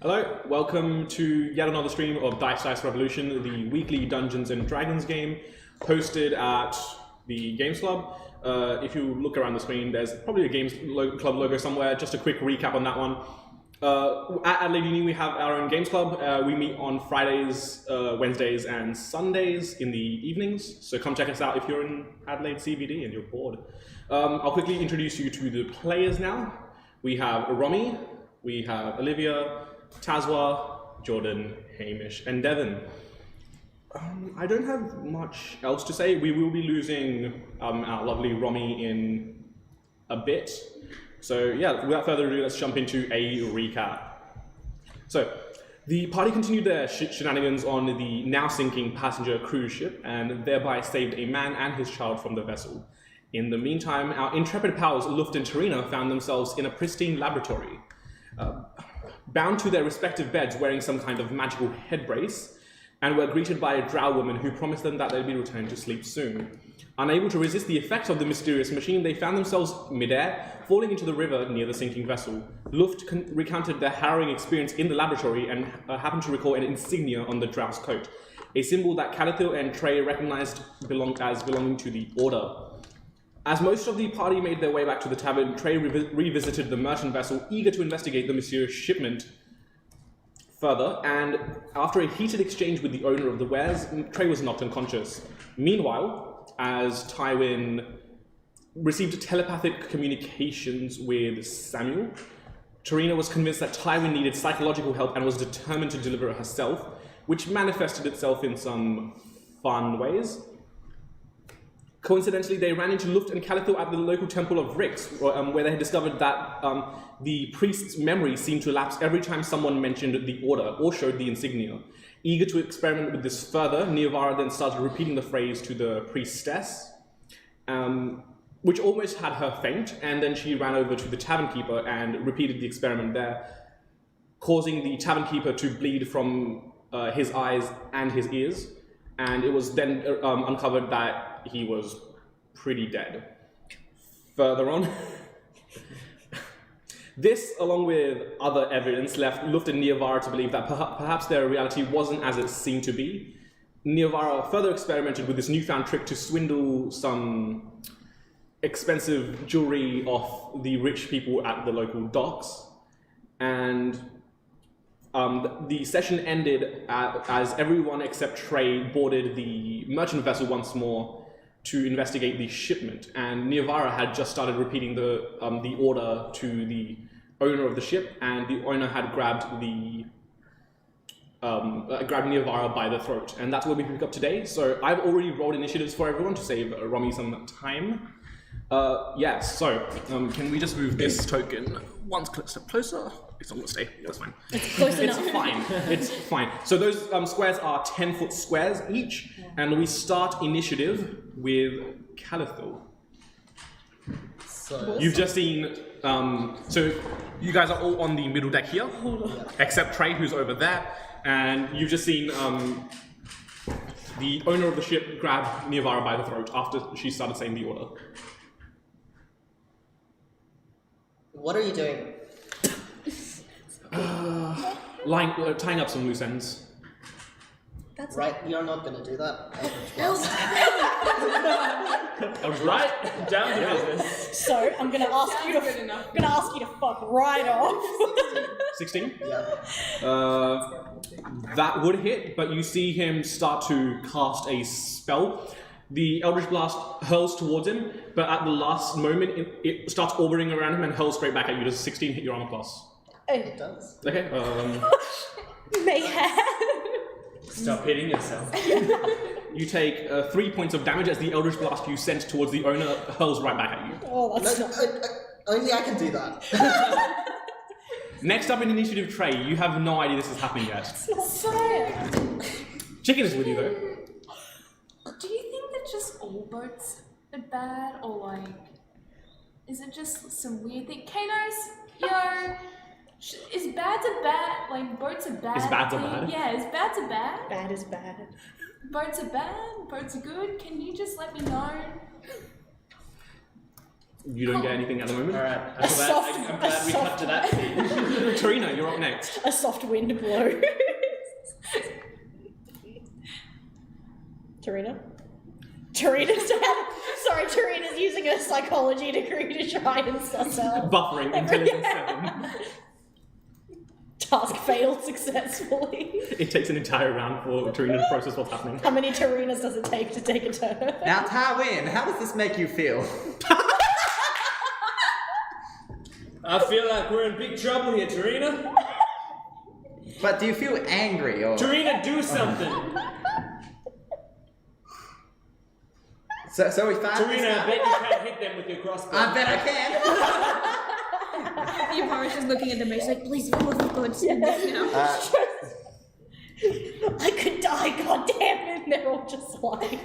Hello, welcome to yet another stream of Dice Revolution, the weekly Dungeons and Dragons game, hosted at the Games Club. If you look around the screen, there's probably a Games Club logo somewhere. Just a quick recap on that one. At Adelaide Uni, we have our own Games Club. We meet on Fridays, Wednesdays, and Sundays in the evenings. So come check us out if you're in Adelaide CBD and you're bored. I'll quickly introduce you to the players now. We have Romy, we have Olivia, Tazwa, Jordan, Hamish, and Devon. I don't have much else to say. We will be losing our lovely Romy in a bit. So yeah, without further ado, let's jump into a recap. So, the party continued their shenanigans on the now sinking passenger cruise ship and thereby saved a man and his child from the vessel. In the meantime, our intrepid pals Luft and Tarina found themselves in a pristine laboratory. Bound to their respective beds wearing some kind of magical head brace, and were greeted by a drow woman who promised them that they'd be returned to sleep soon. Unable to resist the effects of the mysterious machine, they found themselves midair, falling into the river near the sinking vessel. Luft recounted their harrowing experience in the laboratory and happened to recall an insignia on the drow's coat, a symbol that Calathil and Trey recognized as belonging to the Order. As most of the party made their way back to the tavern, Trey revisited the merchant vessel, eager to investigate the mysterious shipment further, and after a heated exchange with the owner of the wares, Trey was knocked unconscious. Meanwhile, as Tywin received telepathic communications with Samuel, Tarina was convinced that Tywin needed psychological help and was determined to deliver it herself, which manifested itself in some fun ways. Coincidentally, they ran into Luft and Calathil at the local temple of Rix, where they had discovered that the priest's memory seemed to lapse every time someone mentioned the Order or showed the insignia. Eager to experiment with this further, Neovara then started repeating the phrase to the priestess, which almost had her faint, and then she ran over to the tavern keeper and repeated the experiment there, causing the tavern keeper to bleed from his eyes and his ears, and it was then uncovered that he was pretty dead. Further on, this, along with other evidence, left Luft and Neovara to believe that perhaps their reality wasn't as it seemed to be. Neovara further experimented with this newfound trick to swindle some expensive jewelry off the rich people at the local docks, and the session ended as everyone except Trey boarded the merchant vessel once more to investigate the shipment, and Neovara had just started repeating the order to the owner of the ship, and the owner had grabbed Neovara by the throat, and that's where we pick up today. So I've already rolled initiatives for everyone to save Romy some time. Yes, so can we just move this token one step closer? It's not going to stay, that's fine. It's close enough. It's fine, it's fine. So those squares are 10-foot squares each, and we start initiative with Calathil. So you've just seen, so you guys are all on the middle deck here, except Trey, who's over there, and you've just seen the owner of the ship grab Neovara by the throat after she started saying the order. what are you doing? Tying up some loose ends. That's right, you're not gonna do that. Right down to business. So I'm gonna ask you to fuck right off. 16? Yeah. That would hit, but you see him start to cast a spell. The Eldritch Blast hurls towards him, but at the last moment, it starts orbiting around him and hurls straight back at you. Does 16 hit your armor class? It does. Okay. Mayhem. Stop hitting yourself. You take 3 points of damage as the Eldritch Blast you sent towards the owner hurls right back at you. Oh, that's not. Only I can do that. Next up in initiative, Trey, you have no idea this is happening yet. Chicken is with you though. Do you think that just all boats are bad, or like, is it just some weird thing? Kanos, yo, is bads a bad? Like, boats are bad. Is bads a thing? bad? Yeah, is bads a bad? Bad is bad. Boats are bad. Boats are good. Can you just let me know? You don't get anything at the moment. Alright, I'm glad we cut to that scene. Tarina, you're up next. A soft wind blows. Tarina? Tarina's using her psychology degree to try and suss out. Buffering, intelligence 7. Task failed successfully. It takes an entire round for Tarina to process what's happening. How many Tarinas does it take to take a turn? Now, Tywin, how does this make you feel? I feel like we're in big trouble here, Tarina. But do you feel angry or? Tarina, do something. So we found this Tarina, I out? bet you can't hit them with your crossbow. I bet I can. Yvonne's just looking at them and she's like, please, for the good, you know. I could die, goddammit! And they're all just like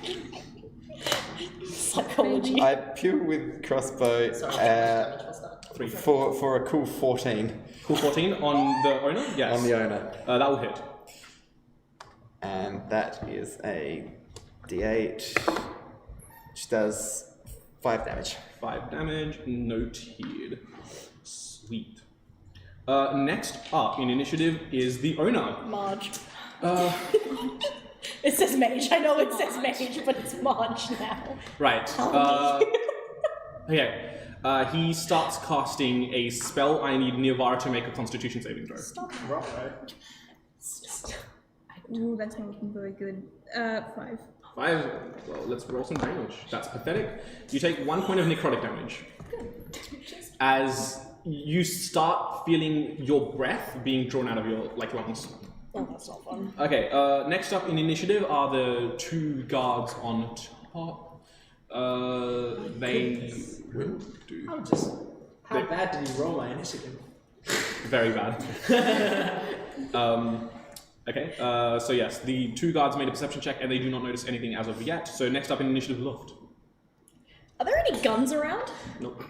psychology. I pew with crossbow Sorry, how much damage was that? 3. for a cool 14 Cool 14 on the owner? Yes. on the owner. That will hit. And that is a d8, which does 5 damage. 5 damage, noted. Sweet. Next up in initiative is the owner. Marge. Uh, It says mage. I know it says mage, but it's Marge now. right. Okay. He starts casting a spell. I need Nirvara to make a Constitution saving throw. Ooh, that's not looking very good. 5. 5. Well, let's roll some damage. That's pathetic. You take 1 point of necrotic damage. As you start feeling your breath being drawn out of your lungs. Oh, that's not fun. Okay, next up in initiative are the 2 guards on top. They will do How bad did you roll my initiative? very bad. Okay, so yes, the 2 guards made a perception check and they do not notice anything as of yet. So next up in initiative, Luft. Are there any guns around? Nope.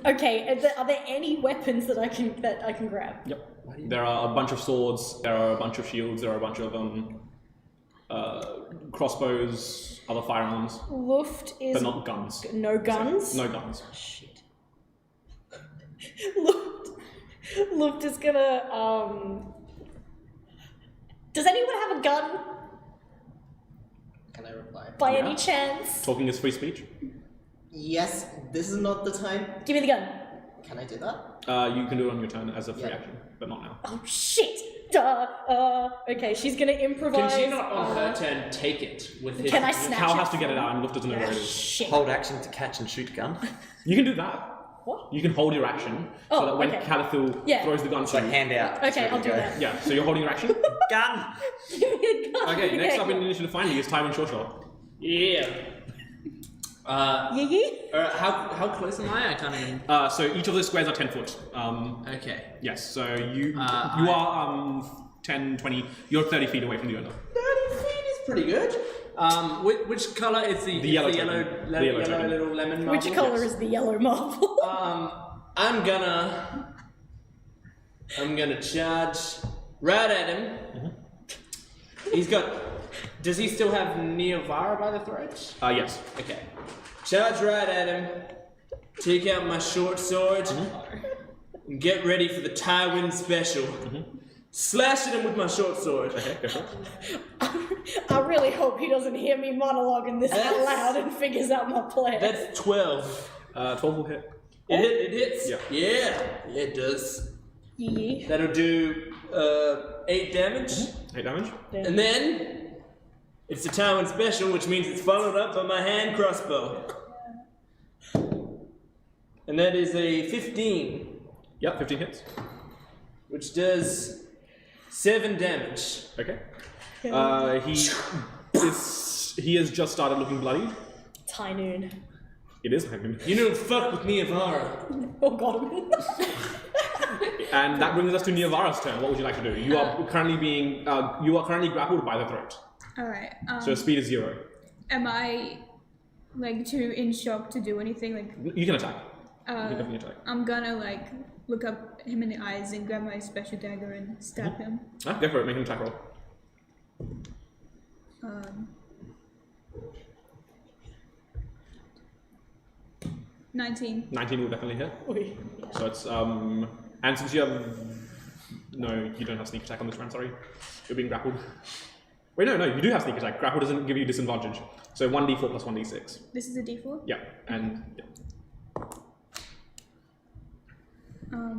Are there any weapons that I can grab? Yep. There are a bunch of swords. There are a bunch of shields. There are a bunch of crossbows, other firearms, Luft is but not guns. no guns. No guns. Shit. Luft is gonna Does anyone have a gun Can I reply? by Yeah. any chance? Talking is free speech. Yes, this is not the time. Give me the gun. Can I do that? You can do it on your turn as a free Yeah. action, but not now. Oh shit! Okay, she's gonna improvise. Can she not on her turn take it with his... Can I snatch Cal it? has to get it out and Luft doesn't know where it is. Shit. Hold action to catch and shoot gun. You can do that. What? You can hold your action Oh, so that when okay. Calathil Yeah. throws the gun to So you. hand out. Okay, There I'll we do go. that. Yeah, so you're holding your action. Gun! Give me a gun. Okay, next up in initiative finally is Tywin Shawshaw. Yeah. Yee? How close am I? I can't even... So each of the squares are 10 foot. Okay. Yes, so you I- are 10, 20, you're 30 feet away from the owner. 30 feet is pretty good. Which colour is the yellow the token. yellow, The yellow token. little lemon marble? Which color is the yellow marble? I'm gonna charge right at him. He's got... Does he still have Neovara by the throat? Yes. Okay. Charge right at him. Take out my short sword. And get ready for the Tywin special. Slash at him with my short sword. Okay, go for it. I really hope he doesn't hear me monologuing this out That's- loud and figures out my plan. That's 12. 12 will hit. It hits? Yeah. Yeah, it does. Yee. That'll do 8 damage. 8 damage. And then it's the Tywin special, which means it's followed up by my hand crossbow. And that is a 15, Yep, 15 hits. which does 7 damage. Okay. He has just started looking bloody. It's high noon. It is him. You don't fuck with Neovara. Oh god. And that brings us to Neovara's turn. What would you like to do? You are currently grappled by the throat. Alright, So speed is 0. am I, like, too in shock to do anything? Like, You can attack. You can definitely attack. I'm gonna, like, look up him in the eyes and grab my special dagger and stab him. Go for it. Make an attack roll. 19. 19 will definitely hit. Oi. So it's and since you have no, you don't have sneak attack on this round. Sorry, you're being grappled. Wait, no, you do have sneak attack. Grapple doesn't give you disadvantage. So 1d4 plus 1d6. This is a d4? Yeah, and yeah.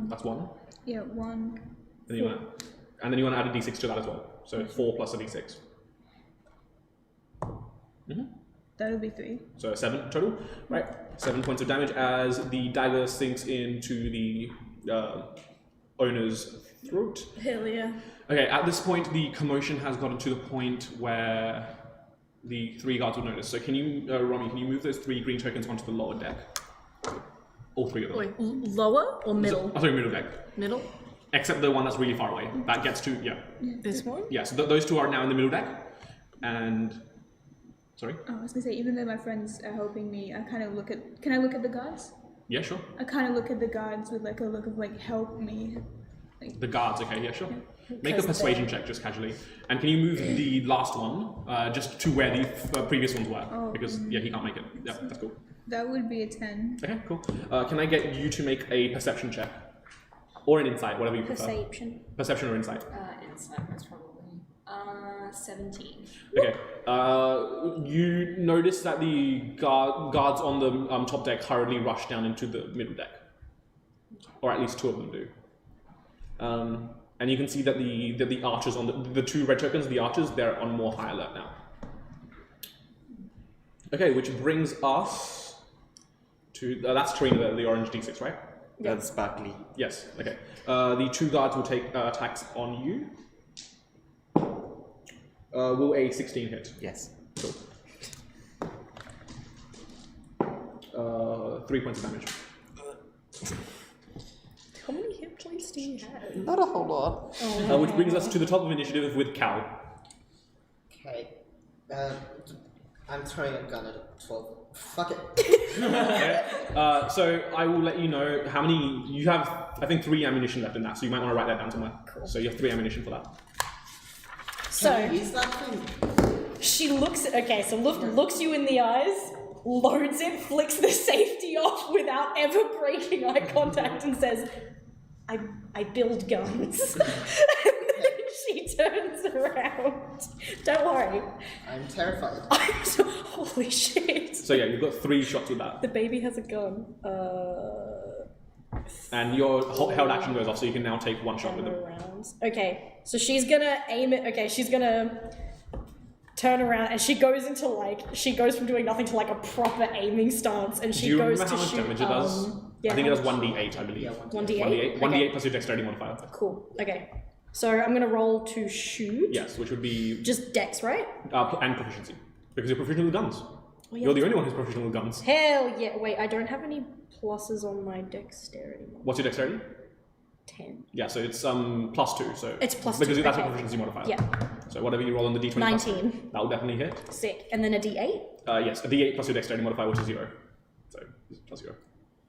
That's 1. Yeah, 1. Then you want to, and then you want to add a d6 to that as well. So 4 plus a d6. That would be 3. So 7 total, right? 7 points of damage as the dagger sinks into the owner's throat. Hell yeah. Okay, at this point, the commotion has gotten to the point where the 3 guards will notice. So can you, Romy, can you move those 3 green tokens onto the lower deck? All 3 of them. Wait, lower or middle? Sorry, middle deck. Middle? Except the one that's really far away. That gets to, yeah. This one? Yeah, so those 2 are now in the middle deck. And, sorry? Oh, I was gonna say, even though my friends are helping me, I kind of look at. Can I look at the guards? Yeah, sure. I kind of look at the guards with like a look of like, help me. The guards, okay, yeah, sure. Make a persuasion check just casually. And can you move the last one just to where the previous ones were? Oh, because, yeah, he can't make it. Yeah, that's cool. That would be a 10. Okay, cool. Can I get you to make a perception check? Or an insight, whatever you prefer. Perception. Perception or insight. Insight most probably. 17. Okay. You notice that the guards on the top deck hurriedly rush down into the middle deck. Or at least 2 of them do. And you can see that the archers on the 2 red tokens, the archers, they're on more high alert now. Okay, which brings us to that's Trina, the orange d6, right? That's sparkly. Yes. Okay. The 2 guards will take attacks on you. Will a 16 hit? Yes. Cool. 3 points of damage. How many hit points do you have? Not a whole lot. Which brings us to the top of initiative with Cal. Okay. I'm throwing a gun at a 12. Fuck it. Okay. So I will let you know how many you have. I think 3 ammunition left in that, so you might want to write that down somewhere. Cool. So you have 3 ammunition for that. Can I So, use that thing? she looks, okay, so looks you in the eyes, loads it, flicks the safety off without ever breaking eye contact and says, I build guns. And then she turns around. Don't worry. I'm terrified. I'm so, holy shit. So yeah, you've got 3 shots with that, The baby has a gun. and your held action goes off, so you can now take 1 shot with them. Rounds. Okay, so she's gonna aim it. Okay, she's gonna turn around and she goes into she goes from doing nothing to like a proper aiming stance, and Do she you goes remember to how much shoot. damage it does? Yeah, I think it how does much? 1d8, I believe. Yeah, 1d8. 1d8. 1d8 Okay. plus your dexterity modifier. Cool. Okay, so I'm gonna roll to shoot. Yes, which would be Just dex, right? and proficiency, because you're proficient with guns. Oh, yeah. You're the only one who's proficient with guns. Hell yeah! Wait, I don't have any pluses on my dexterity. What's your dexterity? 10. Yeah, so it's +2. So It's +2, because that's a okay. proficiency modifier. Yeah. So whatever you roll on the d20, 19. that will definitely hit. Sick. And then a d8. Yes, a d8 plus your dexterity modifier, which is 0. So plus 0.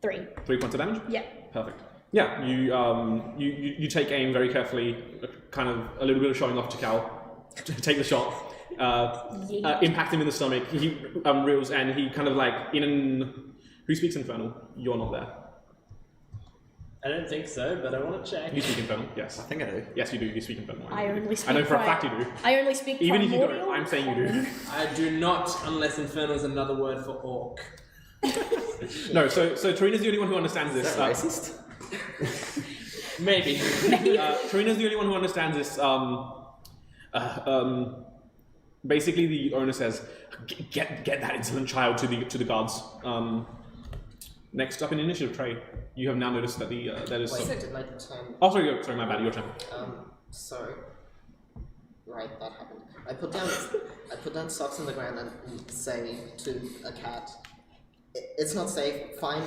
3. 3 points of damage. Yeah. Perfect. Yeah, you take aim very carefully, kind of a little bit of showing off to Cal. Take the shot. Impact him in the stomach. He reels and he kind of like who speaks Infernal? You're not there. I don't think so, but I want to check. You speak Infernal. Yes. I think I do. Yes, you do. You speak Infernal. I only speak I know for a fact you do. I only speak Even if you primordial. don't, I'm saying you do. I do not, unless Infernal is another word for orc. No, so Tarina's the only one who understands Is this. that racist? Maybe. Tarina's the only one who understands this. Basically, the owner says, "Get that insolent child to the guards." Next up in initiative, Trey, you have now noticed that there is. Wait, Some... did my turn? Oh, sorry, my bad. Your turn. Sorry. Right, that happened. I put down socks on the ground and say to a cat, "It's not safe. Find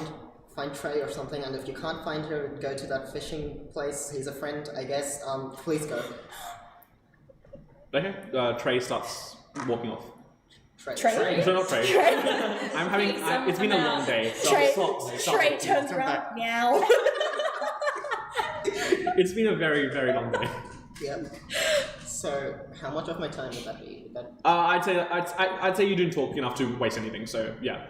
Trey or something. And if you can't find her, go to that fishing place. He's a friend, I guess. Please go." Okay. Trey starts walking off. Trey. So not Trey. I'm having. It's been a long day. So Trey turns around. Meow. It's been a very, very long day. Yep. So, how much of my time would that be? I'd say you didn't talk enough to waste anything. So yeah,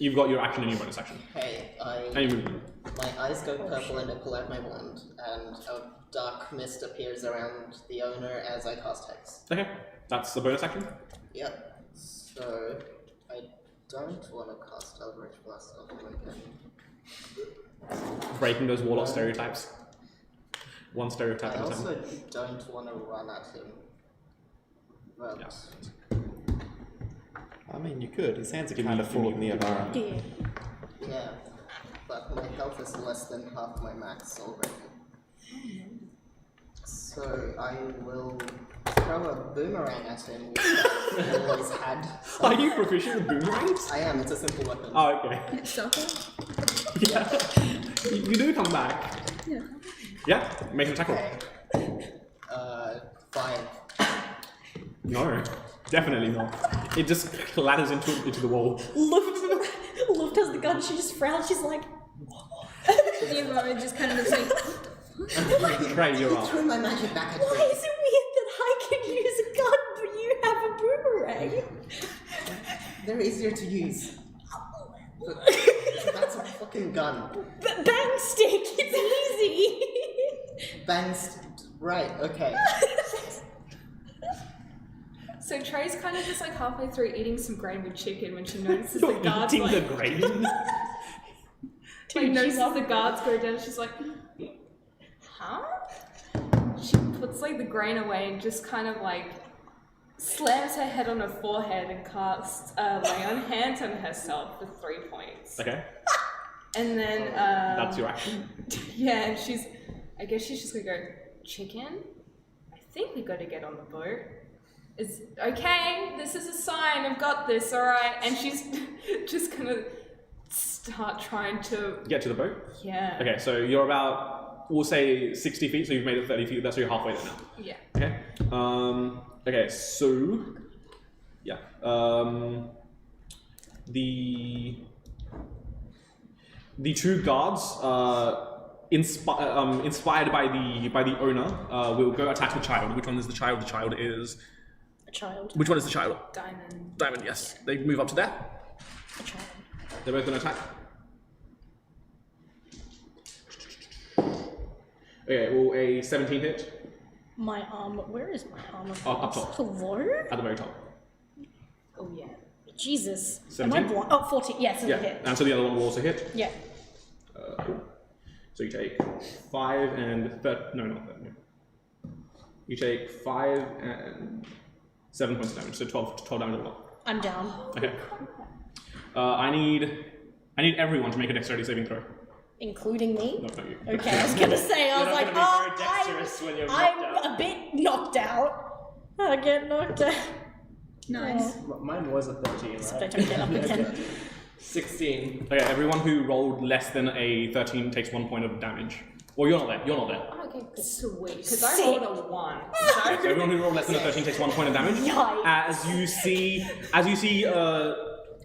You've got your action and your bonus action. Hey, And your movement. my eyes go purple and I pull out my wand, and a dark mist appears around the owner as I cast Hex. Okay, that's the bonus action. Yep. So I don't want to cast Eldritch Blast on him again. Breaking those warlock stereotypes. One stereotype I at a also time. don't want to run at him. But Yes. I mean, you could. His hands are Give kind me- of full give of me- nearby. Yeah. yeah, but my health is less than half my max already. So I will throw a boomerang at him, which I've always had. Are you proficient with boomerangs? I am, it's a simple weapon. Oh, okay. Soccer? Yeah. You do come back. Yeah. Yeah, make an attack roll. Okay. 5. No, definitely not. It just clatters into the wall. Luft has the gun, she just frowns, she's like, Eva just kind of looks like, Right, you're up. Throw my magic back at why him. is it weird that I can use a gun but you have a boomerang? They're easier to use. But that's a fucking gun. Bang stick, it's easy. Right, okay. So Trey's kind of just like halfway through eating some grain with chicken when she notices You're the guards eating the like, grain. like notices the guards go down. She's like, huh? She puts like the grain away and just kind of like slams her head on her forehead and casts lay on hands on herself for 3 points. Okay, And then that's your action. yeah, and I guess she's just gonna go, chicken? I think we gotta get on the boat. It's okay, this is a sign, I've got this, alright. And she's just gonna start trying to, Get to the boat. yeah. Okay, so you're about, we'll say 60 feet, so you've made it 30 feet, that's so you're halfway there now. Yeah. Okay. Okay, so yeah. The two guards, inspired by the owner, will go attack the child. Which one is the child? The child is. A child. Which one is the child? Diamond. Diamond. Yes. They move up to there. A child. They're both going to attack. Okay. Will a 17 hit? My armor, where is my armor? Up top. Hello? At the very top. Oh yeah. Jesus. 17? Am I blind? Oh, 14. Yes, it's a Yeah. hit. And so the other one will also hit. Yeah. Cool. So you take 5 and no, not that. No. You take 5 and 7 points of damage, so 12 damage overall. I'm down. Okay. I need everyone to make a dexterity saving throw. Including me? No, not you. Okay, I was gonna say, I You're was not like, gonna be very dexterous when you're knocked I'm out. a bit knocked out. I get knocked out. nice. Mine was a 13, I right? don't get up again. 16. Okay, everyone who rolled less than a 13 takes 1 point of damage. Well, you're not there. You're not there. Okay, sweet. Because I Sick. rolled a 1. Okay, so everyone who rolled less than a 13 takes 1 point of damage. Yikes. As you see,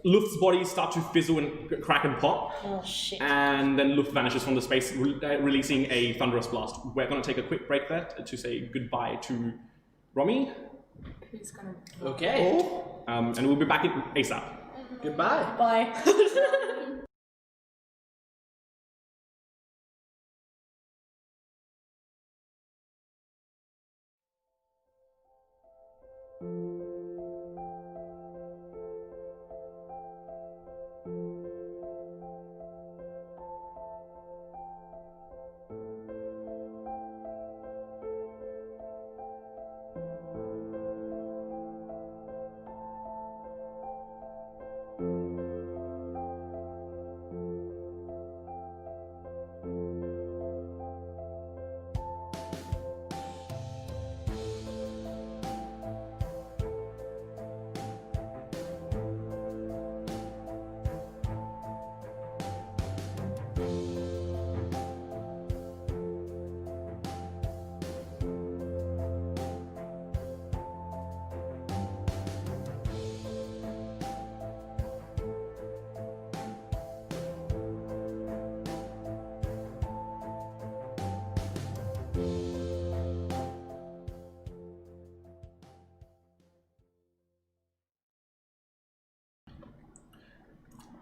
Luft's body start to fizzle and crack and pop. Oh shit. And then Luft vanishes from the space, releasing a thunderous blast. We're going to take a quick break there to say goodbye to Romy, Who's gonna Okay. and we'll be back in ASAP. Goodbye. Bye.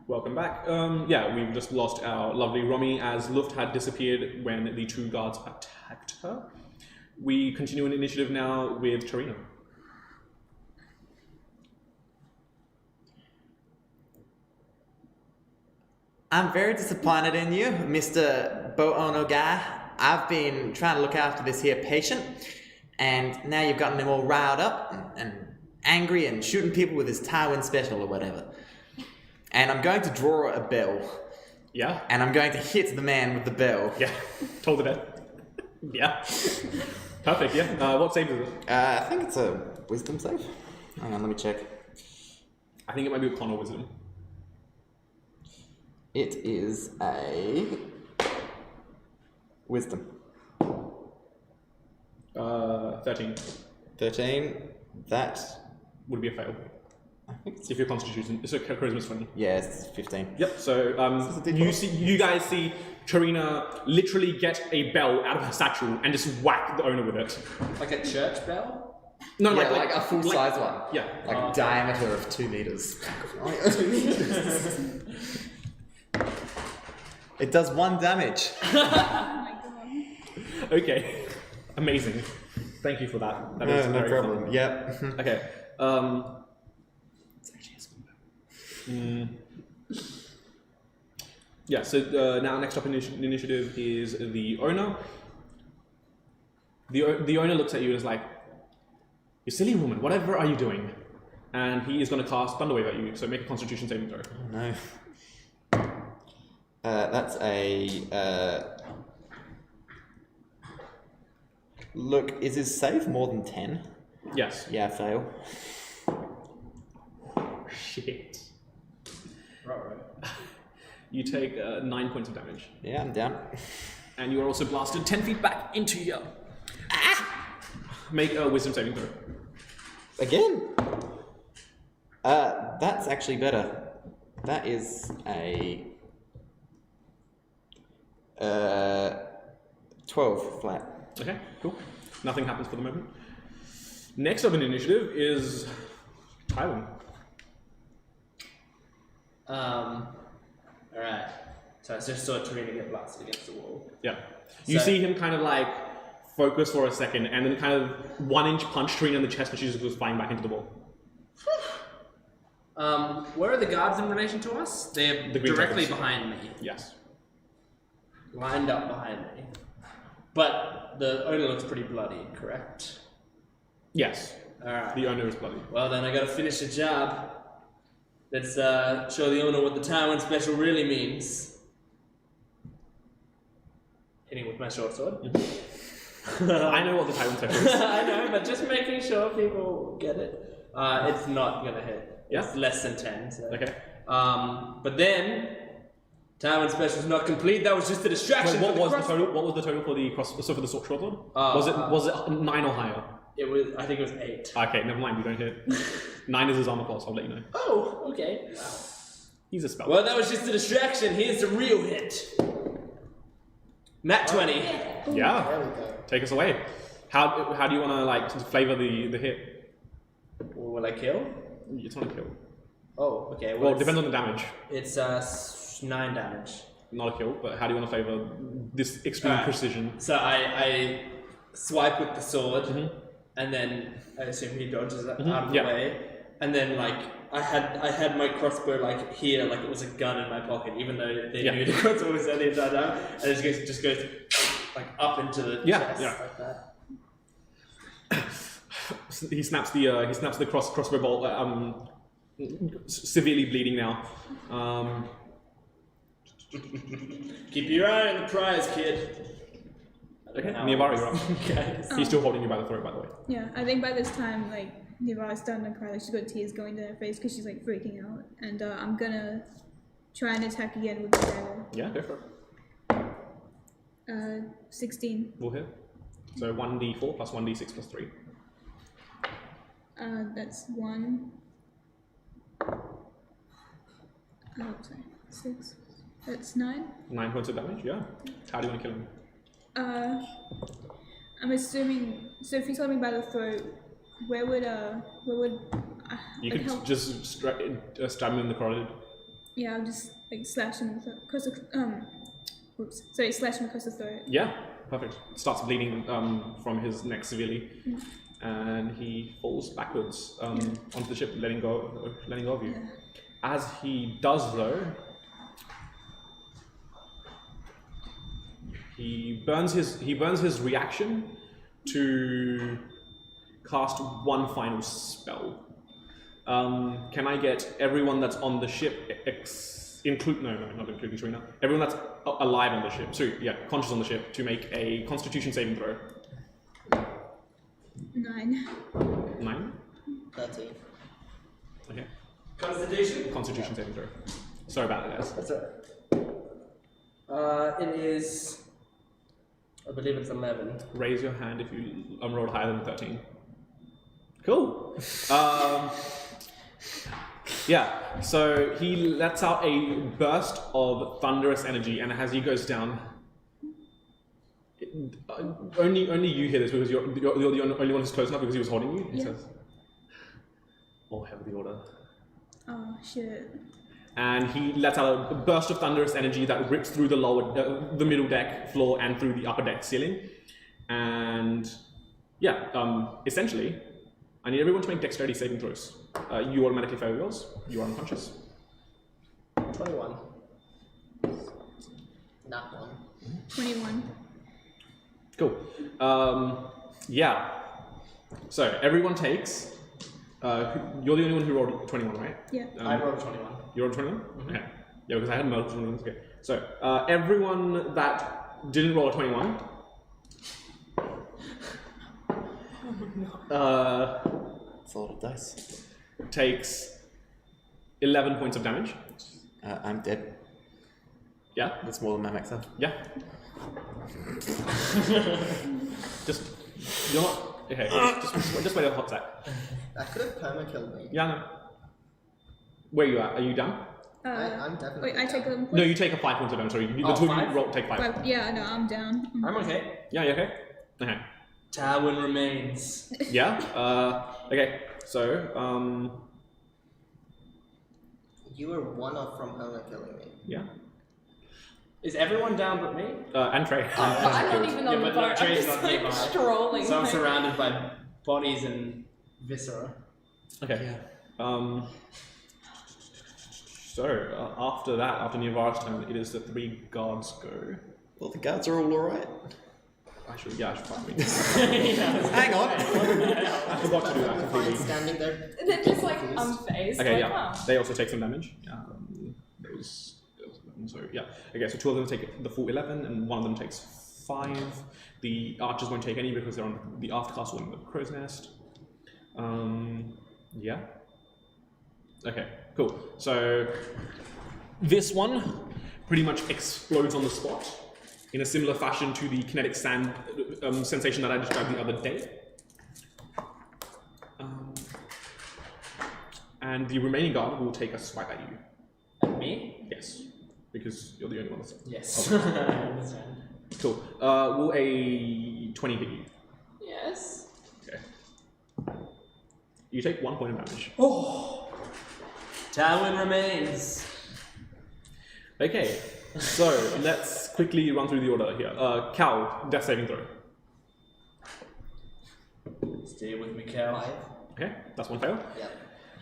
Welcome back. Yeah, we've just lost our lovely Romy as Luft had disappeared when the two guards attacked her. We continue an initiative now with Tarina. I'm very disappointed in you, Mr. Boat owner guy. I've been trying to look after this here patient, and now you've gotten him all riled up and angry and shooting people with his Tywin special or whatever. And I'm going to draw a bell. Yeah? And I'm going to hit the man with the bell. Yeah. Told it dead. Yeah. Perfect, yeah. What save is it? I think it's a wisdom save. Hang on, let me check. I think it might be a con or wisdom. It is a wisdom. 13. 13. That Would be a fail. I think it's If your constitution, so charisma's 20. yeah, it's 15. Yep. So you guys see Tarina literally get a bell out of her satchel and just whack the owner with it. Like a church bell? No, Yeah, like a full size one. Yeah. Like a diameter of 2 meters. It does 1 damage. Oh my god. Okay. Amazing. Thank you for that. That is No very problem. fun. Yep. Okay. Yeah. So now next up in initiative is the owner. The owner looks at you and is like, "You silly woman! Whatever are you doing?" And he is going to cast Thunderwave at you. So make a Constitution saving throw. No. That's a. Look, is his save more than 10? Yes. Yeah, fail. Shit. Right. You take 9 points of damage, Yeah, I'm down. and you are also blasted 10 feet back into here. Make a Wisdom saving throw. Again? That's actually better. That is a 12 flat. Okay, cool. Nothing happens for the moment. Next up in initiative is Tywin. Alright. So I just saw Tarina get blasted against the wall. Yeah. You So- see him kind of like focus for a second, and then kind of 1-inch punch Tarina in the chest, and she just goes flying back into the wall. Where are the guards in relation to us? They're The green directly tokens. behind me. Yes. Lined up behind me. But the owner looks pretty bloody, correct? Yes. Alright. The owner is bloody. Well then I gotta finish the job. Let's show the owner what the Tywin special really means. Hitting with my short sword. I know what the Tywin special is. I know, but just making sure people get it. It's not gonna hit. Yeah? It's less than 10. So. Okay. But then, Tywin special is not complete. That was just a distraction. What for was the cross- total? What was the total for the cross? So for the short sword? Was it 9 or higher? It was. I think it was 8. Okay, never mind. We don't hit. 9 is his armor class. I'll let you know. Oh, okay. He's a spell. Well, that was just a distraction. Here's the real hit. Nat 20. Yeah. There we go. Take us away. How do you want to like flavor the hit? Will I kill? It's not a kill. Oh, okay. Well, it it's, depends on the damage. It's 9 damage. Not a kill, but how do you want to flavor this extreme Alright. precision? So I swipe with the sword, Mhm. and then I assume he dodges out of Yeah. the way, and then like I had my crossbow like here, like it was a gun in my pocket, even though they Yeah. knew the crossbow was there the entire time, and it just goes like up into the chest Yeah. like that. He snaps the crossbow bolt, severely bleeding now. Keep your eye on the prize, kid. Okay, How- Niavari, you're up. Okay. He's still holding you by the throat, by the way. Yeah, I think by this time, like, Nivara's starting to cry, like, she's got tears going down her face because she's, like, freaking out. And I'm gonna try and attack again with the dagger. Yeah, go for it. 16. We'll hit. So 1d4 plus 1d6 plus 3. That's 1. Oh, sorry. 6. That's 9. 9 points of damage, yeah. How do you want to kill him? I'm assuming, so if he's holding me by the throat, where would You like could how- just stab him in the carotid. Yeah, I'll just like slash him across the slash him across the throat. Yeah, perfect. Starts bleeding from his neck severely, and he falls backwards onto the ship, letting go of you. Yeah. As he does, though, he burns his reaction to cast one final spell. Can I get everyone that's on the ship, not including Serena, everyone that's alive on the ship, so yeah, conscious on the ship, to make a Constitution saving throw? 9. 9? 13. Okay. Constitution? Saving throw. Sorry about that, guys. That's alright. It is. I believe it's 11. Raise your hand if you rolled higher than 13. Cool. Yeah, so he lets out a burst of thunderous energy, and as he goes down, only you hear this because you're the only one who's close enough because he was holding you. He says, "All have the order." Oh shit. And he lets out a burst of thunderous energy that rips through the middle deck floor and through the upper deck ceiling. And yeah, essentially, I need everyone to make dexterity saving throws. You automatically fail yours. You are unconscious. 21. Not 1. 21. Cool. Yeah. So everyone takes. You're the only one who rolled 21, right? Yeah. I rolled 21. You rolled 21? Okay. Yeah, because I had multiple 21s. Okay. So everyone that didn't roll a 21. It's a lot of dice. Takes 11 points of damage. I'm dead. Yeah? That's more than my max health. Yeah. You're not. Okay, just wait a hot sec. That could have perma-killed me. Yeah, no. Where are you at? Are you down? I'm definitely Wait, I take down. 11 No, you take a 5 points of damage. Sorry, the two of you 5? roll, take 5. 5. Yeah, no, I'm down. I'm okay. Yeah, you okay? Okay. Tywin remains. Yeah. Okay. So You were one up from perma-killing me. yeah. Is everyone down but me? And Trey. I'm not even on Yeah, the but boat. no, I'm Trey's just not like nearby. strolling. So I'm like- surrounded by bodies and viscera. Okay. So after that, after Nivara's turn, it is the 3 guards go. Well, the guards are all alright. I should probably. Hang on. I forgot to do that Fine, completely. standing there. They're just like confused. unfazed. Okay, like, yeah. oh. They also take some damage. So yeah. Okay, so 2 of them take the full 11, and 1 of them takes 5. The archers won't take any because they're on the aft castle in the crow's nest. Yeah. Okay, cool. So this one pretty much explodes on the spot in a similar fashion to the kinetic sand sensation that I described the other day. And the remaining guard will take a swipe at you. And me? Yes, because you're the only one that's... Yes. I understand. Cool. Will a 20 hit you? Yes. Okay. You take 1 point of damage. Oh. Tywin remains. Okay, so let's quickly run through the order here. Cal, death saving throw. Stay with me, Cal. 5. Okay, that's 1 fail. Yeah.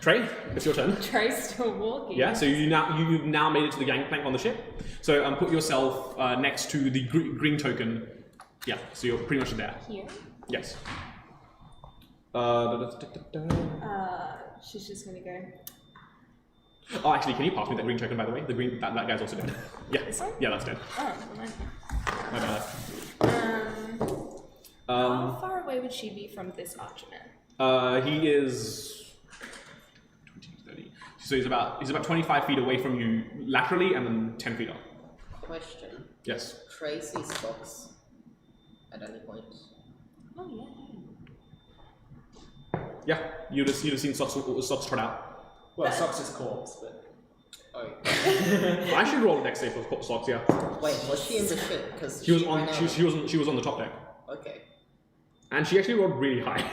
Trey, it's your turn. Trey's still walking. Yeah, so you've now made it to the gangplank on the ship. So put yourself next to the green token. Yeah, so you're pretty much there. Here. Yes. She's just gonna go. Oh, actually, can you pass me that green token, by the way? The green that guy's also dead. Yeah, This one? yeah, that's dead. Oh, never mind. My bad. How far away would she be from this archerman? He is 20, 30. So he's about 25 feet away from you laterally, and then 10 feet up. Question. Yes. Tracy socks at any point. Oh yeah. Yeah, you'd have seen socks trot out. Well, Socks is corpse, but. Oh. I should roll a dex save for socks. Yeah. Wait, was she in the ship? Because She was on. She was on the top deck, Okay. and she actually rolled really high.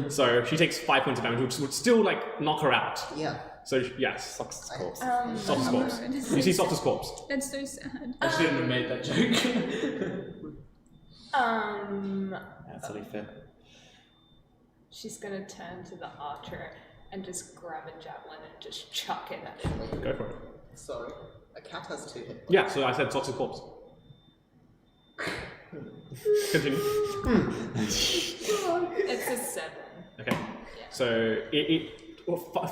So she takes 5 points of damage, which would still like knock her out. Yeah. So yes, Sox's corpse. Soft's corpse. Oh, that's You see so Soft's corpse. That's so sad. I shouldn't have made that joke. That's really fair. She's gonna turn to the archer and just grab a javelin and just chuck it at him. Go for it. So, a cat has 2 hit points. Yeah, so I said Sox's corpse. Continue. It's a 7. Okay. So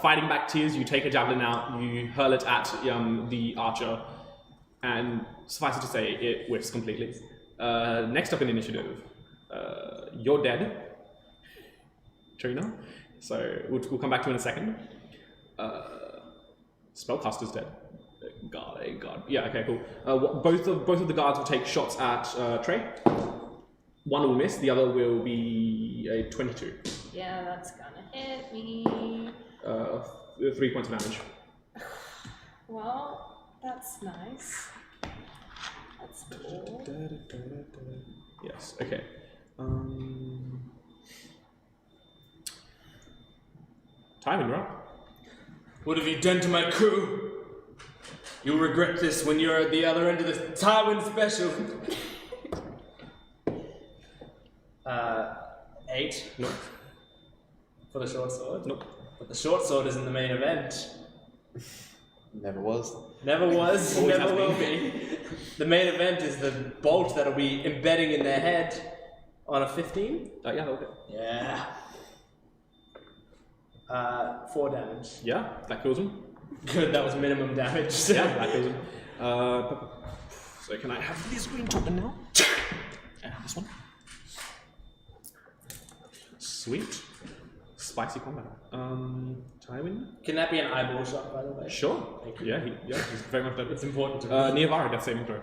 fighting back tears, you take a javelin out, you hurl it at the archer, and suffice it to say, it whiffs completely. Next up in initiative, you're dead, Trina. So we'll come back to you in a second. Spellcaster's dead. God. Yeah. Okay. Cool. Both of the guards will take shots at Trey. One will miss. The other will be a 22. Yeah, that's gonna hit me. 3 points of damage. Well, that's nice. That's cool. Yes. Okay. Timing, right? What have you done to my crew? You'll regret this when you're at the other end of the Tywin special. 8. Nope. For the short sword? Nope. But the short sword isn't the main event. Never was. Never was, Always never has will been. be. The main event is the bolt that'll be embedding in their head on a 15. Yeah. Okay. Yeah. 4 damage. Yeah. That kills him. Good, that was minimum damage. Yeah. That kills him. So can I have this green token now? And this one. Sweet. Spicy combat. Tywin? Can that be an eyeball shot, by the way? Sure. Yeah, he's very much dead. It's important to me. Niavara, death saving throw.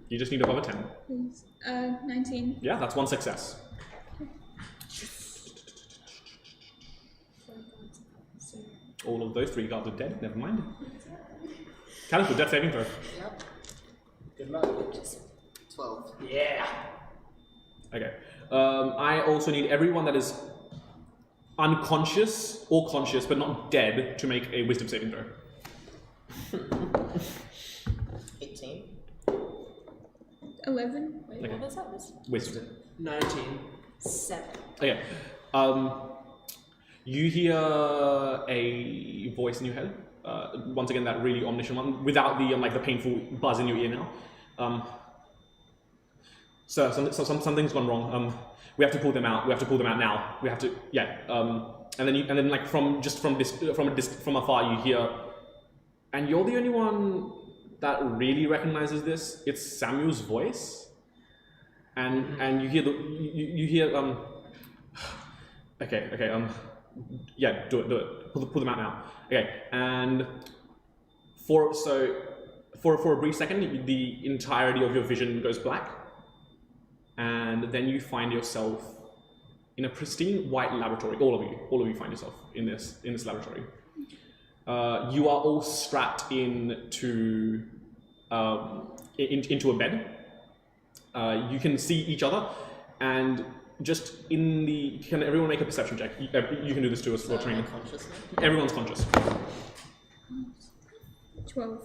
You just need above a 10. Please. 19. Yeah, that's one success. All of those 3 guards are dead, never mind. Calico, death saving throw. Yep. Good luck. 12. Yeah. Okay. I also need everyone that is unconscious or conscious but not dead to make a wisdom saving throw. 18. 11. Wait, Okay. what was that? Was Wisdom. 19. 7. Okay. You hear a voice in your head. Once again, that really omniscient one, without the the painful buzz in your ear now. So something's gone wrong. We have to pull them out. We have to pull them out now. We have to, yeah. And then like from afar you hear, and you're the only one that really recognizes this. It's Samuel's voice, and you hear you hear Okay. Yeah, do it. Pull them out now. Okay, and for a brief second, the entirety of your vision goes black. And then you find yourself in a pristine white laboratory. All of you find yourself in this laboratory. You are all strapped into a bed. You can see each other, and just in the. Can everyone make a perception check? You can do this to us for training. Conscious now? Everyone's conscious. 12.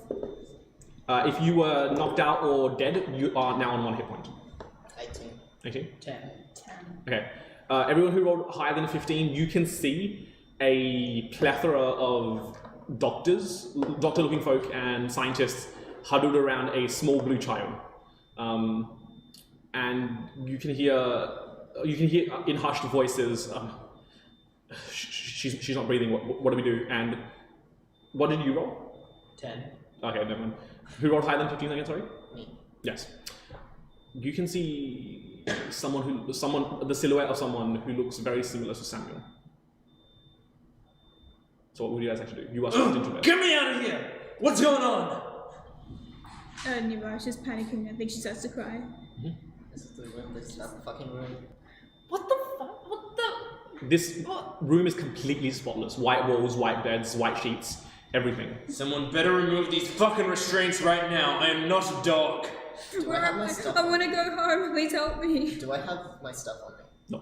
If you were knocked out or dead, you are now on 1 hit point. 18. 18. 10. Okay. Everyone who rolled higher than a 15, you can see a plethora of doctor-looking folk and scientists huddled around a small blue child. And you can hear in hushed voices, she's not breathing, what do we do? And what did you roll? 10. Okay, never mind. Who rolled higher than 15 again, sorry? Me. Yes. You can see the silhouette of someone who looks very similar to Samuel. So what would you guys actually do? You are strapped into bed. Get me out of here! What's going on? Nivara's just panicking. I think she starts to cry. This is the room. This is that fucking room. What the fuck? What the? This room is completely spotless. White walls, white beds, white sheets, everything. Someone better remove these fucking restraints right now. I am not a dog. Do I have my stuff? I want to go home. Please help me. Do I have my stuff on me? No.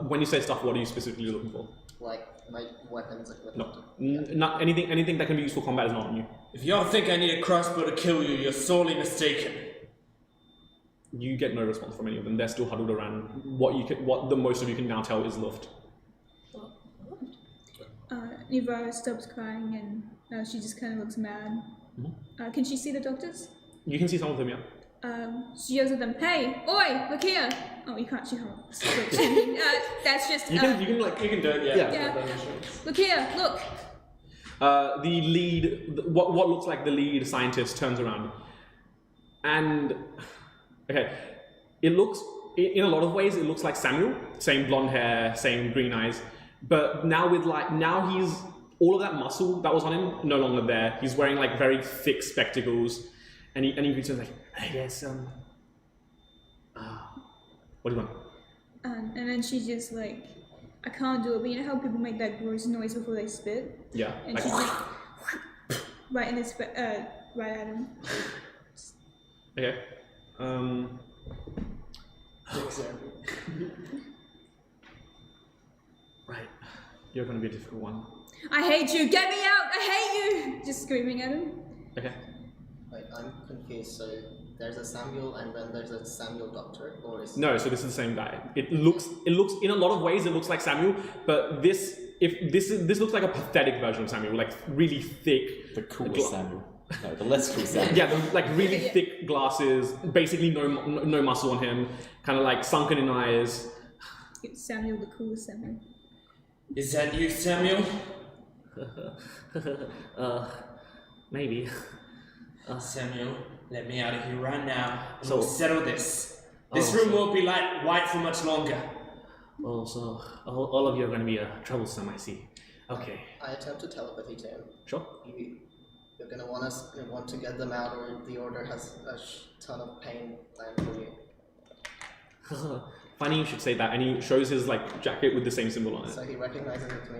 When you say stuff, what are you specifically looking for? Like my weapons equipped. No. Not anything that can be used for combat is not on you. If y'all think I need a crossbow to kill you, you're sorely mistaken. You get no response from any of them. They're still huddled around. What the most of you can now tell is Luft. Nivara stops crying and she just kind of looks mad. Can she see the doctors? You can see some of them, yeah. She yells at them, "Hey, oi, look here!" Oh, you can't. She can't switch. That's just. You can do it, yeah. Yeah. Look here, look. The lead, what looks like the lead scientist turns around, and okay, it looks in a lot of ways it looks like Samuel, same blonde hair, same green eyes, but now he's all of that muscle that was on him no longer there. He's wearing like very thick spectacles, and he greets him like, "Hey, yes, what do you want?" And then she just like, I can't do it, but you know how people make that gross noise before they spit? Yeah. And Like, she just right in his right at him. okay. Right. You're gonna be a difficult one. I hate you! Get me out! I hate you! Just screaming at him. Okay. Wait, I'm confused. So there's a Samuel and then there's a Samuel Doctor, or is No, so this is the same guy. It looks in a lot of ways it looks like Samuel, but this looks like a pathetic version of Samuel, like really thick. The coolest Samuel. No, the less cool Samuel. Yeah, like really thick glasses, basically no muscle on him, kind of like sunken in eyes. It's Samuel, the coolest Samuel. Is that you, Samuel? Maybe. Samuel, let me out of here right now. And So- we'll settle this. This room won't be white for much longer. Oh, so all of you are going to be troublesome, I see. Okay, I attempt to telepathy to him. sure. You're gonna want to get them out, or the Order has a ton of pain planned for you. Funny you should say that, and he shows his like jacket with the same symbol on it. So he recognizes it to me.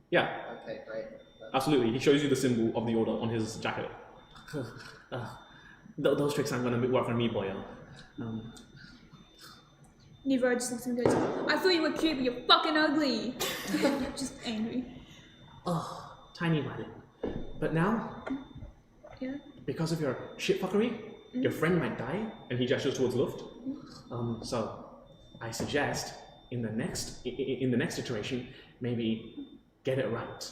Yeah, Okay, great. absolutely. He shows you the symbol of the order on his jacket. Those tricks aren't going to work on me, boyo. Nivara just looks at him and goes, I thought you were cute, but you're fucking ugly! Just angry. Oh, tiny violet. But now, Yeah? because of your shitfuckery, your friend might die, and he gestures towards Luft. So, I suggest in the next iteration, maybe get it right.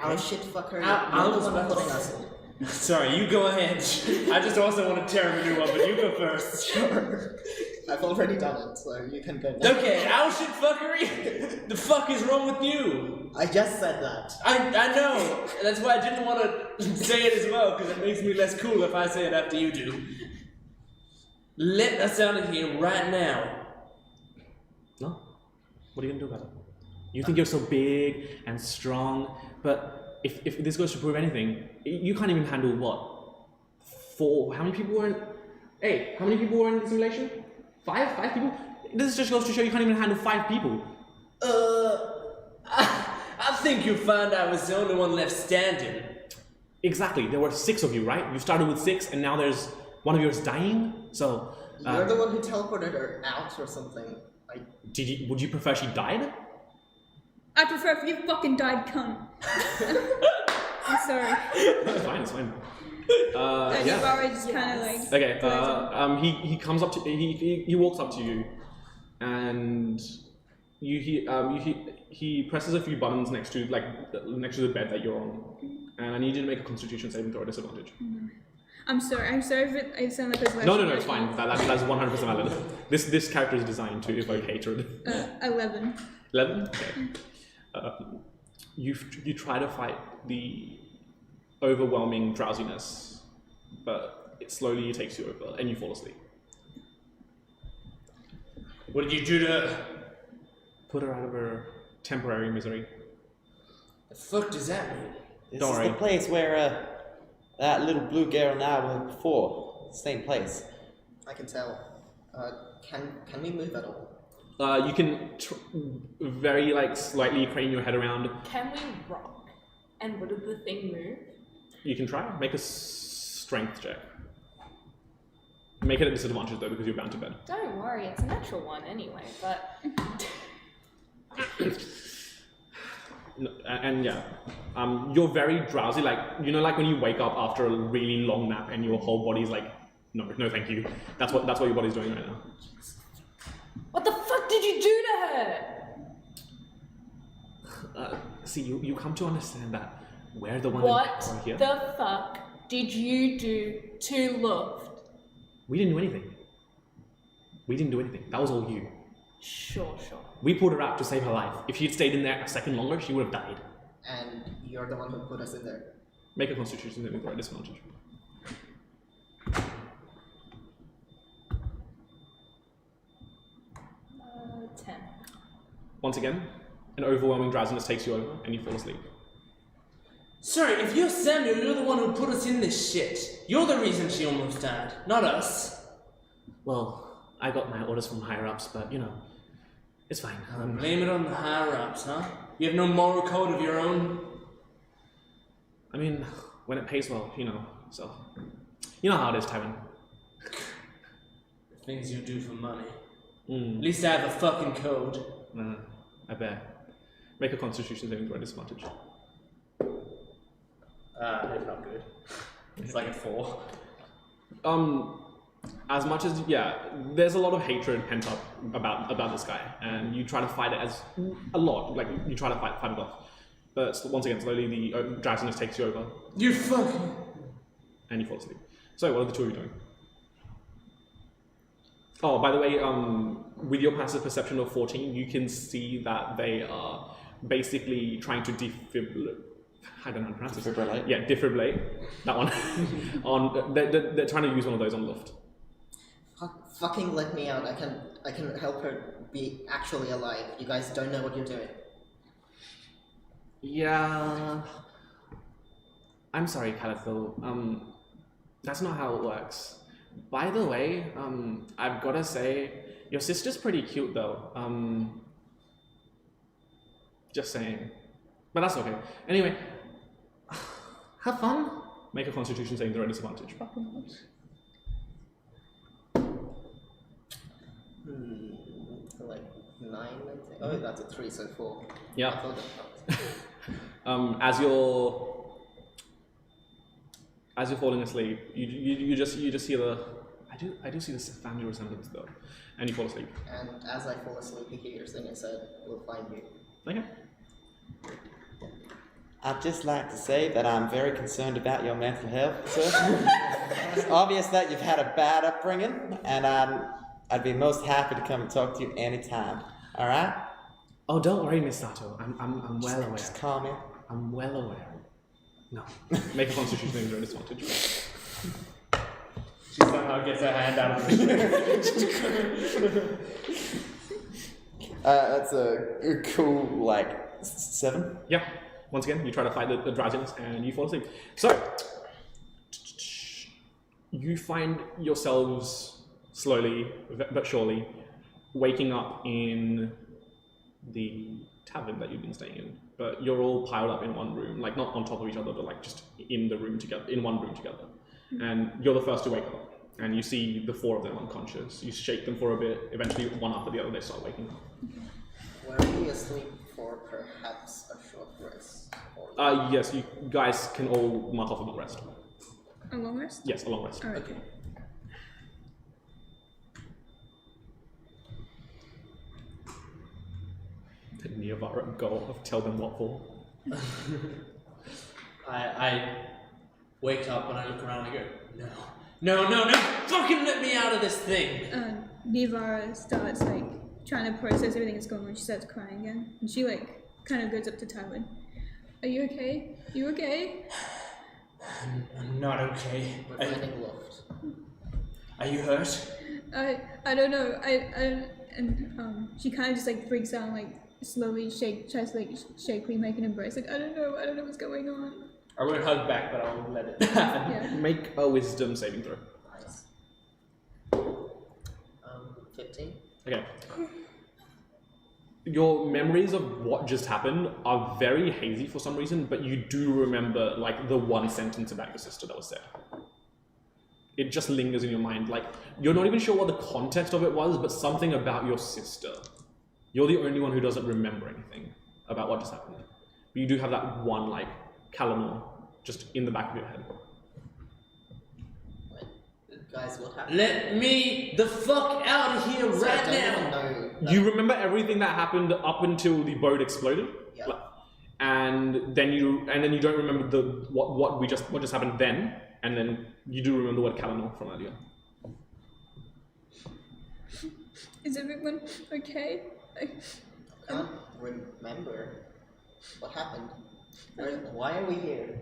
Our shit fucker. I You're the was one about to- putting us in. Sorry, you go ahead. I just also want to tear a new one, but you go first. Sure. I've already done it, so you can go now. Okay, our shit fuckery? The fuck is wrong with you? I just said that. I know. That's why I didn't want to say it as well, because it makes me less cool if I say it after you do. Let us out of here right now. No? What are you going to do about it? You think you're so big and strong, but if this goes to prove anything, you can't even handle what? 4? How many people were in? Hey, how many people were in the simulation? 5? 5 people? This just goes to show you can't even handle 5 people. I think you'll find I was the only one left standing. Exactly. There were 6 of you, right? You started with 6, and now there's one of yours dying. So, You're the one who teleported her out or something. would you prefer she died? I prefer if you fucking died, cunt. I'm sorry. It's fine. It's fine. Yeah. Nivara just kind of like... Okay. He comes up to he walks up to you, and he presses a few buttons next to the bed that you're on, and I need you to make a Constitution saving throw at disadvantage. I'm sorry if I sound like a No, it's fine. That's 100% valid. This character is designed to evoke hatred. 11. 11. Okay. You try to fight the overwhelming drowsiness, but it slowly takes you over, and you fall asleep. What did you do to... Put her out of her temporary misery. The fuck does that mean? This Don't is worry. the place where that little blue girl and I were before. Same place. I can tell. Can we move at all? You can very slightly crane your head around. Can we rock? And would the thing move? You can try. Make a strength check. Make it a disadvantage though, because you're bound to bed. Don't worry, it's a natural one anyway, but... and yeah, you're very drowsy. Like you know, like when you wake up after a really long nap and your whole body's like, no, thank you. That's what your body's doing right now. What the fuck did you do to her? See, you come to understand that we're the one What that are here. the fuck did you do to Luft? We didn't do anything. That was all you. Sure. We pulled her out to save her life. If she'd stayed in there a second longer, she would have died. And you're the one who put us in there. Make a constitution saving throw at disadvantage. 10. Once again, an overwhelming drowsiness takes you over and you fall asleep. Sorry, if you're Samuel, you're the one who put us in this shit. You're the reason she almost died, not us. Well, I got my orders from higher ups, but you know, it's fine. Blame it on the higher ups, huh? You have no moral code of your own? I mean, when it pays well, you know, so. You know how it is, Tywin. The things you do for money. Mm. At least I have a fucking code. I bet. Make a constitution saving throw at disadvantage. It's not good. It's like a 4. As much as there's a lot of hatred pent up about this guy, and you try to fight it as a lot. Like you try to fight it off, but once again, slowly the drowsiness takes you over, You fucking... and you fall asleep. So, what are the two of you doing? Oh, by the way, with your passive perception of 14, you can see that they are basically trying to defibrillate. I don't know how to pronounce it. Defibrillate? Yeah, defibrillate. That one. They're trying to use one of those on Luft. Fucking let me out. I can help her be actually alive. You guys don't know what you're doing. Yeah. I'm sorry, Calico. That's not how it works. By the way, I've gotta say, your sister's pretty cute though. Just saying. But that's okay. Anyway, have fun. Make a constitution saving throw at disadvantage. Like 9, I think. Oh, that's a 3, so 4. Yeah. I thought that was- As you're falling asleep, you just hear the I do see this family resemblance though, and you fall asleep. And as I fall asleep, he hears and I said, "We'll find you." Okay. I'd just like to say that I'm very concerned about your mental health, sir. It's obvious that you've had a bad upbringing, and I'd be most happy to come and talk to you anytime. All right? Oh, don't worry, Miss Sato. I'm well aware. Just call me. I'm well aware. No. Make a constitution saving throw at disadvantage. She somehow gets her hand out of the That's a cool, 7. Yeah. Once again, you try to fight the dragons and you fall asleep. So, you find yourselves slowly but surely waking up in the tavern that you've been staying in. But you're all piled up in one room, like not on top of each other, but like just in the room together, in one room together. And you're the first to wake up. And you see the 4 of them unconscious. You shake them for a bit. Eventually, one after the other, they start waking up. Were we asleep for perhaps a short rest? Or Yes, you guys can all mark off a long rest. A long rest? Yes, a long rest. Alright. Okay. Did Neovara go tell them what for? I wake up and I look around and I go, no, fucking let me out of this thing. Nivara starts trying to process everything that's going on. She starts crying again, and she kind of goes up to Tywin. Are you okay? You okay? I'm not okay. We're finding Luft. Are you hurt? I don't know. And she kind of just freaks out and slowly tries to shakily make an embrace. I don't know what's going on. I won't hug back, but I'll let it happen. Yeah. Make a wisdom saving throw. Nice. 15. Okay. Your memories of what just happened are very hazy for some reason, but you do remember the one sentence about your sister that was said. It just lingers in your mind. You're not even sure what the context of it was, but something about your sister. You're the only one who doesn't remember anything about what just happened. But you do have that one, like, Kalamor just in the back of your head. Wait, guys, what happened? Let me the fuck out of here So I right don't now. even know that- You remember everything that happened up until the boat exploded? Yeah. Like, and then you don't remember what just happened then, and then you do remember the word Kalamor from earlier. Is everyone okay? I can't remember what happened. Why are we here?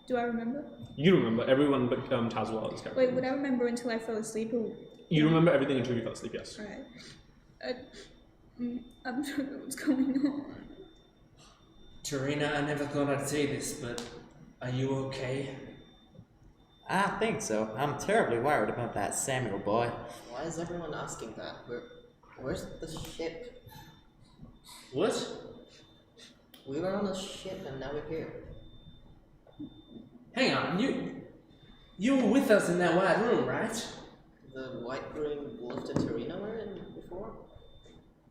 Do I remember? You remember everyone but Tazwell's character. Wait, would I remember until I fell asleep? Or... You remember everything until you fell asleep, yes. Alright. I don't know what's going on. Tarina, I never thought I'd say this, but are you okay? I think so. I'm terribly worried about that Samuel boy. Why is everyone asking that? Where's the ship? What? We were on a ship and now we're here. Hang on, you were with us in that white room, right? The white room lifted Tarina were in before?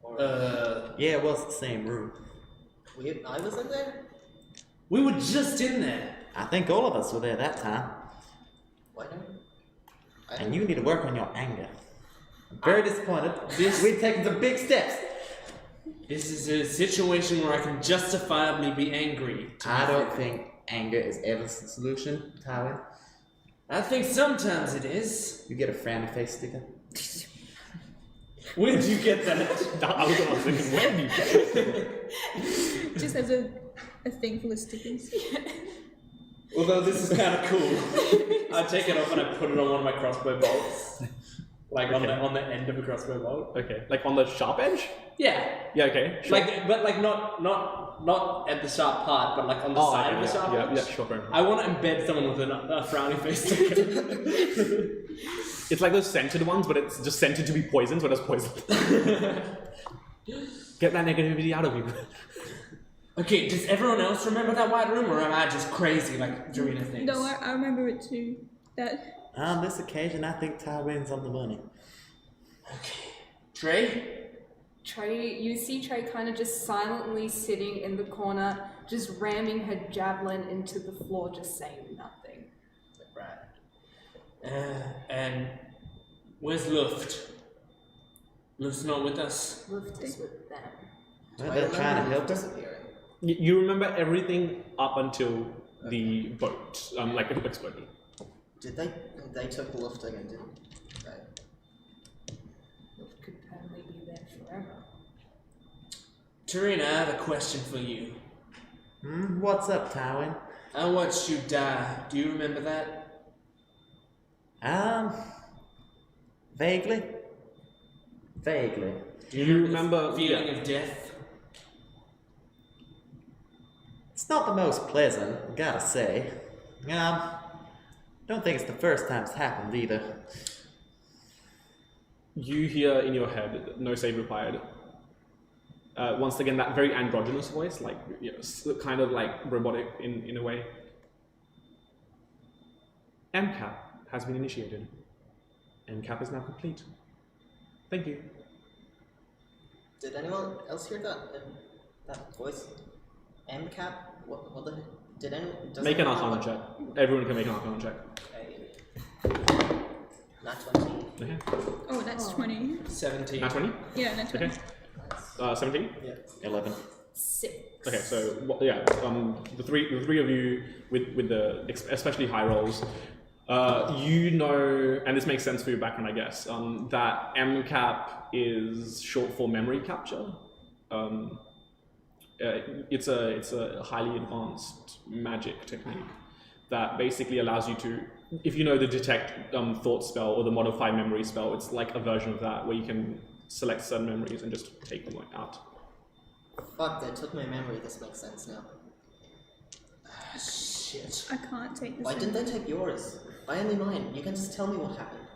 Or Yeah, it was the same room. I was in there? We were just in there. I think all of us were there that time. Why don't And you need to work on your anger. I'm very disappointed. We've taken some big steps. This is a situation where I can justifiably be angry. I don't think anger is ever the solution, Tywin. I think sometimes it is. You get a frowny face sticker. Where did you get that? I was thinking, where did you get it? Just as a thing full of stickers. Although this is kind of cool. I take it off and I put it on one of my crossbow bolts. Like on the end of a crossbow bolt. Okay, like on the sharp edge? Yeah. Yeah, okay. Sure. Like, but like not at the sharp part, but like on the side of the sharp edge. Yeah, sure. Fair enough. I want to embed someone with a frowny face sticker. It's like those scented ones, but it's just scented to be poisoned, so it has poison. Get that negativity out of you. Okay, does everyone else remember that white room, or am I just crazy like Dorina thinks? No, I remember it too. That. On this occasion, I think Tywin's on the money. Okay. Trey? Trey, you see Trey kind of just silently sitting in the corner, just ramming her javelin into the floor, just saying nothing. Right. And where's Luft? Luft's not with us. Luft is with them. Well, they're trying to help us. disappearing. You remember everything up until the boat, like it exploded. Did they took lifting and didn't they? Luft could apparently be there forever. Tarina, I have a question for you. What's up, Tywin? I watched you die. Do you remember that? Vaguely. Vaguely. Do you remember- the feeling yeah. of death? It's not the most pleasant, gotta say. Don't think it's the first time it's happened either. You hear in your head, no save required. Once again, that very androgynous voice, like kind of like robotic in a way. MCAP has been initiated. MCAP is now complete. Thank you. Did anyone else hear that voice? MCAP? What the heck? Did anyone? does Make an anyone know Arcana what- check. Everyone can make an Arcana check. Nat 20. Okay. Oh, that's 20. 17. Nat 20? Yeah, that's 20. Okay. 17? Yeah. 11. 6. Okay, so the three of you with the especially high rolls, you know, and this makes sense for your background, I guess, that MCAP is short for memory capture. It's a highly advanced magic technique that basically allows you to, if you know the detect thought spell or the modify memory spell, it's like a version of that where you can select certain memories and just take them out. Fuck, they took my memory. This makes sense now. Shit. I can't take this. Why didn't they take yours? Why only mine? You can just tell me what happened.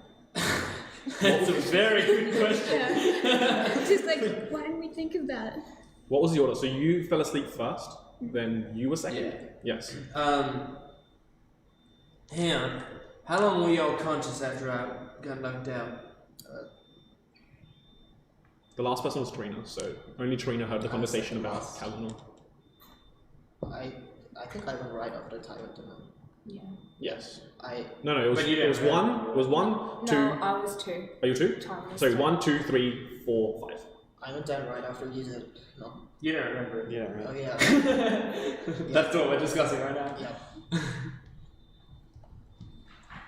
That's a very good question. Yeah. Just like, why didn't we think of that? What was the order? So you fell asleep first, then you were second? Yeah. Yes. Hang on. How long were y'all conscious after I got knocked out? The last person was Trina, so only Trina heard the conversation about Kalanor. I think I went right after Ty went to him. Yeah. Yes. No, it was But you it was didn't one. It was one, two. No, I was 2. Are you 2? Ty was Sorry, 2. 1, 2, 3, 4, 5. I went down right after you did. No. You don't remember it. Yeah, right. Oh yeah. That's what we're discussing right now.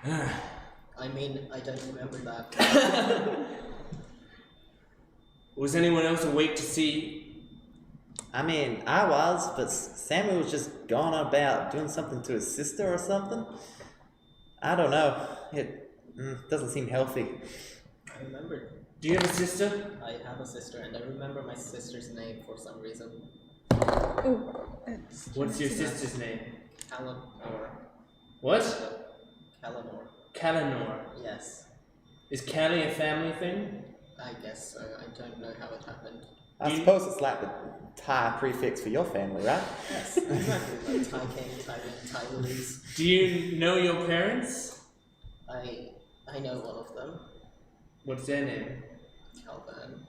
Yeah. I mean, I don't remember that. Was anyone else awake to see? I mean, I was, but Samuel was just going on about doing something to his sister or something. I don't know. It doesn't seem healthy. I remember. Do you have a sister? I have a sister, and I remember my sister's name for some reason. Oh, that's What's your sister's name? Kalanor. What? Kalanor. Kalanor. Yes. Is Callie a family thing? I guess so. I don't know how it happened. I suppose it's like the Thai prefix for your family, right? Yes, exactly. Like Ty King, Ty Win, Ty Louise. Do you know your parents? I know one of them. What's their name? Calvin.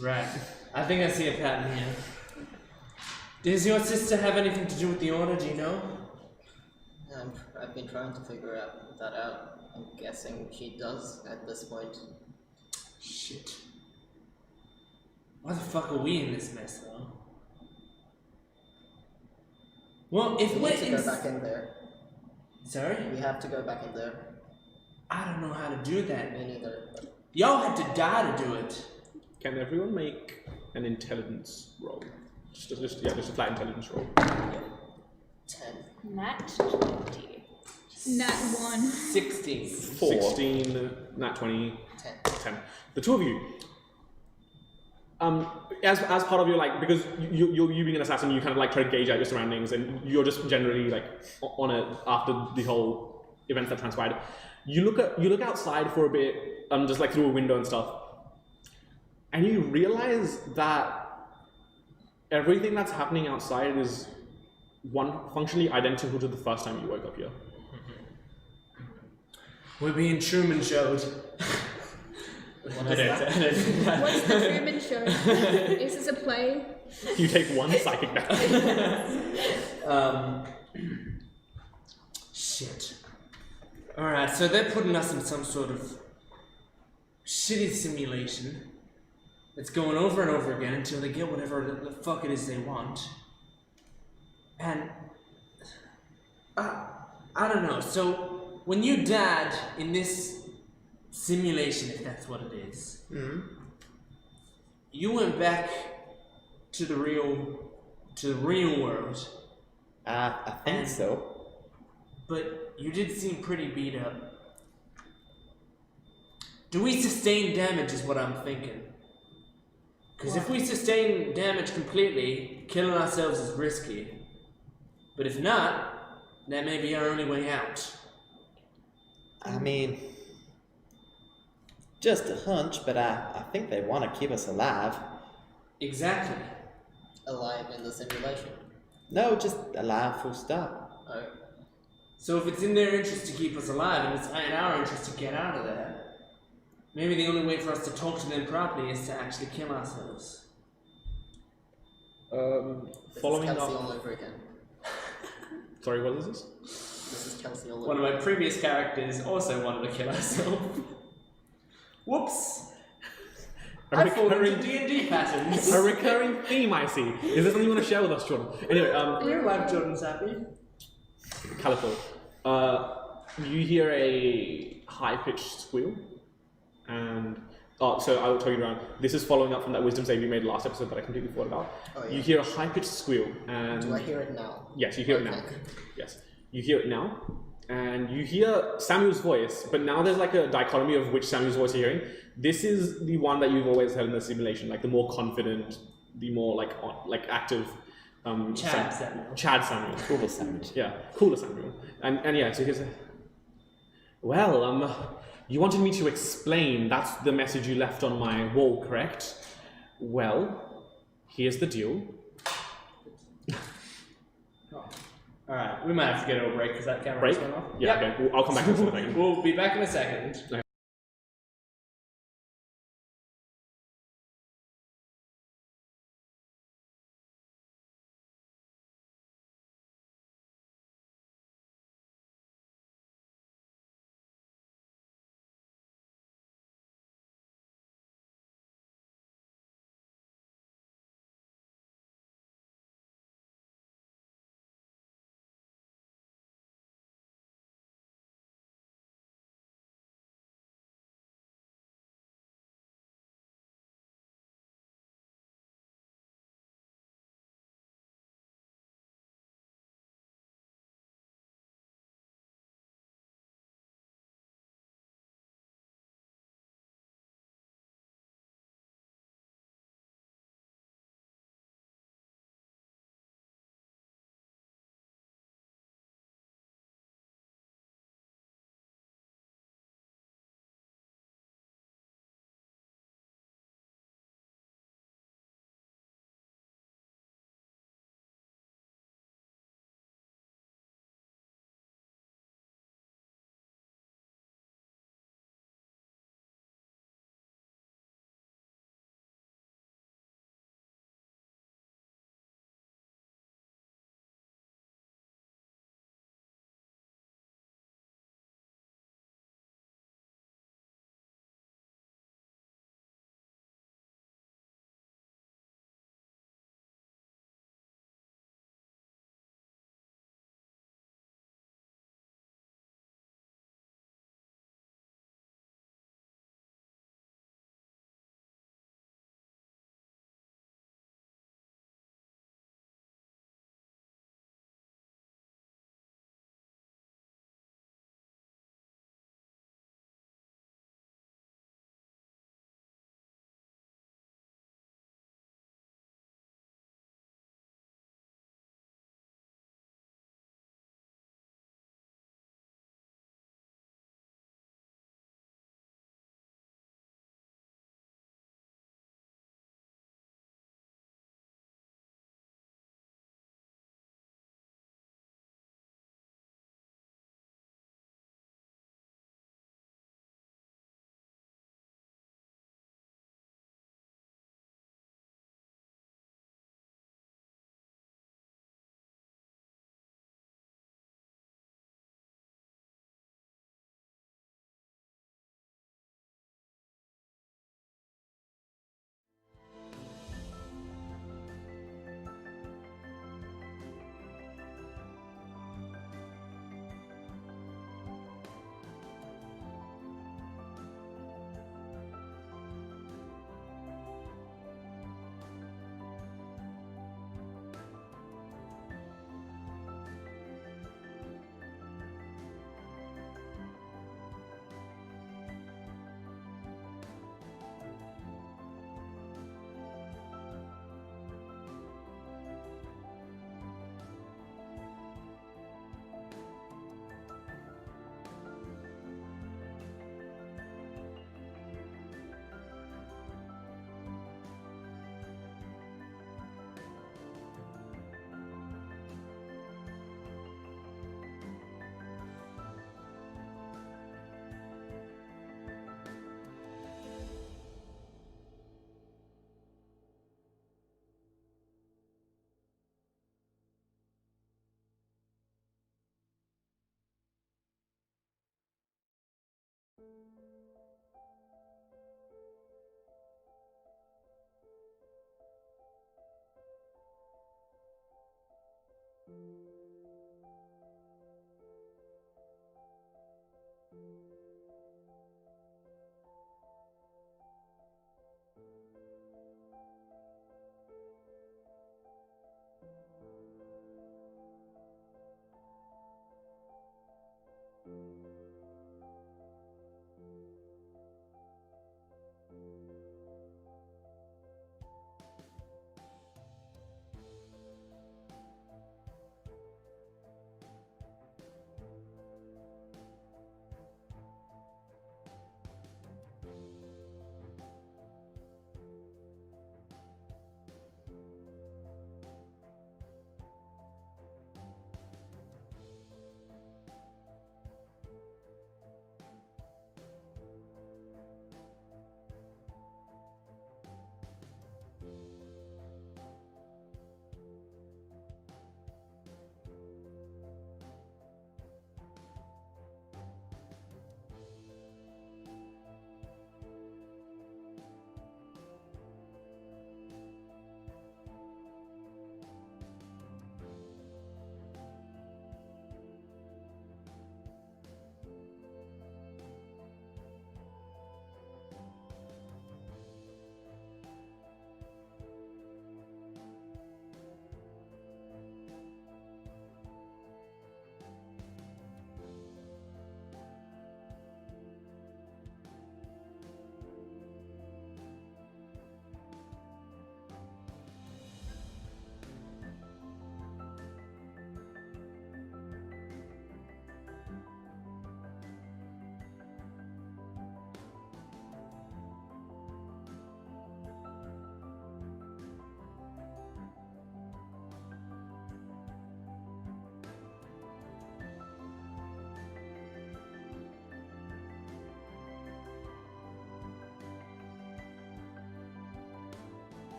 Right. I think I see a pattern here. Does your sister have anything to do with the order? Do you know? I've been trying to figure that out. I'm guessing she does at this point. Shit. Why the fuck are we in this mess, though? Well, if We we're need to in... go back in there. Sorry? We have to go back in there. I don't know how to do that. Me neither. Y'all had to die to do it. Can everyone make an intelligence roll? Just a flat intelligence roll. 10. Nat 20. Nat 1. 16. 4. 16, nat 20, 10. 10. The two of you, as part of your because you being an assassin, you kind of try to gauge out your surroundings, and you're just generally on it after the whole events that transpired. You look outside for a bit, just through a window and stuff, and you realize that everything that's happening outside is functionally identical to the first time you woke up here. We're being Truman showed. What is that? What's the Truman Show? Is this a play? You take 1 psychic damage. Shit. Alright, so they're putting us in some sort of shitty simulation that's going over and over again until they get whatever the fuck it is they want. And I don't know, so when you died in this simulation, if that's what it is, you went back to the real world. I think so. But you did seem pretty beat up. Do we sustain damage is what I'm thinking. Because if we sustain damage completely, killing ourselves is risky. But if not, that may be our only way out. I mean, just a hunch, but I think they want to keep us alive. Exactly. Alive in the simulation. No, just alive, full stop. Oh. So if it's in their interest to keep us alive, and it's in our interest to get out of there, maybe the only way for us to talk to them properly is to actually kill ourselves. Following Kelsey up. all over again. Sorry, what is this? This is Kelsey all over One of my previous characters also wanted to kill herself. Whoops! I fall into D&D patterns. A recurring theme, I see. Is there something you want to share with us, Jordan? Anyway, Your life, Jordan's happy. Calico. You hear a high-pitched squeal, and so I will tell you around. This is following up from that wisdom save you made last episode that I completely forgot about. Oh, yeah. You hear a high-pitched squeal, and Do I hear it now? yes, you hear it now. Okay. Yes, you hear it now, and you hear Samuel's voice. But now there's a dichotomy of which Samuel's voice you're hearing. This is the one that you've always heard in the simulation, the more confident, the more active. Chad Samuel. Cooler Samuel. Yeah, cooler Samuel. And yeah, so here's well, you wanted me to explain, that's the message you left on my wall, correct? Well, here's the deal. Alright, we might have to get a break because that camera's Break? going off. Yeah, okay, I'll come back in a second. We'll be back in a second.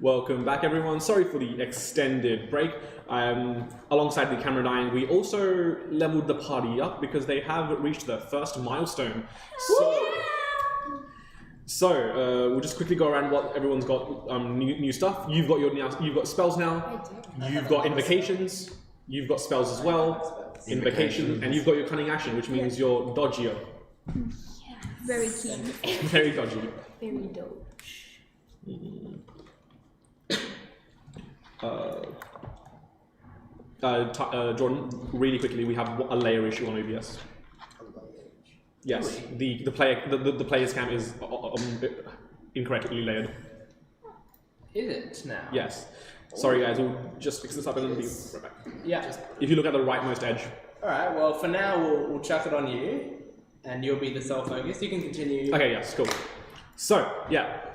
Welcome back, everyone. Sorry for the extended break. Alongside the camera dying, we also leveled the party up because they have reached their first milestone. So we'll just quickly go around what everyone's got new stuff. You've got spells now. You've got invocations. You've got spells as well. Invocation, and you've got your cunning action, which means you're dodgier. Very keen. Very dodgy. Very dope. Jordan, really quickly, we have a layer issue on OBS. Yes, the player's cam is incorrectly layered. Is it now? Yes. Sorry guys, we'll just fix this up and then be right back. Yeah. If you look at the rightmost edge. Alright, well for now we'll chuck it on you. And you'll be the sole focus. You can continue. Okay, yes, cool. So, yeah.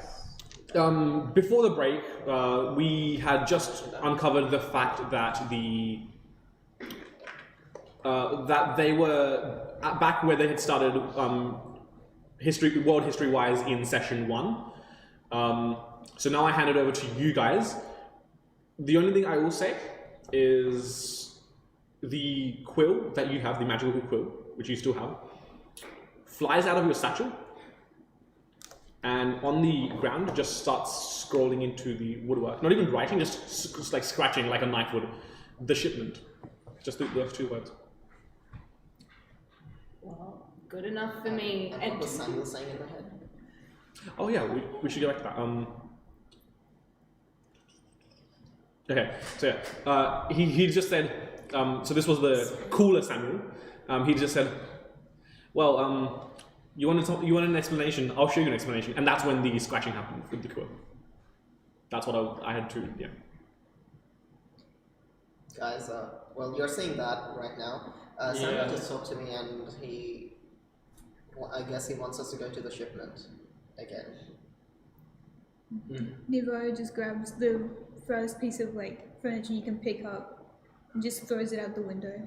Before the break, we had just uncovered the fact that that they were back where they had started world history-wise in session 1. So now I hand it over to you guys. The only thing I will say is the quill that you have, the magical quill, which you still have, flies out of your satchel and on the ground just starts scrolling into the woodwork. Not even writing, just like scratching like a knife would. The shipment. Just those 2 words. Well, good enough for me. And what was Samuel saying in the head? Oh yeah, we should go back to that. Okay, so yeah, he just said, so this was the cooler Samuel. He just said, well, you want an explanation? I'll show you an explanation. And that's when the scratching happened with the quill. That's what I had to, yeah. Guys, well, you're seeing that right now. Samuel just talked to me and I guess he wants us to go to the shipment again. Leroy just grabs the first piece of like furniture you can pick up and just throws it out the window.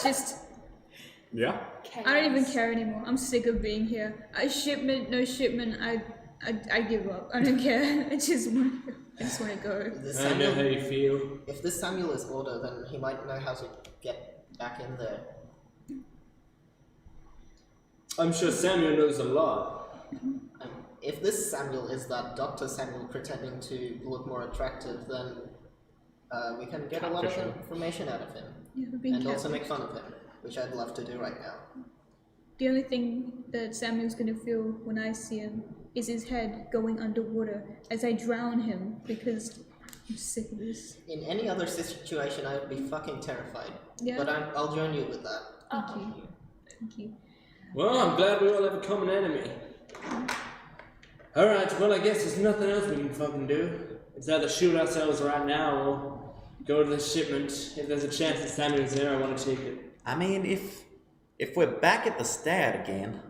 Just Yeah? I don't even care anymore. I'm sick of being here. Shipment, no shipment. I give up. I don't care. I just want to go. I know how you feel. If this Samuel is older, then he might know how to get back in there. I'm sure Samuel knows a lot. If this Samuel is that Dr. Samuel pretending to look more attractive, then we can get a lot of information out of him. Yeah, we're being And also catfished. make fun of him, which I'd love to do right now. The only thing that Samuel's gonna feel when I see him is his head going underwater as I drown him because I'm sick of this. In any other situation, I would be fucking terrified. Yeah. But I'll join you with that. Thank you. Thank you. Well, I'm glad we all have a common enemy. Alright, well I guess there's nothing else we can fucking do. It's either shoot ourselves right now or go to the shipment. If there's a chance that Samuel's there, I want to take it. I mean, if we're back at the start again,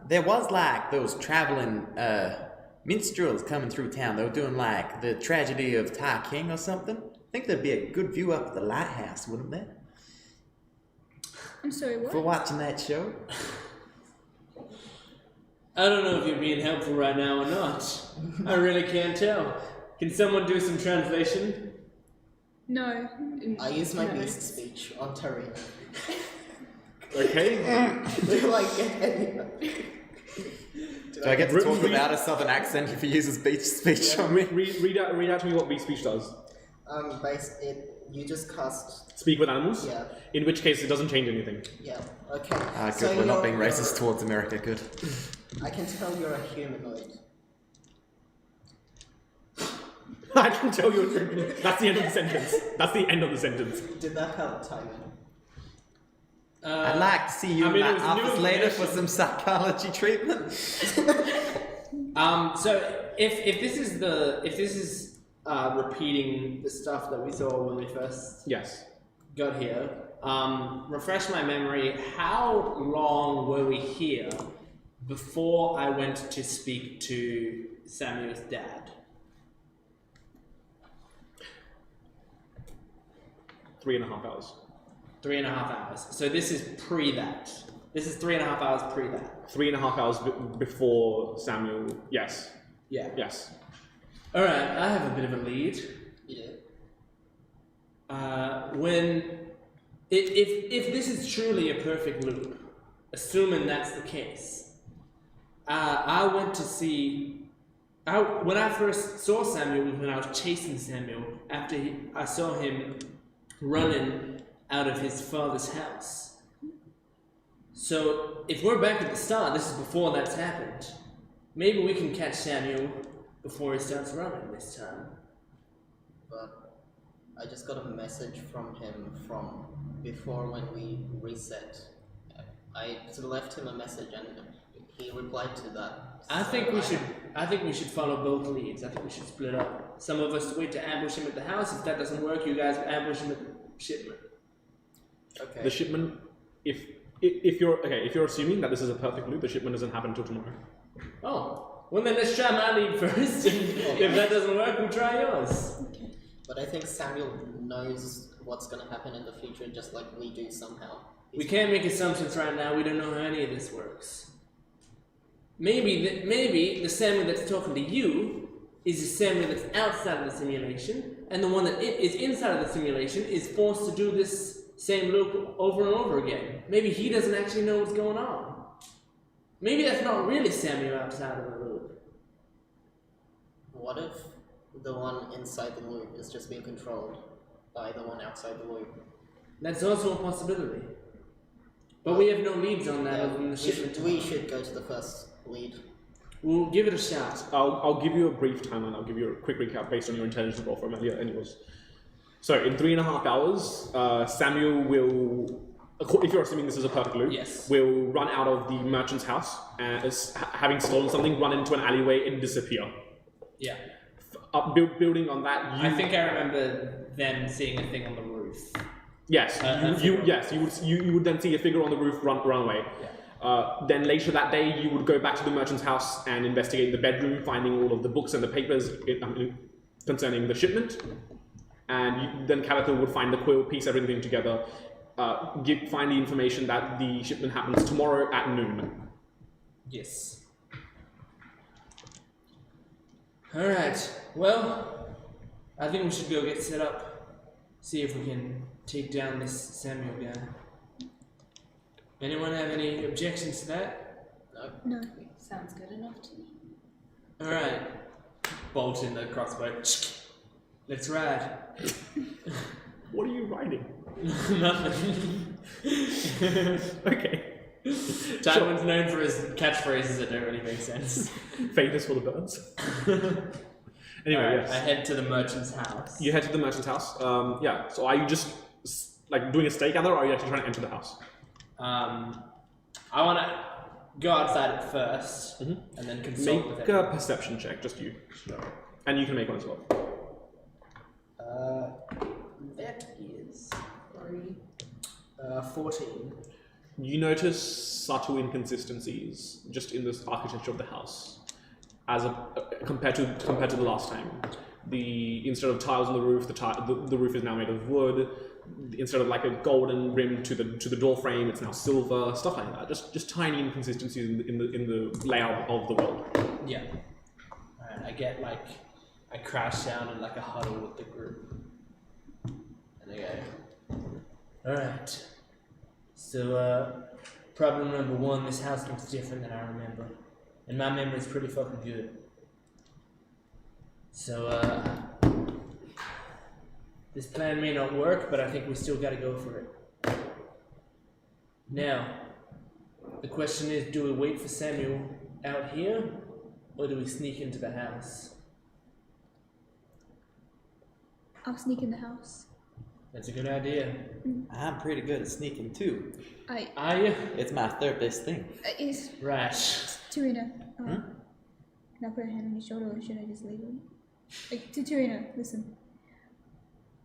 there was like those traveling minstrels coming through town. They were doing like the tragedy of Tai King or something. I think there'd be a good view up at the lighthouse, wouldn't there? I'm sorry, what? For watching that show. I don't know if you're being helpful right now or not. I really can't tell. Can someone do some translation? No. I use my beast speech on Terry. Okay. Do I get to talk without a southern accent if he uses beach speech on me? Read out to me what beast speech does. You just cast. Speak with animals? Yeah. In which case it doesn't change anything. Yeah. Okay. Good, So we're not being you're- racist towards America, good. I can tell you're a humanoid. I can tell you. That's the end of the sentence. That's the end of the sentence. Did that help, Timon? I'd like to see you I in mean, my it was new office later for information. some psychology treatment. So if this is repeating the stuff that we saw when we first Yes. got here, refresh my memory. How long were we here before I went to speak to Samuel's dad? 3.5 hours. 3.5 hours. So this is pre that. This is 3.5 hours pre that. 3.5 hours before Samuel. Yes. Yeah. Yes. Alright, I have a bit of a lead. Yeah. If this is truly a perfect loop, assuming that's the case, I went to see. When I first saw Samuel, when I was chasing Samuel, after I saw him running out of his father's house. So if we're back at the start, this is before that's happened. Maybe we can catch Samuel before he starts running this time. But I just got a message from him from before when we reset. I sort of left him a message and he replied to that. I So think we should follow both leads. I think we should split up. Some of us wait to ambush him at the house. If that doesn't work, you guys ambush him at the shipment. Okay. The shipment, if you're assuming that this is a perfect loop, the shipment doesn't happen until tomorrow. Oh, well then let's try my lead first. And if that doesn't work, we'll try yours. But I think Samuel knows what's going to happen in the future, just like we do somehow. We can't make assumptions right now. We don't know how any of this works. Maybe the Samuel that's talking to you is the Samuel that's outside of the simulation, and the one that is inside of the simulation is forced to do this same loop over and over again. Maybe he doesn't actually know what's going on. Maybe that's not really Samuel outside of the loop. What if the one inside the loop is just being controlled by the one outside the loop? That's also a possibility. But we have no leads on that Yeah, other than the shipment. we should go to the first lead. We'll give it a shot. I'll give you a brief timeline. I'll give you a quick recap based on your intelligence roll from earlier. Anyways, so in 3.5 hours, Samuel will, if you're assuming this is a perfect loop, Yes. will run out of the merchant's house and, having stolen something, run into an alleyway and disappear. Yeah. Building on that, I think I remember them seeing a thing on the roof. Yes, you would then see a figure on the roof run away. Yeah. Then later that day, you would go back to the merchant's house and investigate the bedroom, finding all of the books and the papers concerning the shipment. And then Calitha would find the quill, piece everything together, find the information that the shipment happens tomorrow at noon. Yes. Alright, well, I think we should go get set up. See if we can take down this Samuel guy. Anyone have any objections to that? No. Sounds good enough to me. Alright. Bolt in the crossbow. Let's ride. What are you writing? Nothing. Okay. Tywin's known for his catchphrases that don't really make sense. Faith is for the birds. Anyway, Alright, yes. I head to the merchant's house. You head to the merchant's house. Yeah. So are you just like doing a stakeout, or are you actually trying to enter the house? I want to go outside at first, and then consult with Make it. a perception check, just you. And you can make one as well. That is 14. You notice subtle inconsistencies just in the architecture of the house, compared to the last time. Instead of tiles on the roof, the roof is now made of wood. Instead of like a golden rim to the door frame, it's now silver. Stuff like that. Just tiny inconsistencies in the layout of the world. Yeah. Alright, I crash down in like a huddle with the group. And I go, alright. So, problem number one, this house looks different than I remember. And my memory's pretty fucking good. So, this plan may not work, but I think we still gotta go for it. Now, the question is, do we wait for Samuel out here, or do we sneak into the house? I'll sneak in the house. That's a good idea. I'm pretty good at sneaking too. Are you? It's my third best thing. Is Rash. Tarina, can I put a hand on his shoulder or should I just leave him? Like, to Tarina, listen.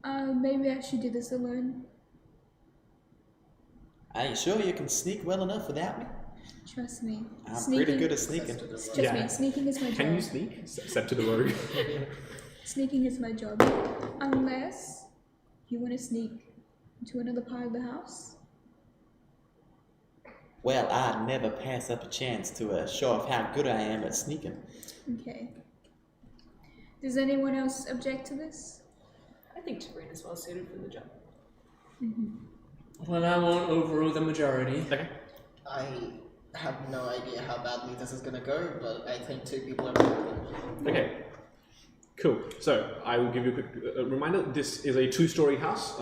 Maybe I should do this alone. Are you sure you can sneak well enough without me? Trust me. I'm pretty good at sneaking. Trust Yeah. me, sneaking is my job. Can you sneak? Said to the rogue. Sneaking is my job. Unless you want to sneak into another part of the house. Well, I'd never pass up a chance to show off how good I am at sneaking. Okay. Does anyone else object to this? I think Tarina's well suited for the job. Well, I won't overrule the majority. Okay. I have no idea how badly this is gonna go, but I think 2 people are better. Okay. Cool. So I will give you a quick reminder. This is a 2-story house.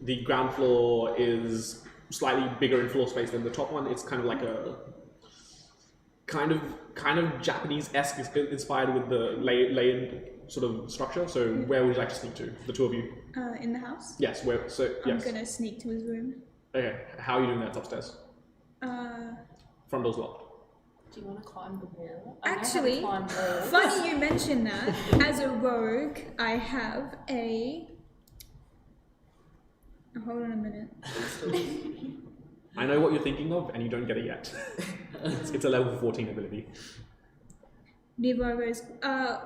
The ground floor is slightly bigger in floor space than the top one. It's kind of like a kind of Japanese-esque, inspired with the layered sort of structure. So where would you like to sneak to, the 2 of you? In the house? Yes. Where? So I'm yes. gonna sneak to his room. Okay. How are you doing that? It's upstairs. Front door's locked. Do you want to climb the wall? Actually, funny you mention that. As a rogue, I have a... Hold on a minute. I know what you're thinking of, and you don't get it yet. It's a level 14 ability. Nevar goes, a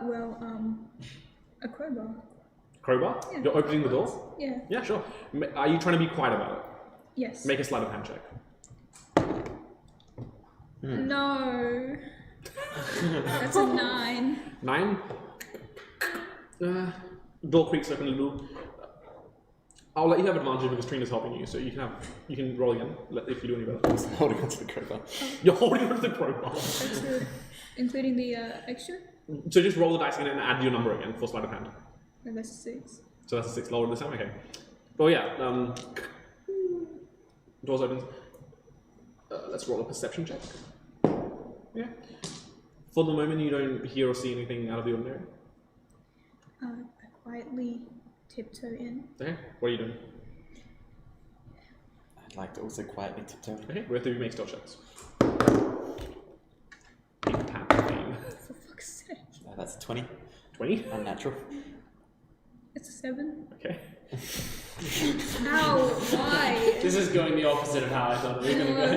crowbar. Crowbar? Yeah. You're opening the door? Yeah. Yeah, sure. Are you trying to be quiet about it? Yes. Make a sleight of hand check. No. That's a 9. 9? Door creaks open a little. I'll let you have advantage because Trina's helping you, so you can roll again if you do any better. I'm holding onto the crowbar. You're holding onto the crowbar. Extra, including the extra? So just roll the dice again and add your number again for sleight of hand. And that's a 6. So that's a 6 lower this time? Okay. Oh yeah, doors opens. Let's roll a perception check. Yeah. For the moment, you don't hear or see anything out of the ordinary. I quietly tiptoe in. Okay. What are you doing? I'd like to also quietly tiptoe. Okay. Both of you make stealth checks. For fuck's sake. That's a 20. 20? Unnatural. It's a 7. Okay. Ow, why? This is going the opposite of how I thought we were going to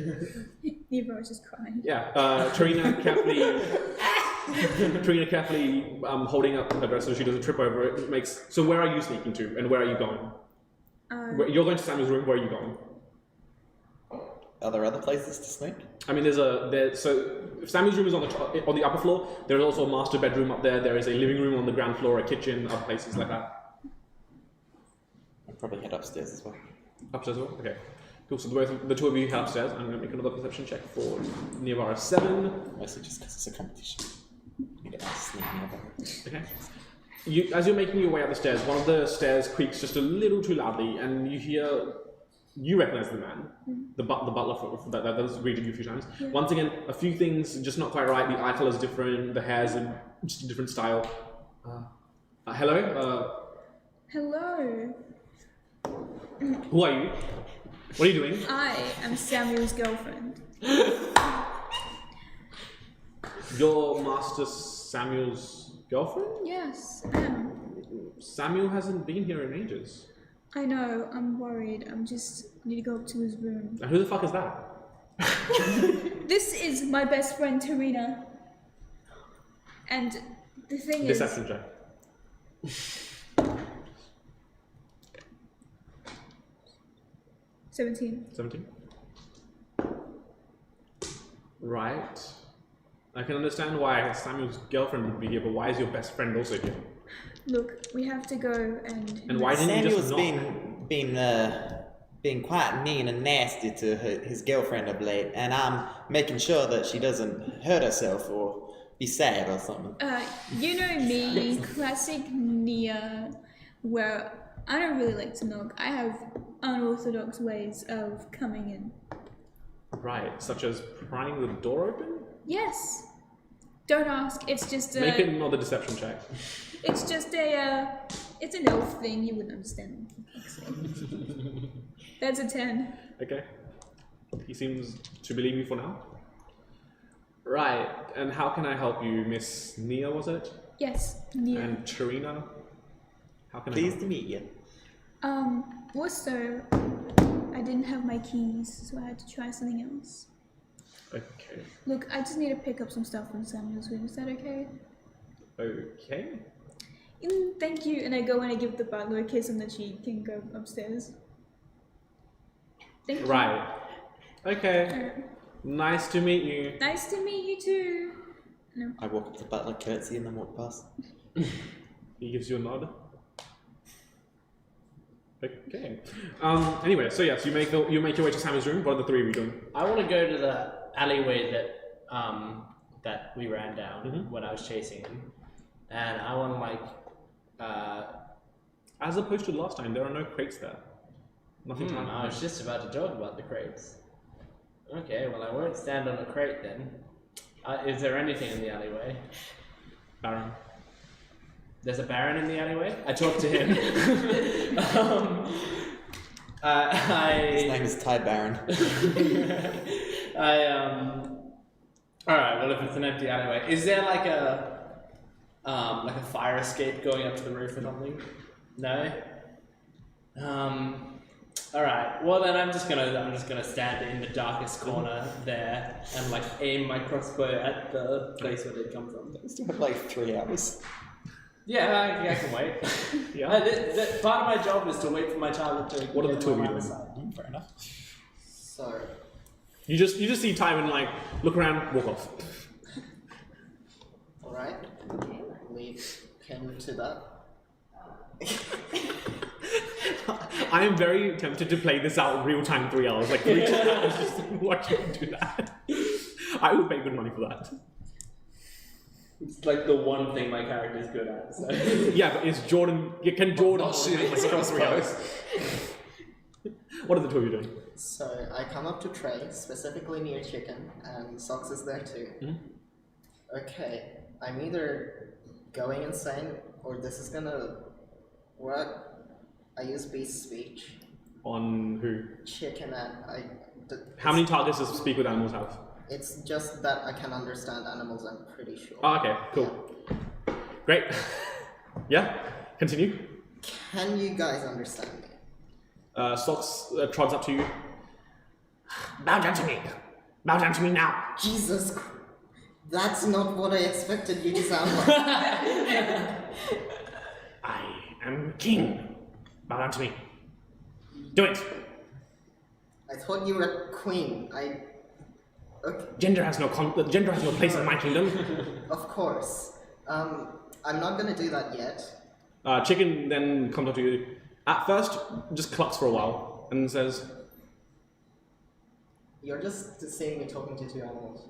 go. Nevar was just crying. Yeah. Tarina carefully holding up her dress so she doesn't trip over it. Makes. So where are you sneaking to, and where are you going? You're going to Samuel's room. Where are you going? Are there other places to sneak? I mean, so Samuel's room is on the upper floor. There's also a master bedroom up there. There is a living room on the ground floor, a kitchen, other places like that. I'd probably head upstairs as well. Upstairs as well? Okay. Cool. So the 2 of you head upstairs. I'm going to make another perception check for Nivara 7. Mostly just because it's a competition. You get sneaking over. Okay. As you're making your way up the stairs, one of the stairs creaks just a little too loudly, and you recognize the man, the butler that has greeted you a few times. Yeah. Once again, a few things just not quite right. The eye color is different. The hair's in just a different style. Hello. Hello. Who are you? What are you doing? I am Samuel's girlfriend. Your master Samuel's girlfriend? Yes, I am. Samuel hasn't been here in ages. I know, I'm worried. I need to go up to his room. Now, who the fuck is that? This is my best friend, Tarina. And the thing is... Deception check. 17. 17? Right. I can understand why Samuel's girlfriend would be here, but why is your best friend also here? Look, we have to go and... And why didn't you just Samuel's knock? been quite mean and nasty to his girlfriend of late, and I'm making sure that she doesn't hurt herself or be sad or something. You know me, classic Nia, where I don't really like to knock. I have unorthodox ways of coming in. Right, such as prying the door open? Yes. Don't ask. It's just a... Make it another deception check. It's just a... it's an elf thing. You wouldn't understand. That's a 10. Okay. He seems to believe you for now. Right, and how can I help you, Miss Nia, was it? Yes, Nia. And Tarina? How can I Pleased help to meet you. Also, I didn't have my keys, so I had to try something else. Okay. Look, I just need to pick up some stuff from Samuel's room. Is that okay? Okay. Thank you. And I go and I give the butler a kiss on the cheek and go upstairs. Thank you. Right. Okay. Nice to meet you. Nice to meet you too. No. I walk up to the butler, curtsy, and then walk past. He gives you a nod. Okay. Anyway, so yes, you make your way to Sammy's room. What are the three of you doing? I want to go to the alleyway that we ran down when I was chasing him, and I want to As opposed to last time, there are no crates there. Nothing to I was just about to talk about the crates. Okay, well I won't stand on a crate then. Is there anything in the alleyway? Baron. There's a baron in the alleyway? I talked to him. His name is Ty Baron. Alright, well if it's an empty alleyway, is there like a fire escape going up to the roof or something? No? Alright, well then I'm just gonna stand in the darkest corner there and like aim my crossbow at the place where they come from. I still have like 3 hours. Yeah, I can wait. Yeah. Part of my job is to wait for my target to. What are the two of you on my doing? side. Fair enough. So, You just see Tywin like look around, walk off. alright. Leave him to that. I am very tempted to play this out real time 3 hours, like 3 hours just watching you do that. I would pay good money for that. It's like the one thing my character is good at. So. Yeah, but is Jordan? Can Jordan? Not shooting like, his 3 hours? What are the two of you doing? So, I come up to Trey, specifically near Chicken, and Socks is there too. Okay, I'm either going insane, or this is gonna work. I use beast speech. On who? Chicken and How many targets does Speak with Animals have? It's just that I can understand animals, I'm pretty sure. Oh, okay, cool. Great. Yeah, continue. Can you guys understand me? Socks trots up to you. Bow down to me. Bow down to me now. Jesus Christ. That's not what I expected you to sound like. I am king. Bow down to me. Do it. I thought you were a queen. Okay, Gender has no place in my kingdom. of course. I'm not gonna do that yet. Chicken then comes up to you. At first, just clucks for a while and says, You're just seeing me talking to two animals.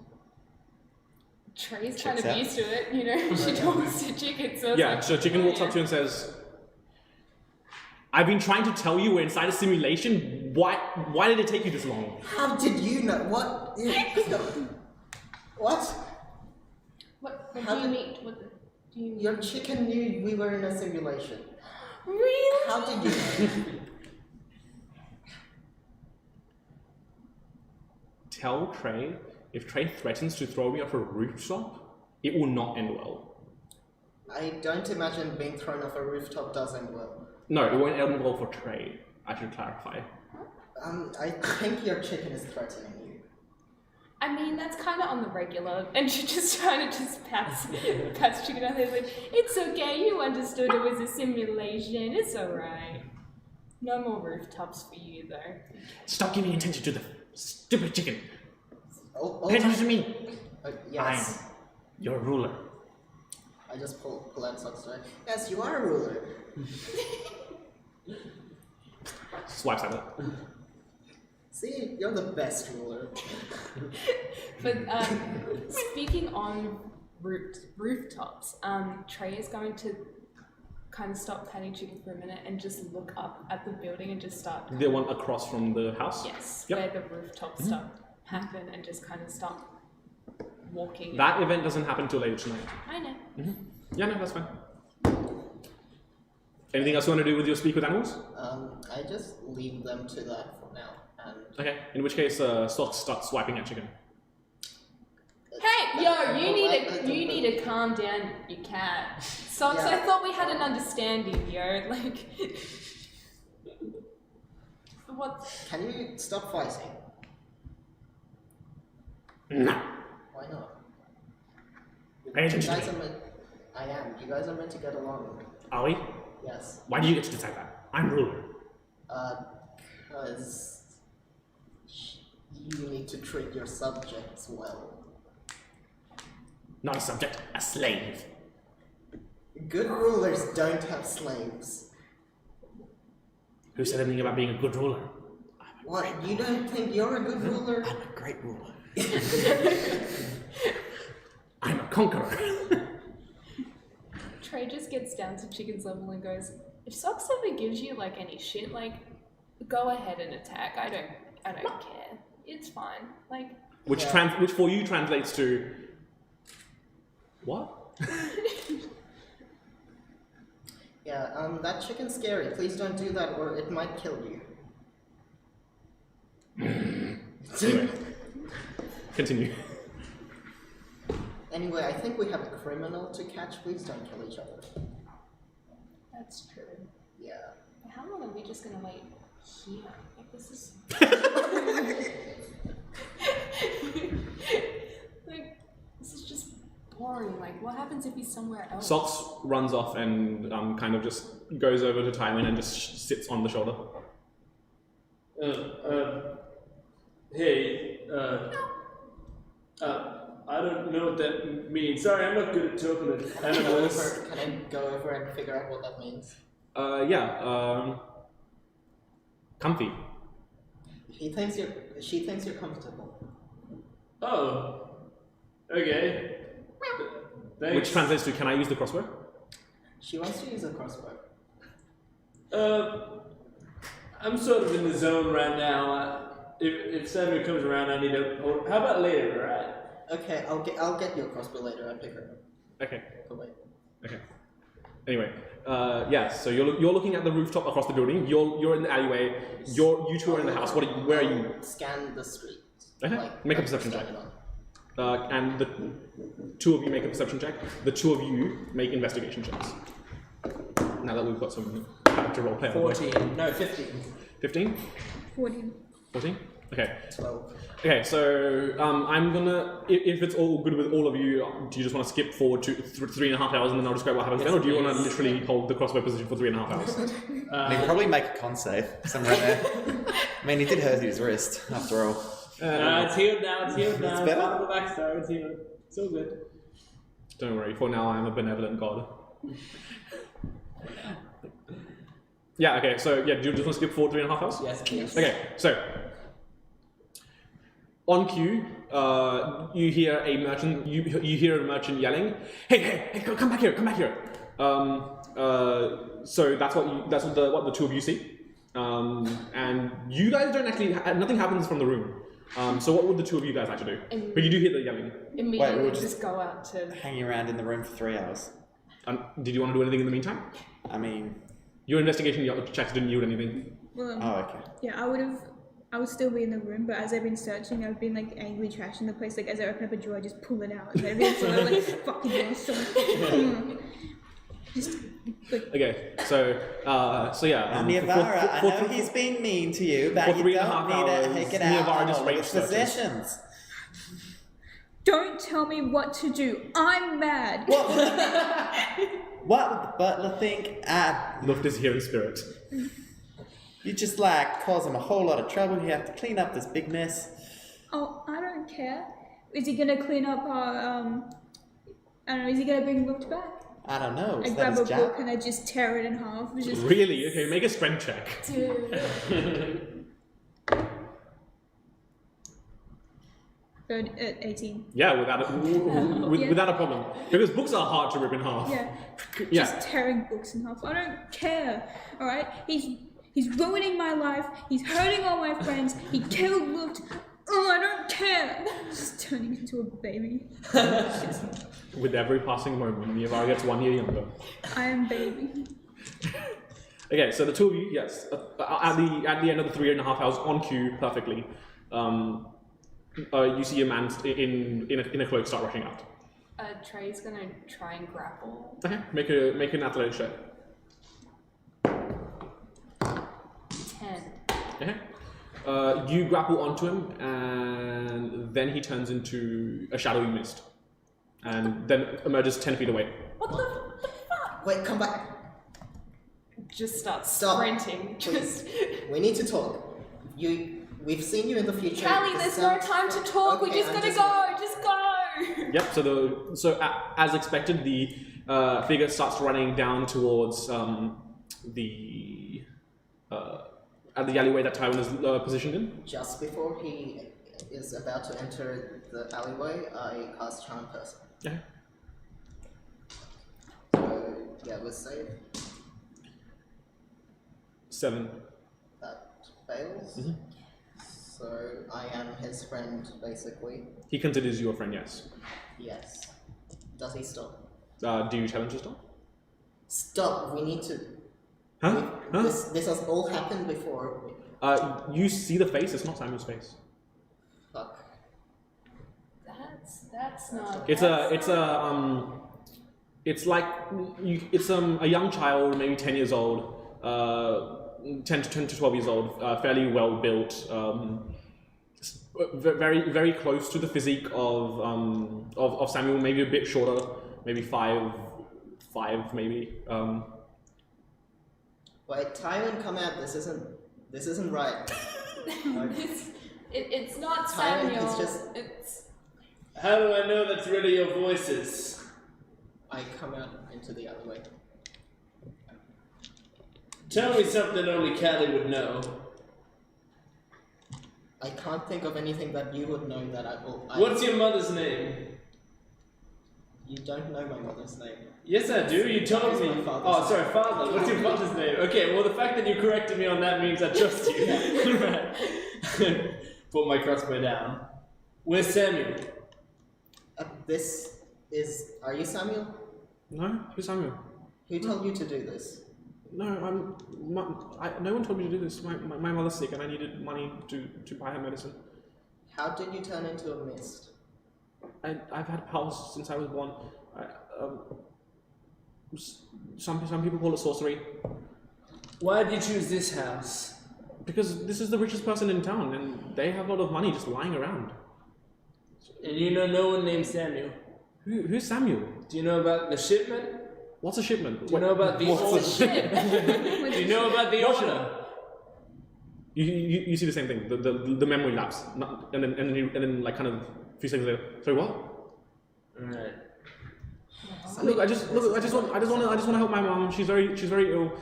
Trey's kind Checks of out. used to it, you know. She talks to Chicken, so it's "Yeah." like, So Chicken walks up to you and says, "I've been trying to tell you we're inside a simulation. Why did it take you this long?" How did you know? What? What? What How do you did- mean? What do you mean? Your chicken knew we were in a simulation. Really? How did you know? Tell Trey, if Trey threatens to throw me off a rooftop, it will not end well. I don't imagine being thrown off a rooftop does end well. No, it won't end well for Trey. I should clarify. I think your chicken is threatening you. I mean, that's kind of on the regular, and she just kind of just pats Chicken on the head, like, it's okay, you understood it was a simulation, it's alright. No more rooftops for you, though. Stop giving attention to the stupid chicken. Oh, Pay attention to me. yes. I'm your ruler. I just pull out Socks away. Yes, you are a ruler. Swipes at it. See, you're the best ruler. But speaking on rooftops, Trey is going to kind of stop patting Chicken for a minute and just look up at the building and just start. The one across from the house? Yes, Yep. where the rooftop stuff happen and just kind of start walking. That event doesn't happen till later tonight. I know. Yeah, no, that's fine. Anything else you want to do with your Speak with Animals? I just leave them to that for now. And Okay, in which case, Socks starts swiping at Chicken. Hey, yo, you need to calm down, you cat. Socks, I Yeah. thought we had an understanding, yo. Like, what? Can you stop fighting? No. Why not? Pay attention You guys to are meant. I am. You guys are meant to get along. Are we? Yes. Why do you get to decide that? I'm ruler. Because you need to treat your subjects well. Not a subject, a slave. Good rulers don't have slaves. Who said anything about being a good ruler? What? You don't think you're a good ruler? I'm a great ruler. I'm a conqueror. Trey just gets down to Chicken's level and goes, if Socks ever gives you like any shit, like go ahead and attack. I don't care. It's fine. Like Which for you translates to what? Yeah, that chicken's scary. Please don't do that or it might kill you. Anyway, continue. Anyway, I think we have a criminal to catch. Please don't kill each other. that's true. Yeah. How long are we just gonna wait here? Like this is like this is just boring. Like what happens if he's somewhere else? Socks runs off and kind of just goes over to Tywin and just sits on the shoulder. Hey, I don't know what that means. Sorry, I'm not good at talking to animals. Can I go over and figure out what that means? Comfy. She thinks you're comfortable. Oh, okay. Thanks. Which translates to, can I use the crossbow? She wants to use a crossbow. I'm sort of in the zone right now. If Samuel comes around, I need to. How about later, alright? Okay, I'll get your crossbow later. I'll pick her up. Okay. Go away. Okay. Anyway, so you're looking at the rooftop across the building. You're in the alleyway. You two are in the house. Where are you? Scan the street. Okay. Make a perception check. scan it on. And the two of you make a perception check. The two of you make investigation checks. Now that we've got some character role play. 14. No, 15. 15? 14. 14? Okay. 12. Okay, so I'm gonna, if it's all good with all of you, do you just want to skip forward to 3.5 hours and then I'll describe what happens then, or do you want to literally hold the crossbow position for 3.5 hours? I mean, probably make a con save somewhere there. I mean, he did hurt his wrist, after all. It's healed now, it's healed now. It's better? Part of the backstory, it's healed. It's all good. Don't worry, for now I'm a benevolent god. Yeah, okay, so yeah, do you just want to skip forward 3.5 hours? Yes, please. Okay, so on cue, you hear a merchant. You hear a merchant yelling, "Hey, come back here! Come back here!" So that's what the two of you see, and you guys don't actually. Nothing happens from the room. So what would the two of you guys like to do? But you do hear the yelling. Immediately Wait, we'll just go out to. Hanging around in the room for 3 hours. Did you want to do anything in the meantime? I mean, Your investigation checks didn't yield anything. Well, oh, okay. yeah, I would still be in the room, but as I've been searching, I've been like angry trashing the place. Like as I open up a drawer, I just pull it out, and everything's sort of like fucking awesome. Just like. Okay, so yeah. Niyavara, I know he's been mean to you, but for you 3.5 don't need to hours, take it Niyavara out on just all of rape his searches. possessions. Don't tell me what to do. I'm mad. What would the butler think? Luft is here in spirit. Mm. You just like cause him a whole lot of trouble. You have to clean up this big mess. Oh, I don't care. Is he gonna clean up our I don't know, is he gonna bring Luft back? I don't know. I Is that grab a his job? book and I just tear it in half. It's just Really? Okay, make a strength check. Dude. 18. Yeah, without a problem. Because books are hard to rip in half. Yeah. Yeah. Just tearing books in half. I don't care. Alright? He's ruining my life. He's hurting all my friends. He killed Luft. Oh, I don't care. Just turning into a baby. With every passing moment, Niyavara gets 1 year younger. I am baby. Okay, so the two of you, yes, at the end of the 3.5 hours, on cue, perfectly, you see a man in a cloak start rushing out. Trey's gonna try and grapple. Okay, make an athletics check. 10. Okay. You grapple onto him, and then he turns into a shadowy mist, and then emerges 10 feet away. What the fuck? Wait, come back. Just start Stop. sprinting. Please. We need to talk. We've seen you in the future. Callie, This there's no sounds- time to talk. Okay, We're just I'm gonna just- go. Just go. Yep. As expected, the figure starts running down towards the alleyway that Tywin is positioned in. Just before he is about to enter the alleyway, I cast Charm Person. Okay. So, yeah, we're safe. 7. That fails. Mhm. So, I am his friend, basically. He considers you a friend, yes. Yes. Does he stop? Do you challenge to stop? Stop! We need to. Huh? Huh? This has all happened before. You see the face. It's not Samuel's face. Fuck. That's not. It's like it's a young child, maybe 10 years old, 10 to 12 years old, fairly well built, very very close to the physique of Samuel, maybe a bit shorter, maybe 5 maybe. Wait, Tywin, come out. This isn't right. It's not Tywin Samuel. is just. It's How do I know that's really your voices? I come out into the alleyway. Tell me something only Callie would know. I can't think of anything that you would know that I will. What's your mother's name? You don't know my mother's name. Yes, I do. You told It's me. my father's Oh, name. sorry, father. What's your father's name? Okay, well, the fact that you corrected me on that means I trust you. Right. Put my crossbow down. Where's Samuel? This is. Are you Samuel? No, who's Samuel? Who told you to do this? No, no one told me to do this. My mother's sick, and I needed money to buy her medicine. How did you turn into a mist? I've had powers since I was born. Some people call it sorcery. Why did you choose this house? Because this is the richest person in town, and they have a lot of money just lying around. And you know no one named Samuel. Who's Samuel? Do you know about the shipment? What's a shipment? Do you know about the order? Do you know about the order? You see the same thing. The memory lapse, and then like kind of a few seconds later. Sorry, what? Alright. Look, I just want to help my mom. She's very ill.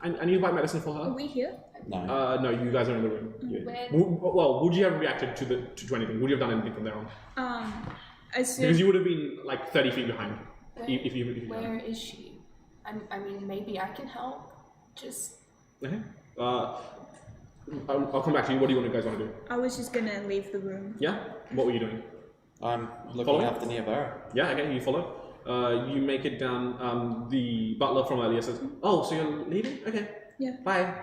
I need to buy medicine for Are her. we here? No. No, you guys are in the room. Well, would you have reacted to anything? Would you have done anything from there on? As soon Because you would have been like 30 feet behind. If you where is she? I mean, maybe I can help. Just Okay. I'll come back to you. What do you guys want to do? I was just gonna leave the room. Yeah. What were you doing? I'm looking Follow? after nearby. Yeah. Okay. You follow. You make it down. The butler from earlier says, "Oh, so you're leaving? Okay. Yeah. Bye."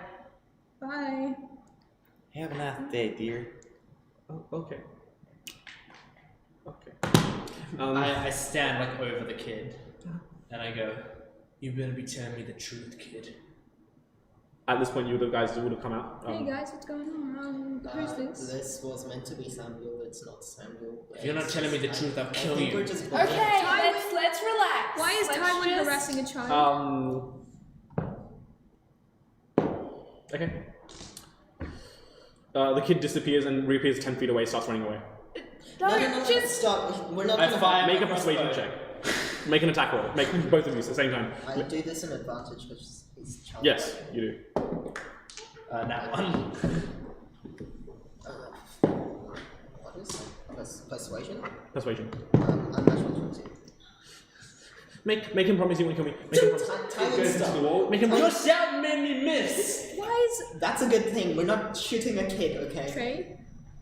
Bye. Have a nice day, dear. Oh, okay. Okay. I stand like over the kid, and I go, "You better be telling me the truth, kid." At this point, you the guys would have come out. Hey guys, what's going on? Who's this? This was meant to be Samuel. It's not Samuel. If you're not telling me the truth, I'll I kill think you. we're just okay. Let's relax. Why is Let's Tywin just- harassing a child? Okay. The kid disappears and reappears 10 feet away, starts running away. No, No, just stop. We're not I gonna fire Make a my persuasion crossbow. check. Make an attack roll. Make both of you at the same time. I do this in advantage because he's child. Yes, you do. That one. What is it? Persuasion? Persuasion. Unnatural 20. Make him promise he won't kill me. Make him promise. Tywin, stop. Make him Your promise. shout made me miss. Why is That's a good thing. We're not shooting a kid, okay? Trey?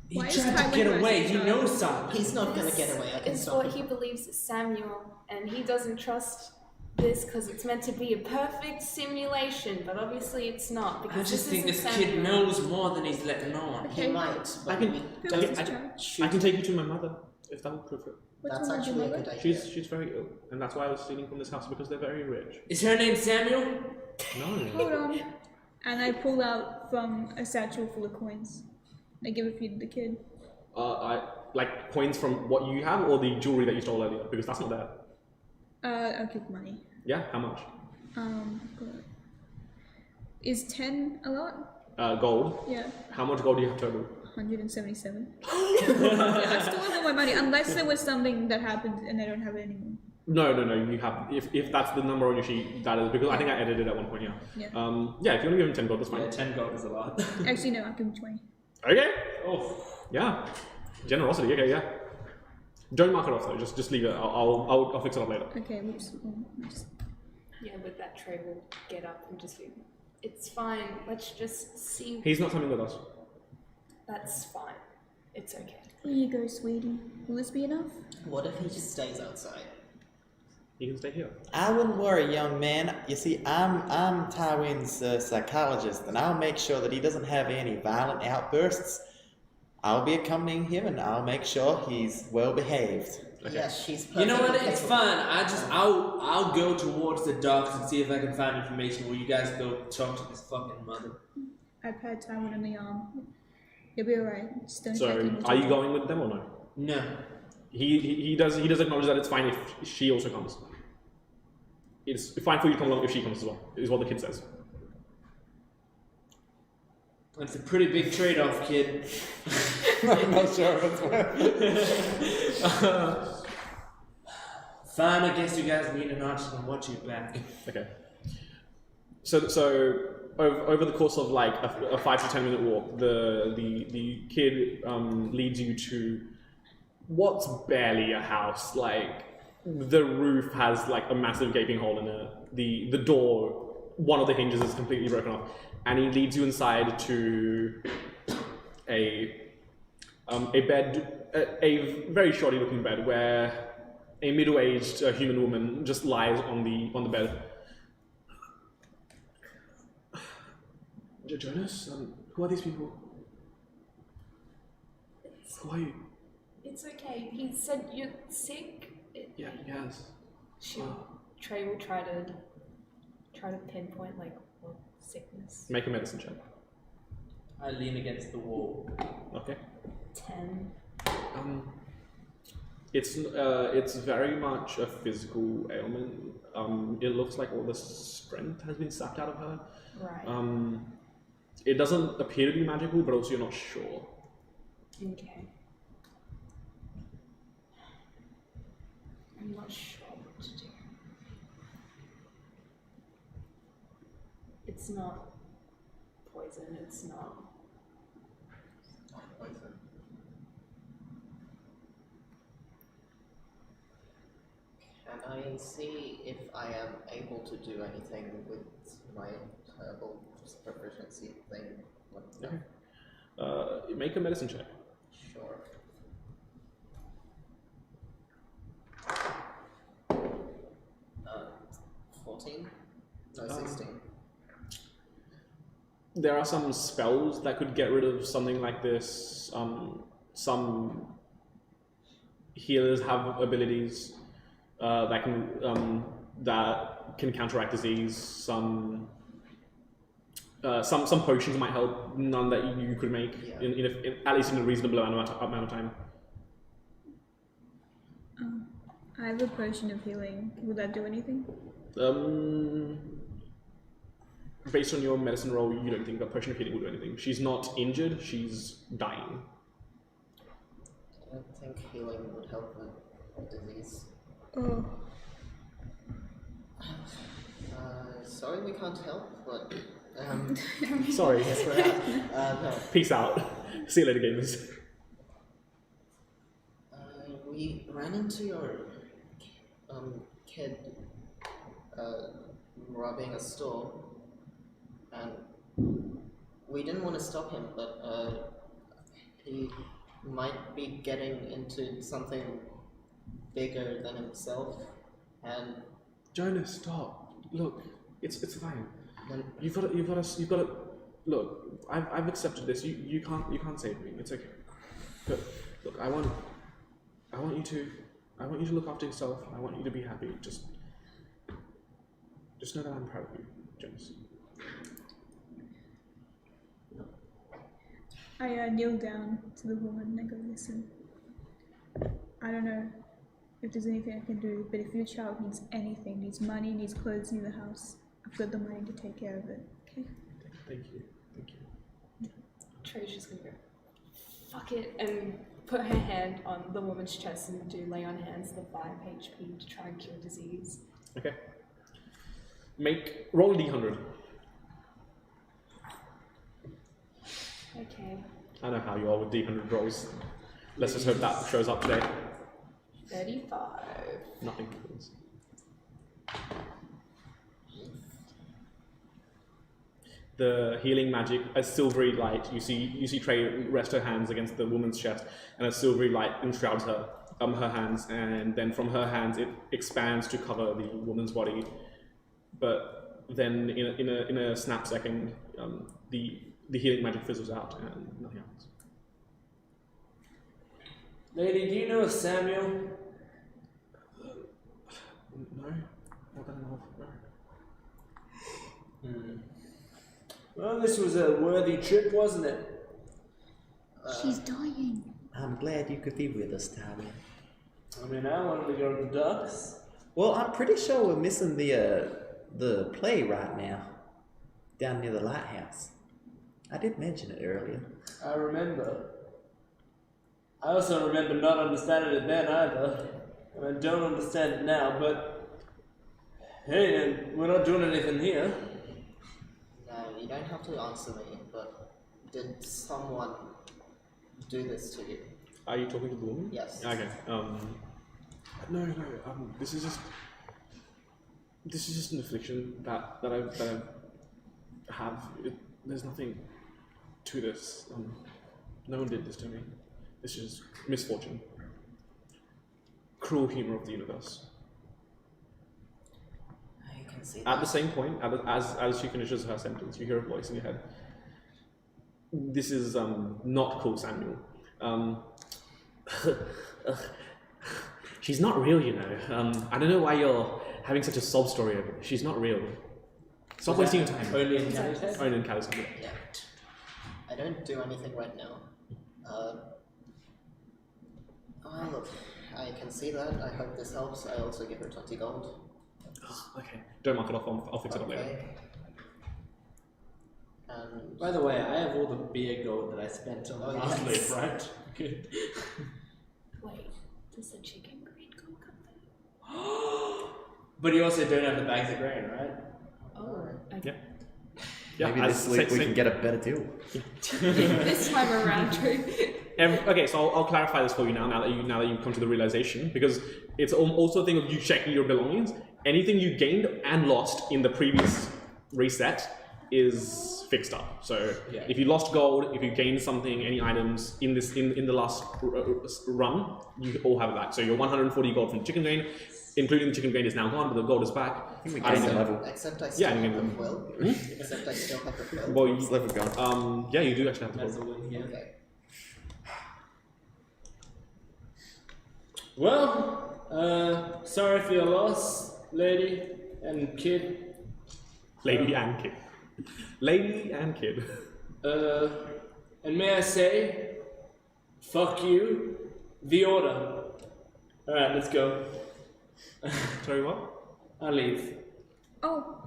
He Why is tried to Tywin get harassing away. a He child? knows something. He's not gonna get away. I can it's stop what him. he believes is Samuel, and he doesn't trust this because it's meant to be a perfect simulation, but obviously it's not I because just think isn't this Samuel. kid knows more than he's letting on. He might, but I can- we Who don't is this child? shoot. I can take you to my mother if that would prove it. What's That's wrong with your actually a mother? good idea. She's very ill, and that's why I was stealing from this house because they're very rich. Is her name Samuel? No. Hold on. And I pull out from a satchel full of coins. I give a few to the kid. I like coins from what you have or the jewelry that you stole earlier because that's not there. I'll keep money. Yeah. How much? Good. Is 10 a lot? Gold. Yeah. How much gold do you have total? 177. I still have all my money, unless there was something that happened and I don't have it anymore. No. You have if that's the number on your sheet, that is because I think I edited it at one point. Yeah. Yeah. If you want to give him 10 gold, that's fine. Yeah, 10 gold is a lot. Actually, no, I'll give him 20. Okay. Oh. Yeah. Generosity. Okay. Yeah. Don't mark it off though. Just leave it. I'll fix it up later. Okay, whoops. Yeah, with that tray we'll get up and just be, it's fine, let's just see. He's not coming with us. That's fine. It's okay. Here you go, sweetie. Will this be enough? What if he just stays outside? He can stay here. I wouldn't worry, young man. You see, I'm Tywin's psychologist, and I'll make sure that he doesn't have any violent outbursts. I'll be accompanying him, and I'll make sure he's well behaved. Okay. Yes, she's You know what? perfectly It's capable. fine. I'll go towards the docks and see if I can find information. Will you guys go talk to this fucking mother? I pat Tywin on the arm. You'll be alright. Just don't So, check in with are you him. going with them or no? No. He does acknowledge that it's fine if she also comes. It's fine for you to come along if she comes as well. Is what the kid says. That's a pretty big trade-off, kid. I'm not sure if it's worth Fine, I guess you guys need an archer to watch your back. Okay. So over the course of like a 5 to 10 minute walk, the kid leads you to what's barely a house. Like the roof has like a massive gaping hole in it. The door, one of the hinges is completely broken off, and he leads you inside to a bed, a very shoddy looking bed where a middle-aged human woman just lies on the bed. Jonas, who are these people? Who are you? It's okay. He said you're sick. Yeah, yes. Trey will try to pinpoint like what sickness. Make a medicine check. I lean against the wall. Okay. 10. It's very much a physical ailment. It looks like all the strength has been sapped out of her. Right. It doesn't appear to be magical, but also you're not sure. Okay. I'm not sure what to do. It's not poison, it's not. Can I see if I am able to do anything with my herbal proficiency thing? Okay. Make a medicine check. Sure. Uh, 14? No, 16. There are some spells that could get rid of something like this. Some healers have abilities that can counteract disease. Some potions might help. None that you could make in at least in a reasonable amount of time. I have a potion of healing. Would that do anything? Based on your medicine roll, you don't think a potion of healing will do anything. She's not injured, she's dying. I don't think healing would help with disease. Oh. Sorry we can't help, but Sorry. no. Peace out. See you later, gamers. We ran into your kid robbing a store, and we didn't want to stop him, but he might be getting into something bigger than himself, and Jonas, stop. Look, it's fine. then You've got to. Look, I've accepted this. You can't save me. It's okay. But look, I want you to look after yourself. I want you to be happy. Just know that I'm proud of you, Jonas. I kneel down to the woman and I go, listen, I don't know if there's anything I can do, but if your child needs anything, needs money, needs clothes, needs a house, I've got the money to take care of it, okay? Thank you. Trey's just gonna go, fuck it, and put her hand on the woman's chest and do lay on hands the 5 HP to try and cure disease. Okay. Roll a d100. Okay. I know how you are with d100 rolls. Let's just hope that shows up today. 35. Nothing happens. The healing magic, a silvery light. You see Trey rest her hands against the woman's chest, and a silvery light enshrouds her hands, and then from her hands it expands to cover the woman's body. But then in a snap second, the healing magic fizzles out and nothing happens. Lady, do you know Samuel? No, not that I know of. No. Well, this was a worthy trip, wasn't it? She's dying. I'm glad you could be with us, Tommy. I mean, I wanted to go to the docks. Well, I'm pretty sure we're missing the play right now, down near the lighthouse. I did mention it earlier. I remember. I also remember not understanding it then either. And I don't understand it now, but hey, we're not doing anything here. No, you don't have to answer me, but did someone do this to you? Are you talking to the woman? Yes. Okay. No. This is just an affliction that I have. There's nothing to this. No one did this to me. This is misfortune. Cruel humor of the universe. You can see At that. the same point, as she finishes her sentence, you hear a voice in your head. This is not cool, Samuel. She's not real, you know. I don't know why you're having such a sob story over it. She's not real. Stop wasting your time. Only in Canada? Only in California. Yeah. I don't do anything right now. Well, look, I can see that. I hope this helps. I also give her 20 gold. Okay. Don't mark it off. I'll fix it up later. Okay. And By the way, I have all the beer gold that I spent on the Oh, last yes. loop, right? Good. Wait, does the chicken green gold come there? But you also don't have the bags of grain, right? Oh, Yeah. Yeah. Maybe this week we can get a better deal. this time around, true. Okay, so I'll clarify this for you now that you've come to the realization, because it's also a thing of you checking your belongings. Anything you gained and lost in the previous reset is fixed up. So Yeah. if you lost gold, if you gained something, any items in the last run, you all have it back. So your 140 gold from chicken grain, including the chicken grain, is now gone, but the gold is back. I think we Items gained a in- level. except I Yeah, still you have can- the quill. Except I still have the quill. Well, It's level gone. yeah, you do actually have the That's a gold. win here. Okay. Well, sorry for your loss, lady and kid. Lady and kid. Lady and kid. And may I say, fuck you, the order. Alright, let's go. Sorry, what? I'll leave. Oh.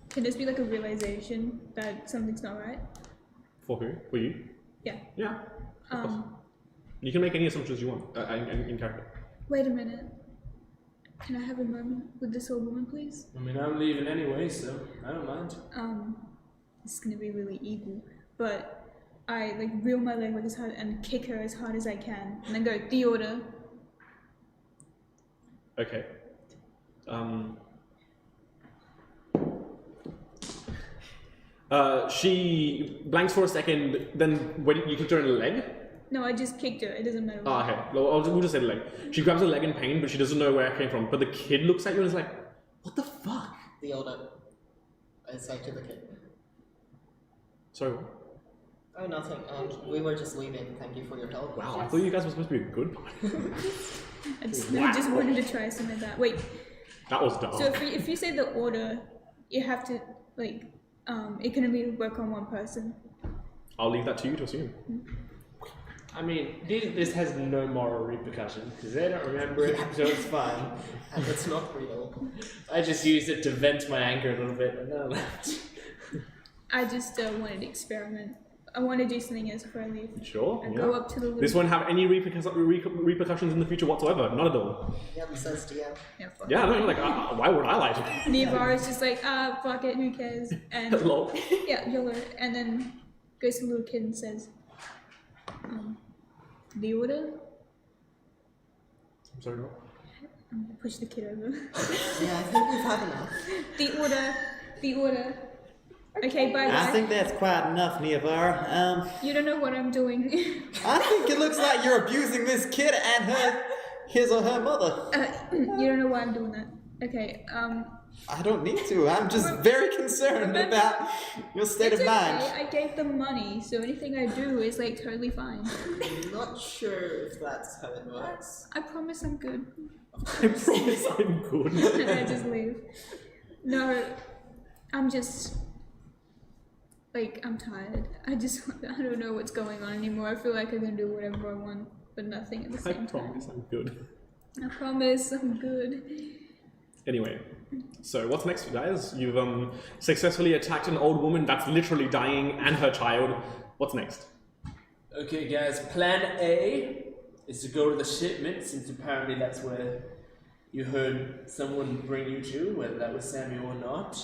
Can this be like a realization that something's not right? For who? For you? Yeah. Yeah. Of course. You can make any assumptions you want in character. Wait a minute. Can I have a moment with this old woman, please? I mean, I'm leaving anyway, so I don't mind. This is gonna be really evil, but I like reel my leg like as hard and kick her as hard as I can, and then go, the order. Okay. She blanks for a second, then when you kicked her in the leg. No, I just kicked her. It doesn't matter. Oh, okay. We'll just say the leg. She grabs her leg in pain, but she doesn't know where it came from. But the kid looks at you and is like, "What the fuck?" The order. I say to the kid. Sorry. What? Oh, nothing. We were just leaving. Thank you for your help. Wow, I thought you guys were supposed to be a good party. I just wanted to try something like that. Wait, That was dumb. so if you say the order, you have to like it can only work on one person. I'll leave that to you to assume. I mean, this has no moral repercussion because they don't remember it, so it's fine. And it's not real. I just used it to vent my anger a little bit, and then I left. I just wanted to experiment. I want to do something else before I leave. Sure. I yeah. go up to the little. This won't have any repercussions in the future whatsoever. Not at all. Yeah, besides DM. Yeah, fuck. Yeah, no, like, why would I lie to you? Nevar's just like, fuck it, who cares? And Lol. yeah, YOLO. And then goes to the little kid and says, the order? I'm sorry, what? I'm gonna push the kid over. Yeah, I think we've had enough. The order. Okay, bye I guys. think that's quite enough, Nevar. You don't know what I'm doing. I think it looks like you're abusing this kid and his or her mother. You don't know why I'm doing that. Okay, I don't need to. I'm just very concerned about your state it's of mind. okay. I gave them money, so anything I do is like totally fine. I'm not sure if that's how it works. I promise I'm good. I promise I'm good. And I just leave. No, I'm just like I'm tired. I don't know what's going on anymore. I feel like I can do whatever I want, but nothing at the I same time. promise I'm good. I promise I'm good. Anyway, so what's next, you guys? You've successfully attacked an old woman that's literally dying and her child. What's next? Okay, guys. Plan A is to go to the shipment, since apparently that's where you heard someone bring you to, whether that was Samuel or not.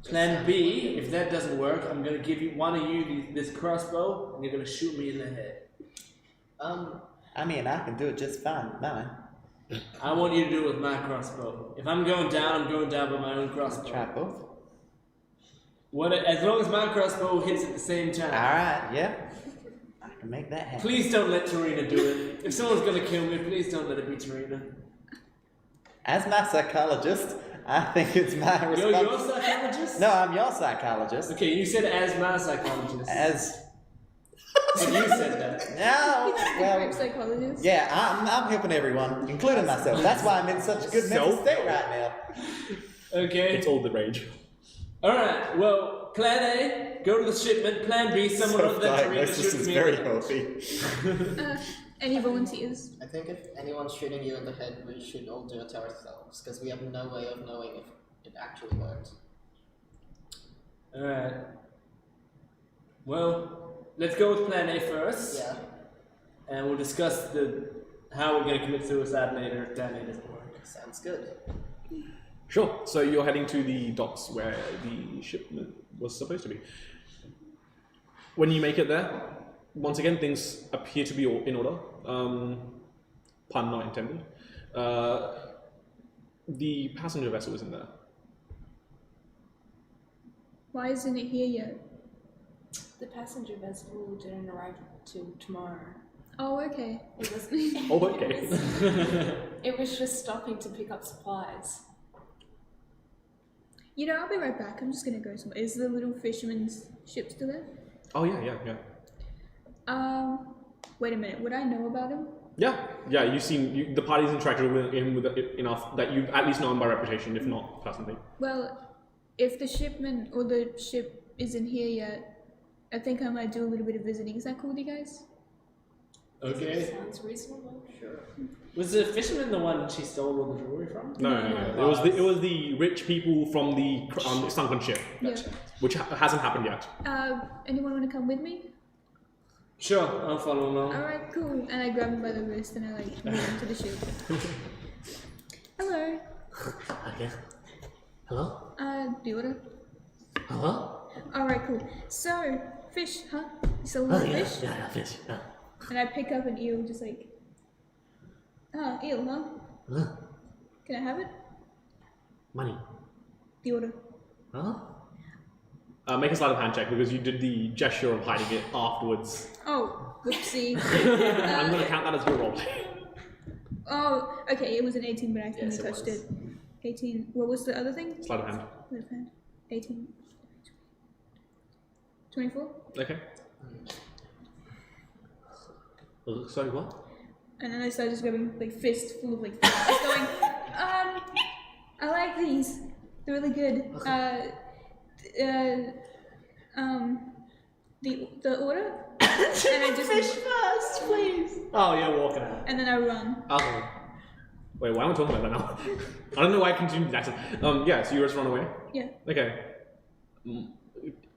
Plan B, if that doesn't work, I'm gonna give one of you this crossbow, and you're gonna shoot me in the head. I mean, I can do it just fine with mine. I want you to do it with my crossbow. If I'm going down, I'm going down with my own crossbow. Try both. As long as my crossbow hits at the same time. Alright, yeah. I can make that happen. Please don't let Tarina do it. If someone's gonna kill me, please don't let it be Tarina. As my psychologist, I think it's my You're your responsibility. psychologist? No, I'm your psychologist. Okay, you said as my psychologist. As And you said that. no, Group well, psychologist. yeah, I'm helping everyone, including myself. That's why I'm in such a good mental Self? state right now. Okay. It's all the rage. Alright, well, plan A, go to the shipment. Plan B, someone other than Tarina Self-diagnosis shoots is me. very in the head. healthy. Any volunteers? I think if anyone's shooting you in the head, we should all do it ourselves, because we have no way of knowing if it actually works. Alright. Well, let's go with plan A first. Yeah. And we'll discuss how we're going to commit suicide later if plan A doesn't work. Sounds good. Sure. So you're heading to the docks where the shipment was supposed to be. When you make it there, once again, things appear to be in order. Pun not intended. The passenger vessel isn't there. Why isn't it here yet? The passenger vessel didn't arrive till tomorrow. Oh, okay. It was. Oh, okay. It was just stopping to pick up supplies. You know, I'll be right back. I'm just gonna go somewhere. Is the little fisherman's ship still there? Oh yeah. Wait a minute. Would I know about him? Yeah. You've seen the party's interacted with him with enough that you've at least known by reputation, if not personally. Well, if the shipment or the ship isn't here yet, I think I might do a little bit of visiting. Is that cool with you guys? Okay. Sounds reasonable. Sure. Was the fisherman the one she stole all the jewelry from? No. It was the rich people from the sunken ship, Yeah. which hasn't happened yet. Anyone want to come with me? Sure, I'll follow along. Alright, cool. And I grab him by the wrist and I like move him to the ship. Hello. Okay. Hello? The order. Hello? Alright, cool. So, fish, huh? You sell Oh, little yeah, fish? yeah, fish. Yeah. And I pick up an eel, just like, eel, huh? Huh? Can I have it? Money. The order. Huh? Make a sleight of hand check because you did the gesture of hiding it afterwards. Oh, whoopsie. I'm going to count that as your roll. Oh, okay, it was an 18, but I accidentally Yes, it touched was. it. 18. What was the other thing? Sleight of hand. Left hand. 18. 24. Okay. Sorry, what? And then I started just grabbing like fist full of like fish, just going, I like these. They're really good. The order? And I just first, please. Oh, you're walking out. and then I run. Okay. Wait, why am I talking about that now? I don't know why I continued the accent. Yeah, so you just run away? Yeah. Okay.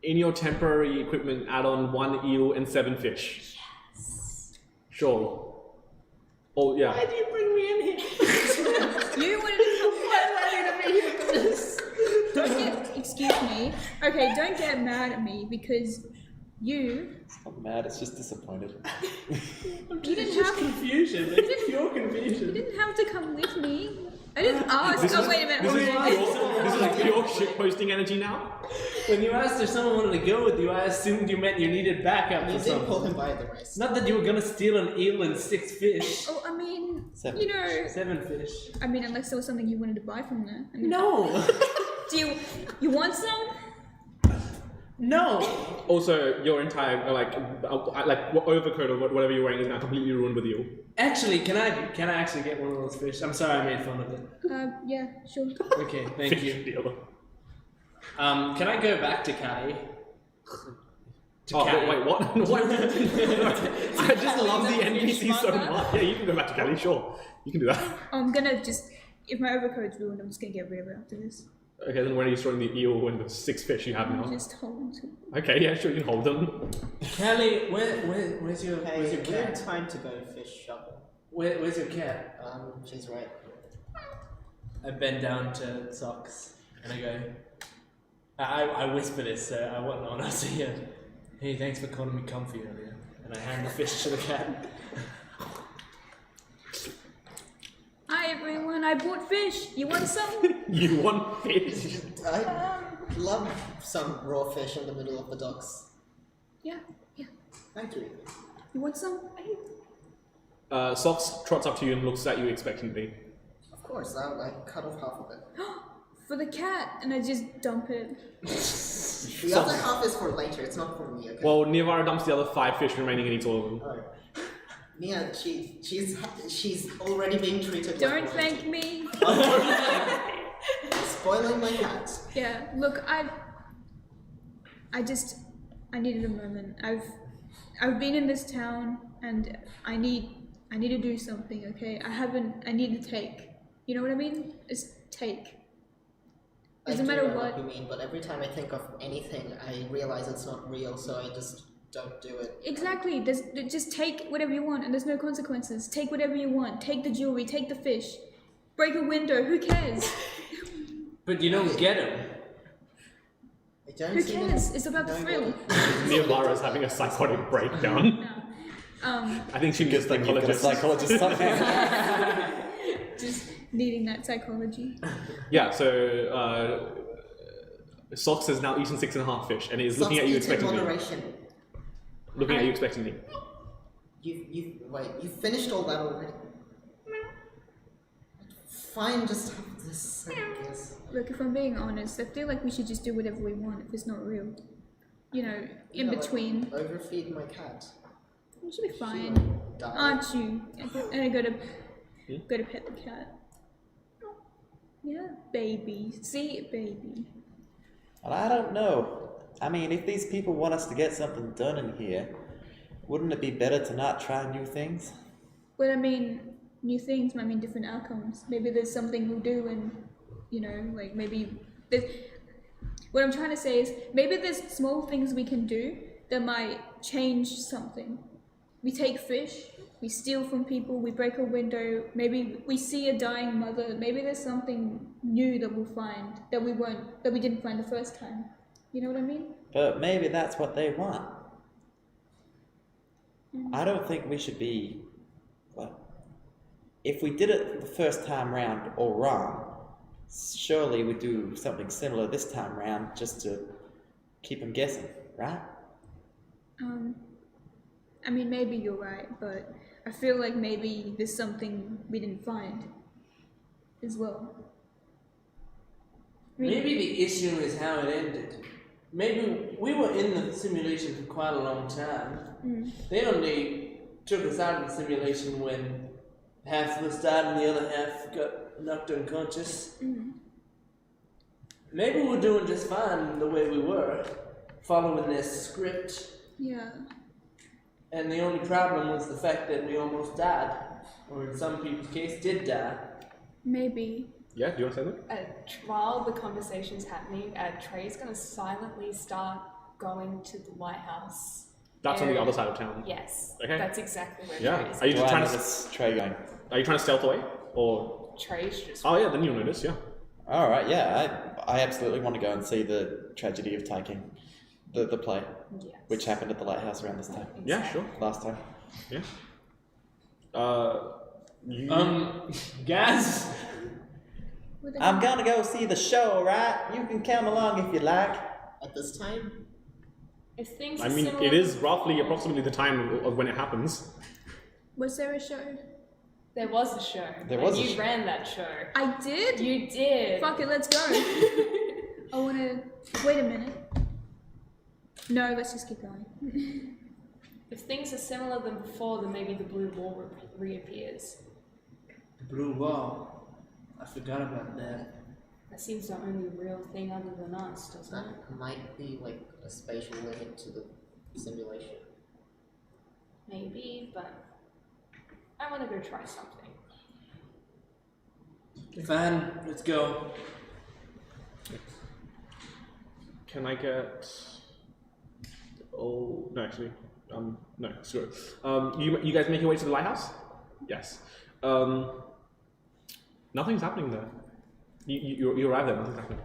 in your temporary equipment, add on 1 eel and 7 fish. Yes. Sure. Oh yeah. Why do you bring me in here? You wanted to come. Why do I need to be here for this? Excuse me. Okay, don't get mad at me because you. It's not mad, it's just disappointed. You didn't It's just have. confusion. It's pure You confusion. didn't have to come with me. I didn't ask. This is- Wait a minute. This is wait a minute. pure, this is pure shitposting energy now. When you asked if someone wanted to go with you, I assumed you meant you needed backup You for did pull something. him by the wrist. Not that you were gonna steal an eel and 6 fish. Oh, I mean, 7. you know. 7 fish. I mean, unless there was something you wanted to buy from there. I mean, No! Do you want some? No! Also, your entire overcoat or whatever you're wearing is now completely ruined with you. Actually, can I actually get one of those fish? I'm sorry I made fun of it. Yeah, sure. Okay, thank you. Deal. Can I go back to Caddy? Oh, Caddy. wait, what? What? I just love the NPC so much. Yeah, you can go back to Kelly, sure. You can do that. I'm gonna just. If my overcoat's ruined, I'm just gonna get rid of it after this. Okay, then when are you throwing the eel and the 6 fish you have now? Just hold it. Okay, yeah, sure, you can hold them. Kelly, where's your Hey, where's your we have cat? time to go fish shopping. Where's your cat? She's right. I bend down to Socks and I go. I whisper this so I want no one else to hear. Hey, thanks for calling me comfy earlier. And I hand the fish to the cat. Hi everyone, I bought fish. You want some? You want fish? I love some raw fish in the middle of the docks. Yeah. Thank you. You want some? Socks trots up to you and looks at you expectantly. Of course, I cut off half of it. For the cat, and I just dump it. The other half is for later, it's not for me, okay? Well, Nirvara dumps the other 5 fish remaining and eats all of them. Oh. Mia, she's already being treated Don't like thank me. Spoiling my cat. Yeah, look, I needed a moment. I've been in this town and I need to do something, okay? I need to take. You know what I mean? It's take. Doesn't matter know what. you mean, but every time I think of anything, I realize it's not real, so I just don't do it. Exactly. Just take whatever you want and there's no consequences. Take whatever you want. Take the jewelry, take the fish. Break a window, who cares? But you don't get him. I don't Who see cares? It's about the thrill. Nirvara's having a psychotic breakdown. No. I think she needs a Good thing you've got a psychologist. psychologist on hand. Just needing that psychology. Yeah, so Socks has now eaten 6.5 fish and is looking at you expectantly. moderation. Looking at you expectantly. You finished all that already. Fine, just have this, I guess. Look, if I'm being honest, I feel like we should just do whatever we want if it's not real. You know, in Yeah, like, between. overfeed my cat. You should be fine. Die. Aren't you? And I go to pet the cat. Yeah, baby. See, baby. Well, I don't know. I mean, if these people want us to get something done in here, wouldn't it be better to not try new things? Well, I mean, new things might mean different outcomes. Maybe there's something we'll do and, you know, like maybe there's... What I'm trying to say is, maybe there's small things we can do that might change something. We take fish, we steal from people, we break a window, maybe we see a dying mother, maybe there's something new that we'll find that we didn't find the first time. You know what I mean? But maybe that's what they want. I don't think we should be... Well, if we did it the first time round all wrong, surely we'd do something similar this time round just to keep them guessing, right? I mean, maybe you're right, but I feel like maybe there's something we didn't find as well. I mean, Maybe the issue is how it ended. Maybe we were in the simulation for quite a long time. They only took us out of the simulation when half of us died and the other half got knocked unconscious. Maybe we're doing just fine the way we were, following this script. yeah. And the only problem was the fact that we almost died, or in some people's case, did die. Maybe. Yeah, do you want to say that? While the conversation's happening, Trey's gonna silently start going to the lighthouse. That's on the area. other side of town. Yes. Okay. That's exactly where Yeah. Trey is. Are you Do just I trying notice Trey going? Are you trying to stealth away, or? Trey's just. Oh yeah, then you'll notice. Yeah. All right, yeah, I absolutely want to go and see the tragedy of taking the play, Yes. which happened at the lighthouse around this time, Yeah, sure. last time. Yeah. You. Gaz. I'm gonna go see the show, right? You can come along if you like. At this time, If things I are mean, similar it is to roughly before, approximately the time of when it happens. Was there a show? There was a show. There was and a you show. ran that show. I did? You did. Fuck it, let's go. I wanna. Wait a minute. No, let's just keep going. If things are similar than before, then maybe the blue wall reappears. The blue wall. I forgot about that. That seems the only real thing other than us, doesn't it? that might be like a spatial limit to the simulation. Maybe, but I want to go try something. Fine, let's go. Can I get? Oh no, actually, no, screw it. You guys make your way to the lighthouse? Yes. Nothing's happening there. You arrive there. Nothing's happening.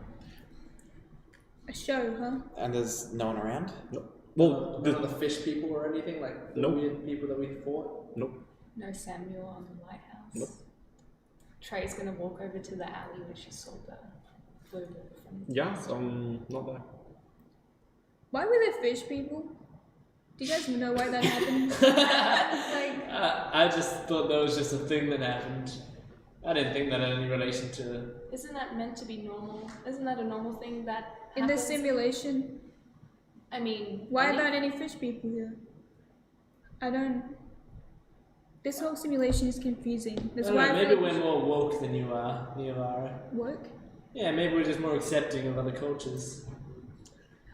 A show, huh? And there's no one around? Well, None of the fish people or anything, like the Nope. weird people that we fought. nope. No Samuel on the lighthouse. Nope. Trey's gonna walk over to the alley where she saw the blue wall from. Yeah, not there. Why were there fish people? Do you guys know why that happened? Like, I just thought that was just a thing that happened. I didn't think that had any relation to. Isn't that meant to be normal? Isn't that a normal thing that in the happens? simulation, I mean, why any- aren't any fish people here? I don't. This whole simulation is confusing. That's I don't why know, I maybe feel we're like more woke than you are, work. Yeah, maybe we're just more accepting of other cultures.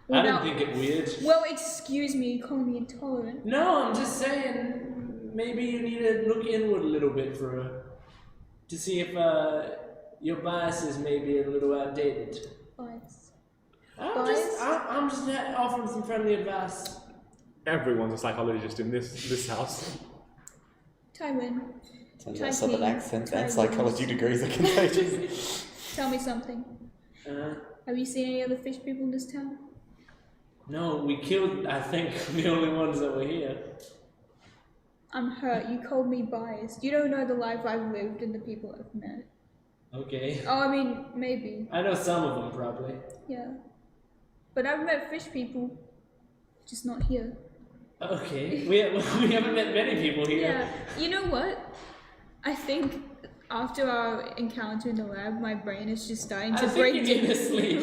Well, I didn't now- think it weird. Well, excuse me, you call me intolerant. No, I'm just saying maybe you need to look inward a little bit to see if your biases may be a little outdated. Bias. I'm just offering some friendly advice. Everyone's a psychologist in this house. Tywin, Turns Try out southern King, accents and try psychology King. degrees are contagious. tell me something. Uh, Have you seen any other fish people in this town? no, we killed, I think, the only ones that were here. I'm hurt. You called me biased. You don't know the life I've lived and the people I've met. Okay. Oh, I mean, maybe. I know some of them, probably. Yeah. But I've met fish people, just not here. Okay. We haven't met many people here. Yeah. You know what? I think after our encounter in the lab, my brain is just starting to I think break you need to sleep.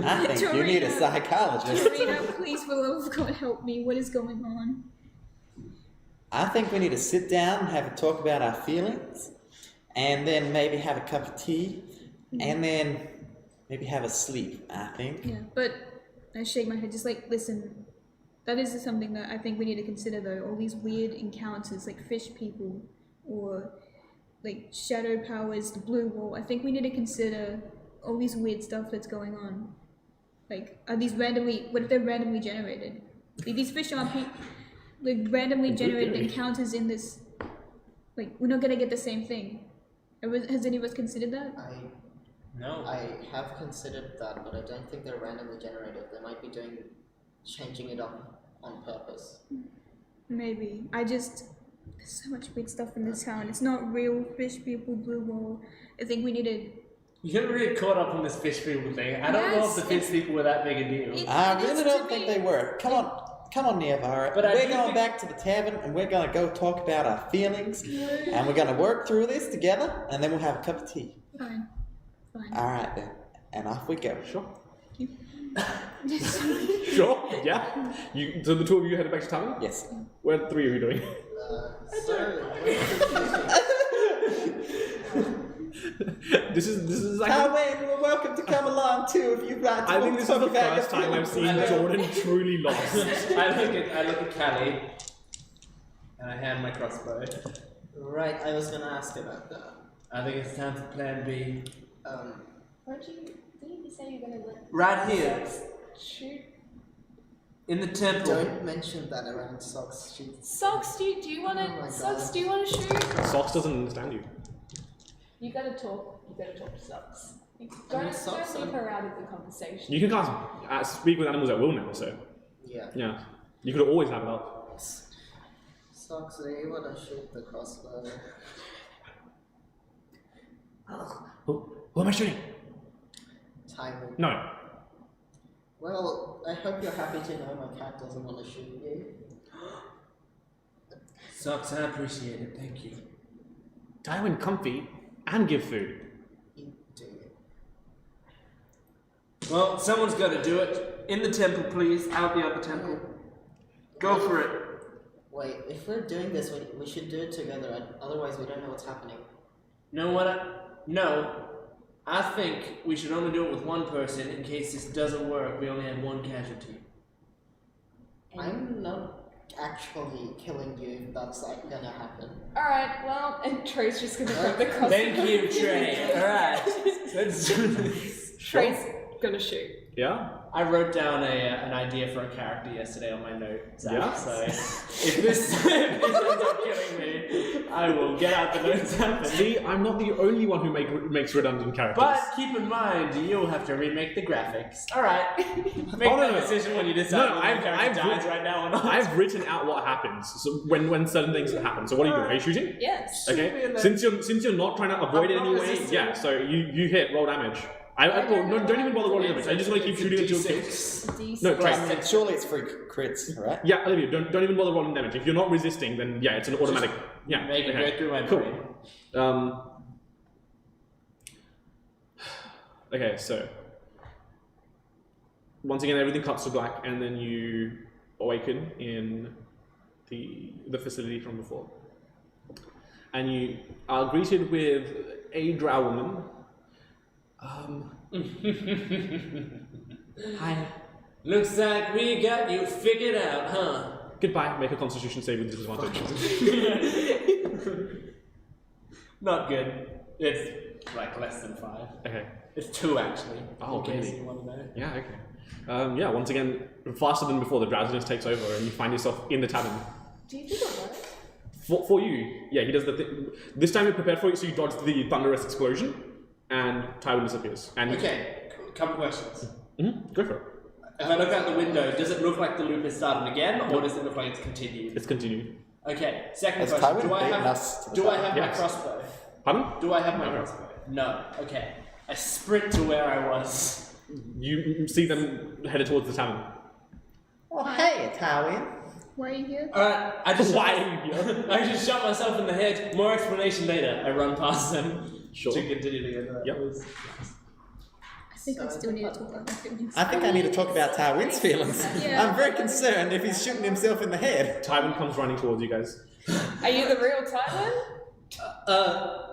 I think you need a psychologist. Torina, please, for the love of God, help me. What is going on? I think we need to sit down and have a talk about our feelings, and then maybe have a cup of tea, and then maybe have a sleep, I think. Yeah, but I shake my head, just like, listen, that is something that I think we need to consider, though. All these weird encounters, like fish people, or like shadow powers, the blue wall. I think we need to consider all these weird stuff that's going on. Like, are these what if they're randomly generated? Like, these fish aren't like randomly generated encounters in this. Like, we're not gonna get the same thing. Has any of us considered that? No. I have considered that, but I don't think they're randomly generated. They might be changing it up on purpose. Maybe. There's so much weird stuff in this town. It's not real fish people, blue wall. I think we need to. You're really caught up on this fish people thing. I don't know if the fish people were that big a deal. I It is really to don't think me. they were. Come on, Neavara. But I We're do going think- back to the tavern, and we're going to go talk about our feelings, and we're going to work through this together, and then we'll have a cup of tea. Fine. All right then, and off we go. Sure. Sure. Yeah. So the two of you headed back to town. Yes. What are the three of you doing? This is like. Wayne, you're welcome to come along too if you'd like to. I think this is the first time I've seen Jordan truly lost. I look at Callie, and I hand my crossbow. Right, I was gonna ask about that. I think it's time for Plan B. Didn't you say you're gonna let Right here. shoot? In the temple. Don't mention that around Socks. Socks, do you want Oh my to? Socks, God. do you want to shoot? Socks doesn't understand you. You gotta talk. You gotta talk to Socks. Don't Socks leave are- her out of the conversation. You can speak with animals at will now, so Yeah. you could always have it up. Socks, do you want to shoot the crossbow? Who am I shooting? Timing. No. Well, I hope you're happy to know my cat doesn't want to shoot you. Socks, I appreciate it. Thank you. Tywin comfy and give food. You do. Well, someone's got to do it. In the temple, please. Out the other temple. Go for it. Wait, if we're doing this, we should do it together. Otherwise, we don't know what's happening. Know what? No. I think we should only do it with one person in case this doesn't work. We only have one casualty. I'm not actually killing you if that's like gonna happen. Alright, well, and Trey's just gonna grab the crossbow. Thank you, Trey. Alright. Let's do this. Trey's gonna shoot. Yeah? I wrote down an idea for a character yesterday on my notes. Yeah? So if this ends up killing me, I will get out the notes app. See, I'm not the only one who makes redundant characters. But keep in mind, you'll have to remake the graphics. Alright. Make Oh, that no. decision when you decide No, whether the character dies right now or not. I've written out what happens so when certain things happen. So what are you doing? Are you shooting? Yes. Okay. Since you're not trying to avoid it I'm not anyway, resisting. yeah. So you hit roll damage. Don't even bother rolling damage. I just want to keep shooting until it kills. No, Trey. Surely it's free crits, right? Yeah, Olivia, don't even bother rolling damage. If you're not resisting, then yeah, it's an automatic. Yeah. Make it okay. go through my Cool. brain. Okay, so once again, everything cuts to black, and then you awaken in the facility from before, and you are greeted with a drow woman. Hi. Looks like we got you figured out, huh? Goodbye. Make a Constitution save with disadvantage. Not good. It's like less than 5. Okay. It's 2 actually. Oh, in case really? you want to know. Yeah. Okay. Yeah. Once again, faster than before, the drowsiness takes over, and you find yourself in the tavern. Do you do that right? For you, yeah, he does the thing. This time he prepared for you, so you dodged the thunderous explosion, and Tywin disappears. And Okay, couple questions. Go for it. If I look out the window, does it look like the loop is starting again, or does it look like it's continued? It's continued. Okay, second Has question. Tywin Do I beaten have, us to the do I top? have Yes. my crossbow? Pardon? Do I have my No. crossbow? No. Okay. I sprint to where I was. You see them headed towards the tavern. Oh, hey, Tywin. Why are you here? Alright, I just Why shot, are you here? I just shot myself in the head. More explanation later. I run past them Sure. to continue to get that. Yep. I think I still need to talk about my feelings. I think I need to talk about Tywin's feelings. Yeah. I'm very concerned if he's shooting himself in the head. Tywin comes running towards you guys. Are you the real Tywin?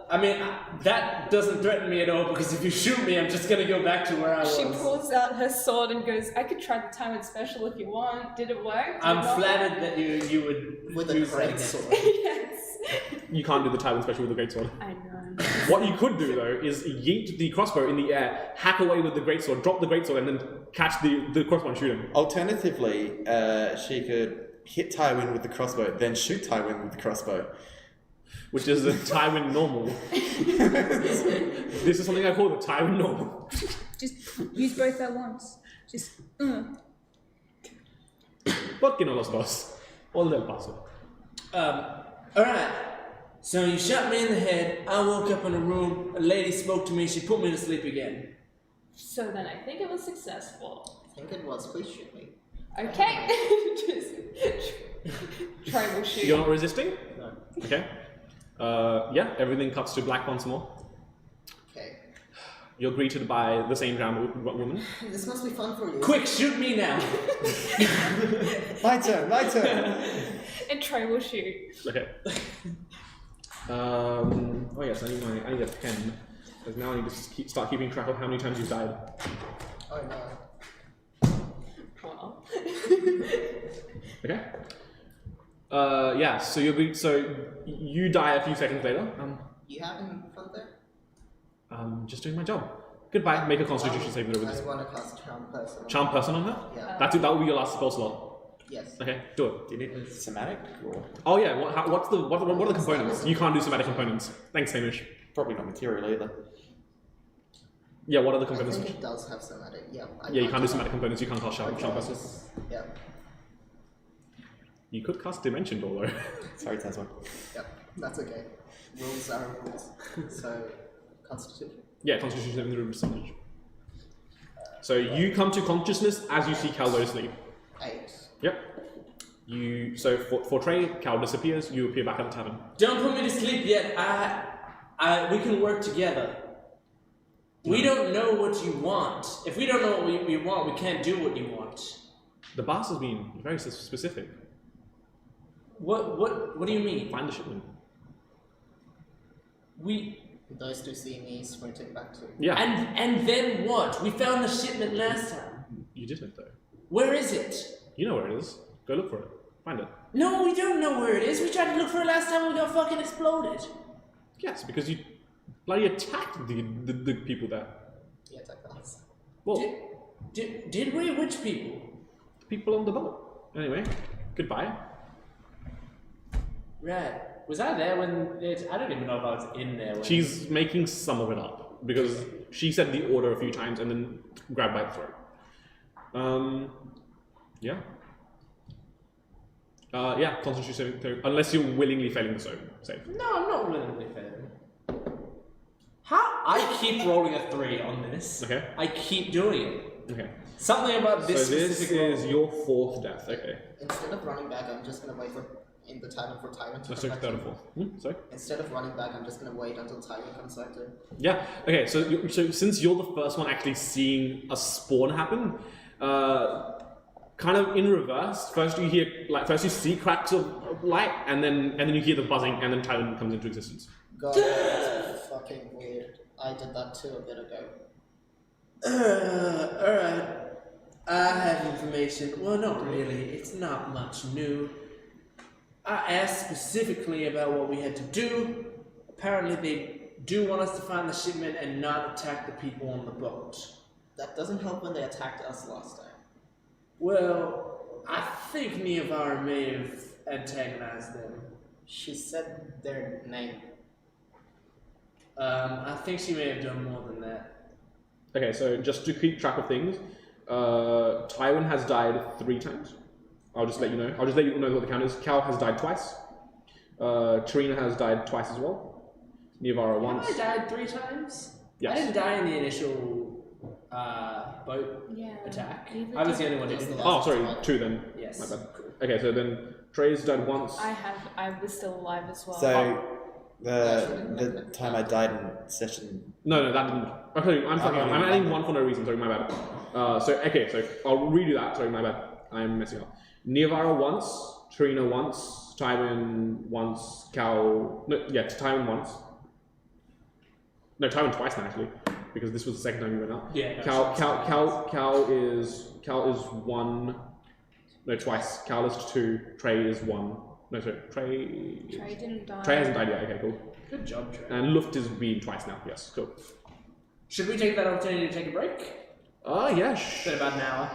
I mean, that doesn't threaten me at all because if you shoot me, I'm just gonna go back to where I was. She pulls out her sword and goes, I could try the Tywin special if you want. Did it work? Did I'm it not flattered that you would With a use that great against sword. me. work? Yes. You can't do the Tywin special with the greatsword. I know. What you could do though is yeet the crossbow in the air, hack away with the greatsword, drop the greatsword, and then catch the crossbow and shoot him. Alternatively, she could hit Tywin with the crossbow, then shoot Tywin with the crossbow. Which is a Tywin normal. This is something I call the Tywin normal. Just use both at once. Just, But no los dos. All del paso. Alright. So you shot me in the head, I woke up in a room, a lady spoke to me, she put me to sleep again. So then I think it was successful. I think it was. Please shoot me. Okay. Just try will shoot. You're not resisting? No. Okay. Yeah, everything cuts to black once more. Okay. You're greeted by the same drowned woman. This must be fun for you. Quick, shoot me now! My turn, my turn. And Trey will shoot. Okay. Oh yes, I need a pen. Because now I need to start keeping track of how many times you've died. Oh no. Wow. Okay. Yeah. So you die a few seconds later. You having fun there? Just doing my job. Goodbye. Make a Constitution saving throw with I this. want to cast Charm Person. Charm person on her. Yeah. That will be your last spell slot. Yes. Okay, do it. Do you need a somatic or Oh yeah, what are the components? You can't do somatic components. Thanks, Hamish. probably not material either? Yeah, what are the I components? think it does have somatic. Yeah. Yeah, you can't do somatic components. You can't cast shell vessels. Yeah. You could cast Dimension Door though. Sorry, Tasman. Yeah. That's okay. Rules are rules. So, Constitution. Yeah, Constitution saving throw percentage. So you come to consciousness as you see Cal go to sleep. 8. Yep. So for Trey, Cal disappears. You appear back at the tavern. Don't put me to sleep yet. We can work together. We don't know what you want. If we don't know what we want, we can't do what you want. The boss has been very specific. What do you mean? Find the shipment. Those two see me sprinting back to. Yeah. And then what? We found the shipment last time. You didn't though. Where is it? You know where it is. Go look for it. Find it. No, we don't know where it is. We tried to look for it last time and we got fucking exploded. Yes, because you bloody attacked the people there. Yeah, attack us. Well, Did we? Which people? the people on the boat. Anyway, goodbye. Right. Was I there when it... I don't even know if I was in there when... She's making some of it up because she said the order a few times and then grabbed by the throat. Yeah. Yeah, Constitution saving throw, unless you're willingly failing the save. No, I'm not willingly failing. How? I keep rolling a 3 on this. Okay. I keep doing it. Okay. Something about this So this specific roll. is your 4th death. Okay. Instead of running back, I'm just gonna wait in the tavern for Tywin to Let's come take back. third and 4th. Sorry. Instead of running back, I'm just gonna wait until Tywin comes back to. Yeah. Okay. So since you're the first one actually seeing a spawn happen, kind of in reverse. First you see cracks of light, and then you hear the buzzing, and then Tywin comes into existence. God, that's fucking weird. I did that too a bit ago. Alright. I have information. Well, not really. It's not much new. I asked specifically about what we had to do. Apparently they do want us to find the shipment and not attack the people on the boat. That doesn't help when they attacked us last time. Well, I think Niavara may have antagonized them. She said their name. I think she may have done more than that. Okay. So just to keep track of things, Tywin has died 3 times. I'll just let you know. I'll just let you know what the count is. Cal has died twice. Trina has died twice as well. Niavara once. I died 3 times? Yes. I didn't die in the initial boat attack. I was the only one who didn't die. Oh, sorry, 2 then. Yes. My bad. Okay, so then Trey's died once. I was still alive as well. So, the time I died in session. No, that didn't. Okay, I'm fucking up. I'm adding 1 for no reason. Sorry, my bad. So I'll redo that. Sorry, my bad. I'm messing up. Niavara once, Trina once, Tywin once, Tywin once. No, Tywin twice now actually, because this was the second time you went out. Yeah. Cal is 1. No, twice. Cal is 2. Trey is 1. No, sorry. Trey didn't die. Trey hasn't died yet. Okay, cool. Good job, Trey. And Luft is being twice now. Yes, cool. Should we take that opportunity to take a break? Yeah. It's been about an hour.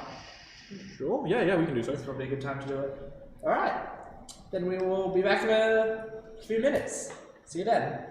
Sure. Yeah, we can do so. It's probably a good time to do it. Alright. Then we will be back in a few minutes. See you then.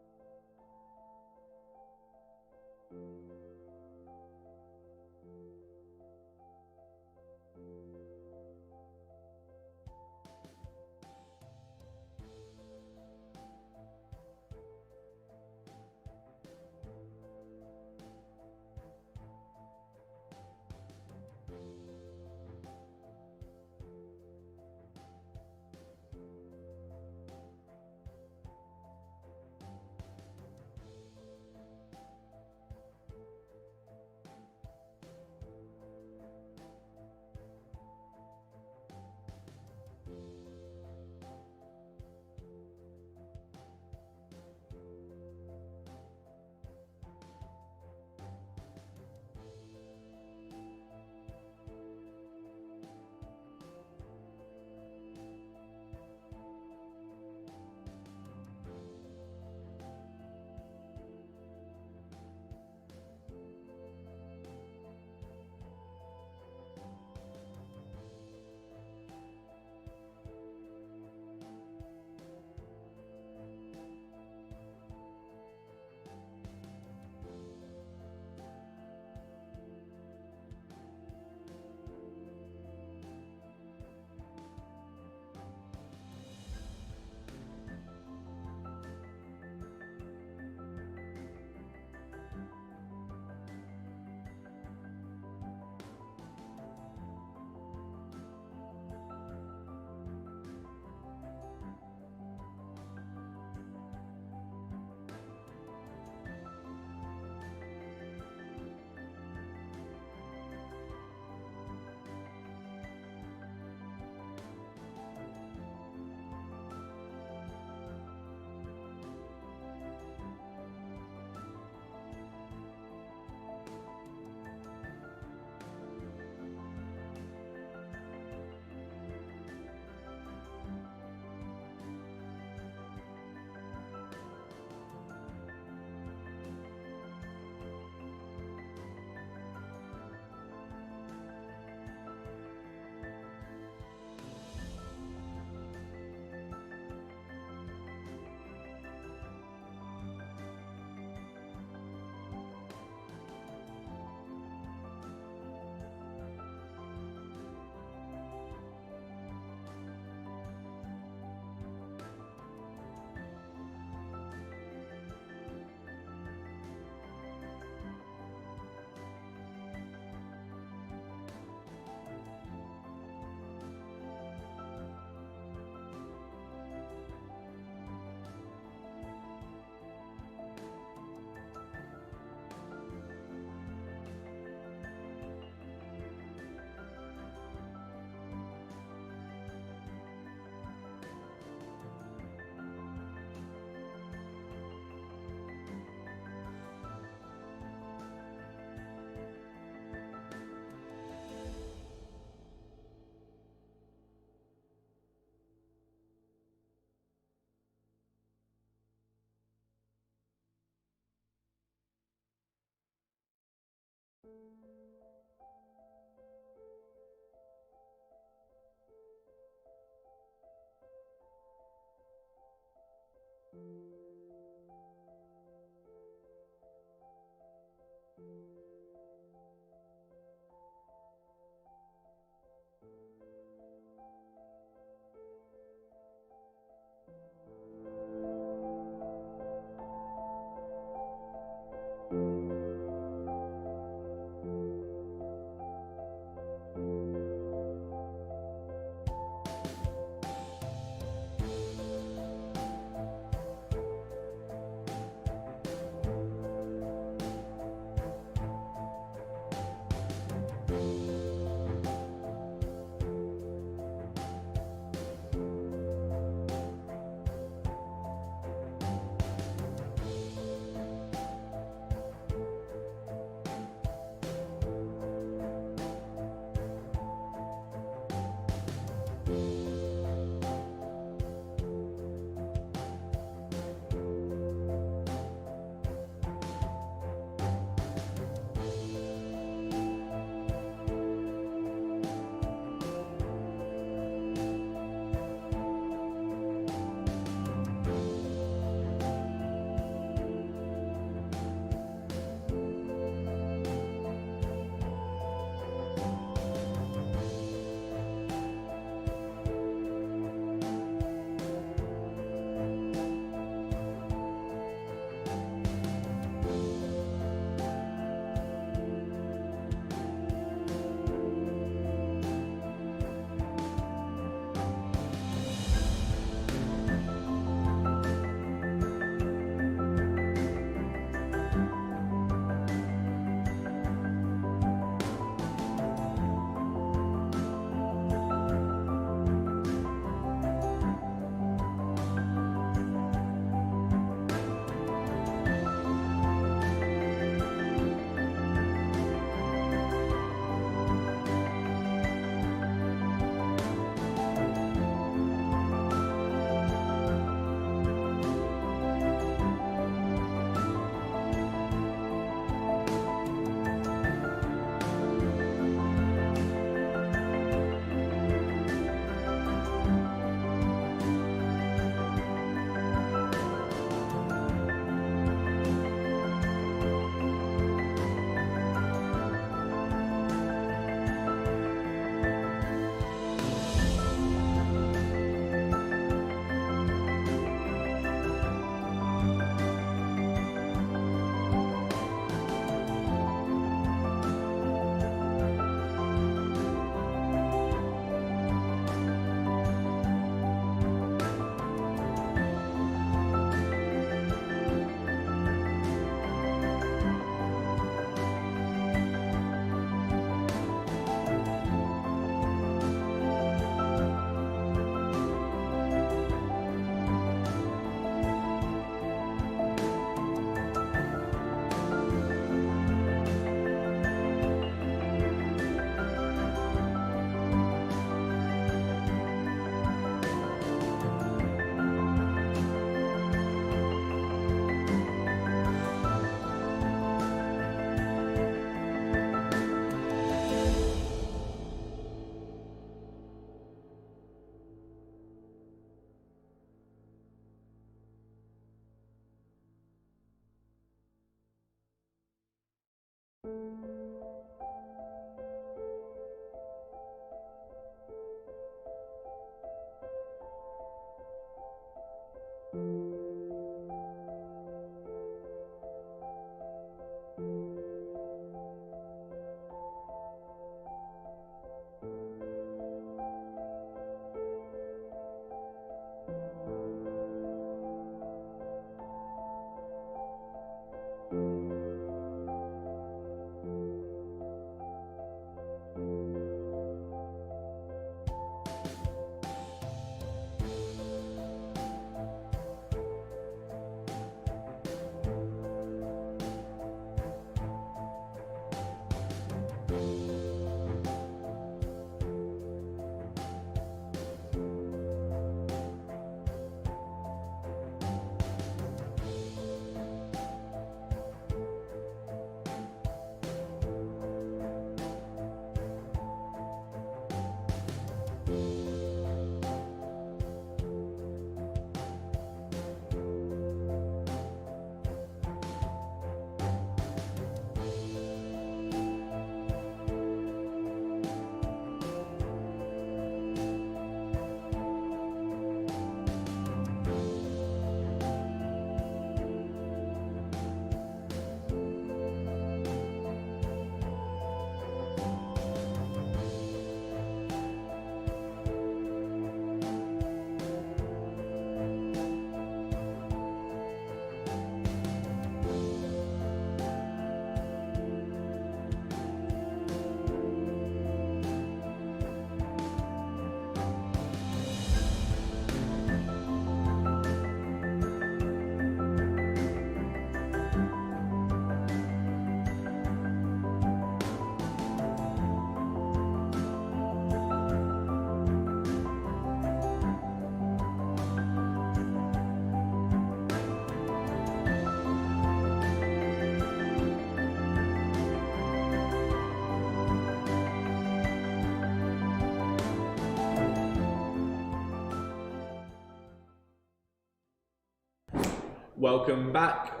welcome back.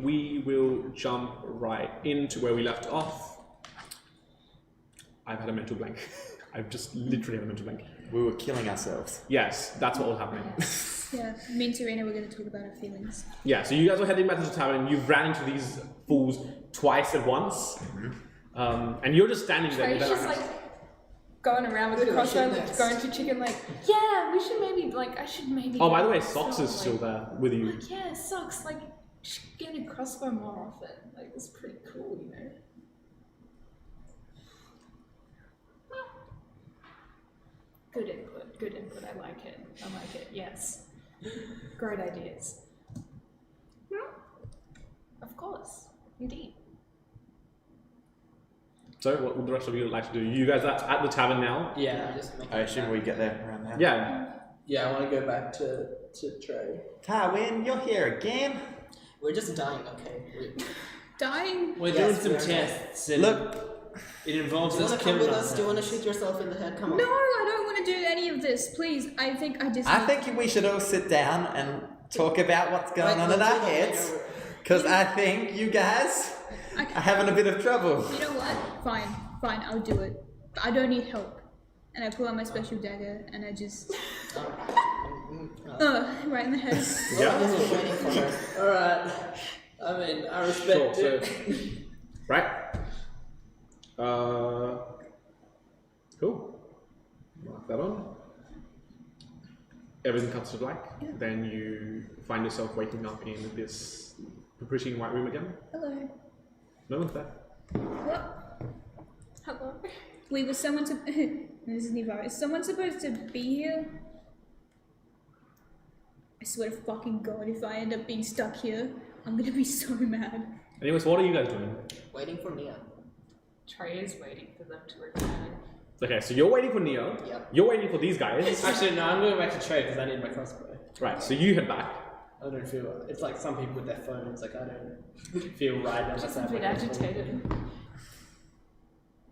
We will jump right into where we left off. I've had a mental blank. I've just literally had a mental blank. We were killing ourselves. Yes, that's what was happening. Yeah, me and Serena were going to talk about our feelings. Yeah, so you guys were heading back to the tavern and you ran into these fools twice at once. And you're just standing there. Trey's just like going around with the crossbow, like going to chicken, like, yeah, we should maybe, like, I should maybe. Oh, by the way, start, Socks is still there with you. Like, yeah, Socks, like, should get a crossbow more often. Like, it's pretty cool, you know. Good input. Good input. I like it. Yes. Great ideas. Of course. Indeed. So, what would the rest of you like to do? You guys at the tavern now? Yeah. I assume we get there around now. Yeah. Yeah, I want to go back to Trey. Tywin, you're here again. We're just dying, okay? Dying? We're Yes, doing we some are. tests, and Look, it involves Do you us want to come killing with us? Do you want to ourselves. shoot yourself in the head? Come on. No, I don't want to do any of this. Please, I think I just. I think we should all sit down and talk about what's going on in our heads. Because I think you guys are having a bit of trouble. You know what? Fine, I'll do it. But I don't need help. And I pull out my special dagger and I just. Right in the head. Yeah. I guess we're waiting for her. Alright. I mean, I respect Sure, it. Right. Cool. Mark that on. Everything cuts to black. Then you find yourself waking up in this pretty white room again. Hello. No one's there. What? Hello. Wait, was someone to. This is Nivara. Is someone supposed to be here? I swear to fucking god, if I end up being stuck here, I'm gonna be so mad. Anyways, what are you guys doing? Waiting for Nia. Trey is waiting for them to return. Okay, so you're waiting for Neo. Yep. You're waiting for these guys. Actually, no, I'm going back to Trey because I need my crossbow. Right, so you head back. I don't feel. It's like some people with their phones. Like I don't feel right unless Just I a have bit my crossbow. agitated.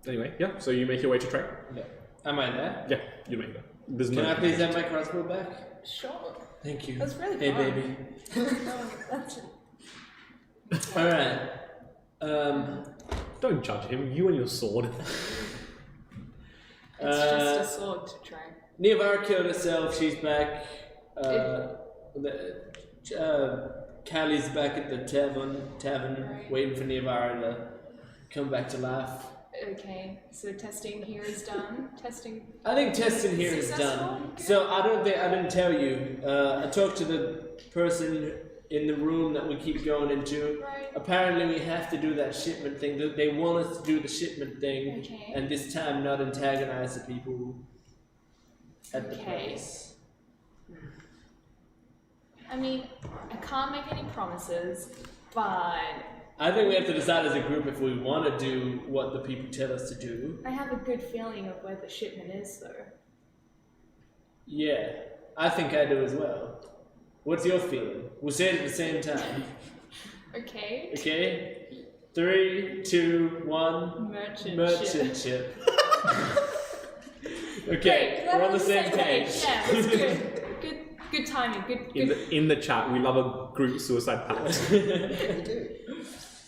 Anyway, yeah, so you make your way to Trey. Yeah. Am I there? Yeah, you make that. There's Can no I please have my crossbow back? Sure. Thank you. That's really Hey, fun. baby. No, that's All right. Don't judge him, you and your sword. It's just a sword to Trey. Nivara killed herself. She's back. Callie's back at the tavern, Right. waiting for Nivara to come back to life. Okay, so testing here is done. Testing. I think testing here is Successful? done. Good. So I didn't tell you. I talked to the person in the room that we keep going into. Right. Apparently we have to do that shipment thing. They want us to do the shipment thing, Okay. and this time not antagonize the people at the Okay. place. I mean, I can't make any promises, but I think we have to decide as a group if we want to do what the people tell us to do. I have a good feeling of where the shipment is, though. Yeah, I think I do as well. What's your feeling? We'll say it at the same time. Okay. Okay? 3, 2, 1. Merchant ship. Great, Okay, glad we're on the same page. Yeah, that's good. Good timing. Good. In the chat, we love a group suicide pact. We do.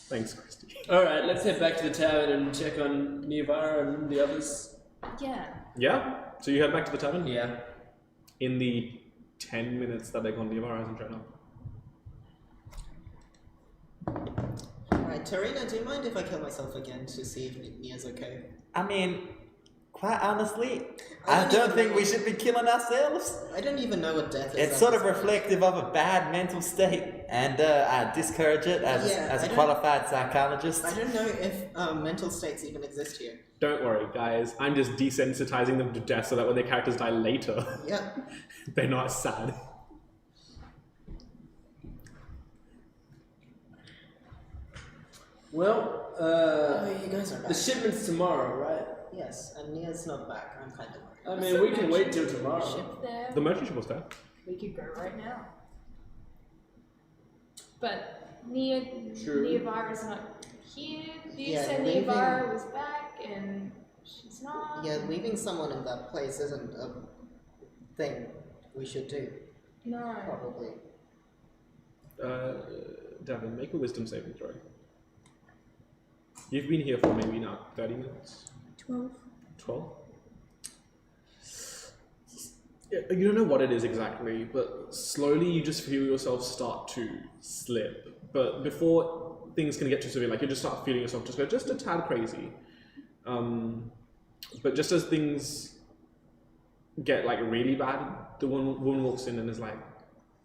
Thanks, Christy. Alright, let's head back to the tavern and check on Nivara and the others. Yeah. Yeah? So you head back to the tavern? Yeah. In the 10 minutes that they're gone, Nivara hasn't shown up. Alright, Tarina, do you mind if I kill myself again to see if Nia's okay? I mean, quite honestly, I don't think we should be killing ourselves. I don't even know what death is. It's at sort of this point. reflective of a bad mental state, and I discourage it as Yeah, a I don't- qualified psychologist. I don't know if mental states even exist here. Don't worry, guys. I'm just desensitizing them to death so that when their characters die later, Yeah. they're not sad. Well, You guys are back. the shipment's tomorrow, right? Yes, and Nia's not back. I'm kind of worried. I mean, we can wait till tomorrow. Ship there. The merchant ship was there. We could go right now. But True. Niavara's not here. You Yeah, said leaving- Niavara was back and she's not. Yeah, leaving someone in that place isn't a thing we should do, No. probably. Devin, make a wisdom saving throw. You've been here for maybe now 30 minutes? 12. 12? Yeah, you don't know what it is exactly, but slowly you just feel yourself start to slip. But before things can get too severe, like you just start feeling yourself just go just a tad crazy. But just as things get like really bad, the woman walks in and is like,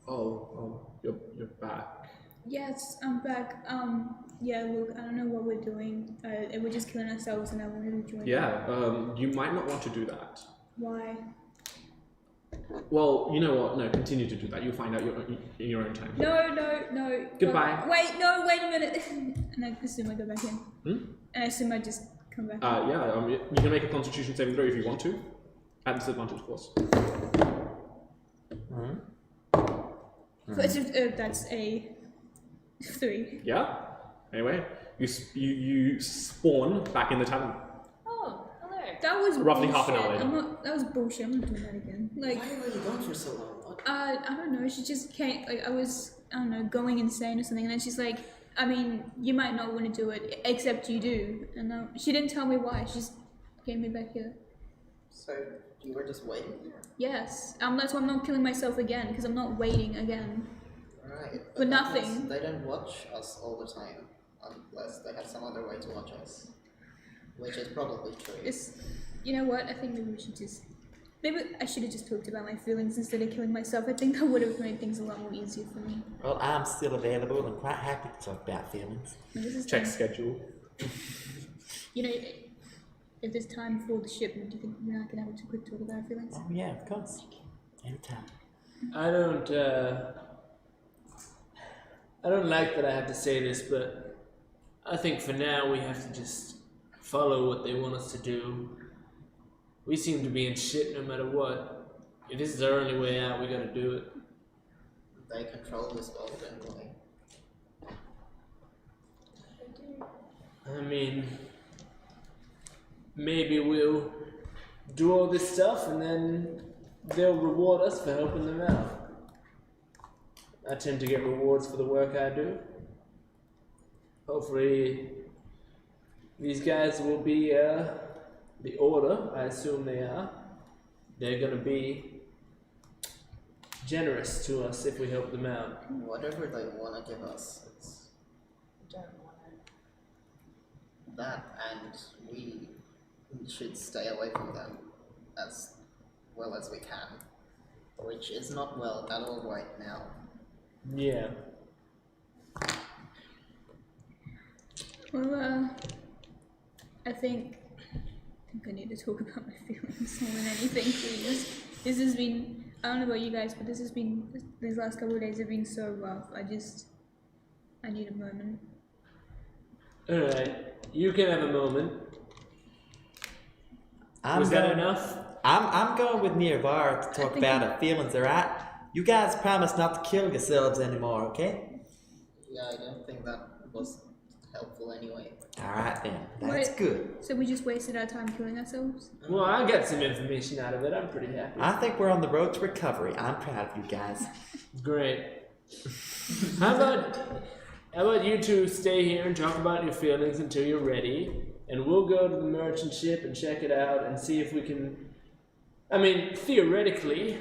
"Oh, you're back." Yes, I'm back. Yeah, look, I don't know what we're doing. We're just killing ourselves and I wanted to join. Yeah, you might not want to do that. Why? Well, you know what? No, continue to do that. You'll find out in your own time. No. Goodbye. Wait a minute. And I assume I go back in. And I assume I just come back in. Yeah, you can make a Constitution saving throw if you want to. At disadvantage, of course. That's a 3. Yeah. Anyway, you spawn back in the tavern. Oh, hello. That was Roughly bullshit. half an hour later. That was bullshit. I'm not doing that again. Like, Why were you gone for so long? What? I don't know. She just came. Like, I was, I don't know, going insane or something, and then she's like, I mean, you might not want to do it, except you do. And she didn't tell me why. She just gave me back here. So you were just waiting there? Yes. That's why I'm not killing myself again, because I'm not waiting again. Right. For nothing. They don't watch us all the time, unless they have some other way to watch us. Which is probably true. You know what? I think maybe we should just... Maybe I should have just talked about my feelings instead of killing myself. I think that would have made things a lot more easier for me. Well, I'm still available and quite happy to talk about feelings. And this is Check time, schedule. you know, if there's time for the shipment, do you think we can have a quick talk about our feelings? Oh yeah, of course. Anytime. I don't like that I have to say this, but I think for now we have to just follow what they want us to do. We seem to be in shit no matter what. If this is our only way out, we gotta do it. They control this world anyway. I mean, maybe we'll do all this stuff and then they'll reward us for helping them out. I tend to get rewards for the work I do. Hopefully, these guys will be the Order. I assume they are. They're gonna be generous to us if we help them out. Whatever they want to give us, it's Don't want it. that, and we should stay away from them as well as we can, which is not well at all right now. Yeah. Well, I think I need to talk about my feelings more than anything, please. This has been, I don't know about you guys, but these last couple of days have been so rough. I need a moment. Alright, you can have a moment. I'm that going, enough? I'm going with Nirvara to talk think about our feelings, alright? You guys promise not to kill yourselves anymore, okay? Yeah, I don't think that was helpful anyway. Alright then, that's Wait. good. So we just wasted our time killing ourselves? Well, I got some information out of it. I'm pretty happy. I think we're on the road to recovery. I'm proud of you guys. Great. How about you two stay here and talk about your feelings until you're ready, and we'll go to the merchant ship and check it out and see if we can. I mean, theoretically,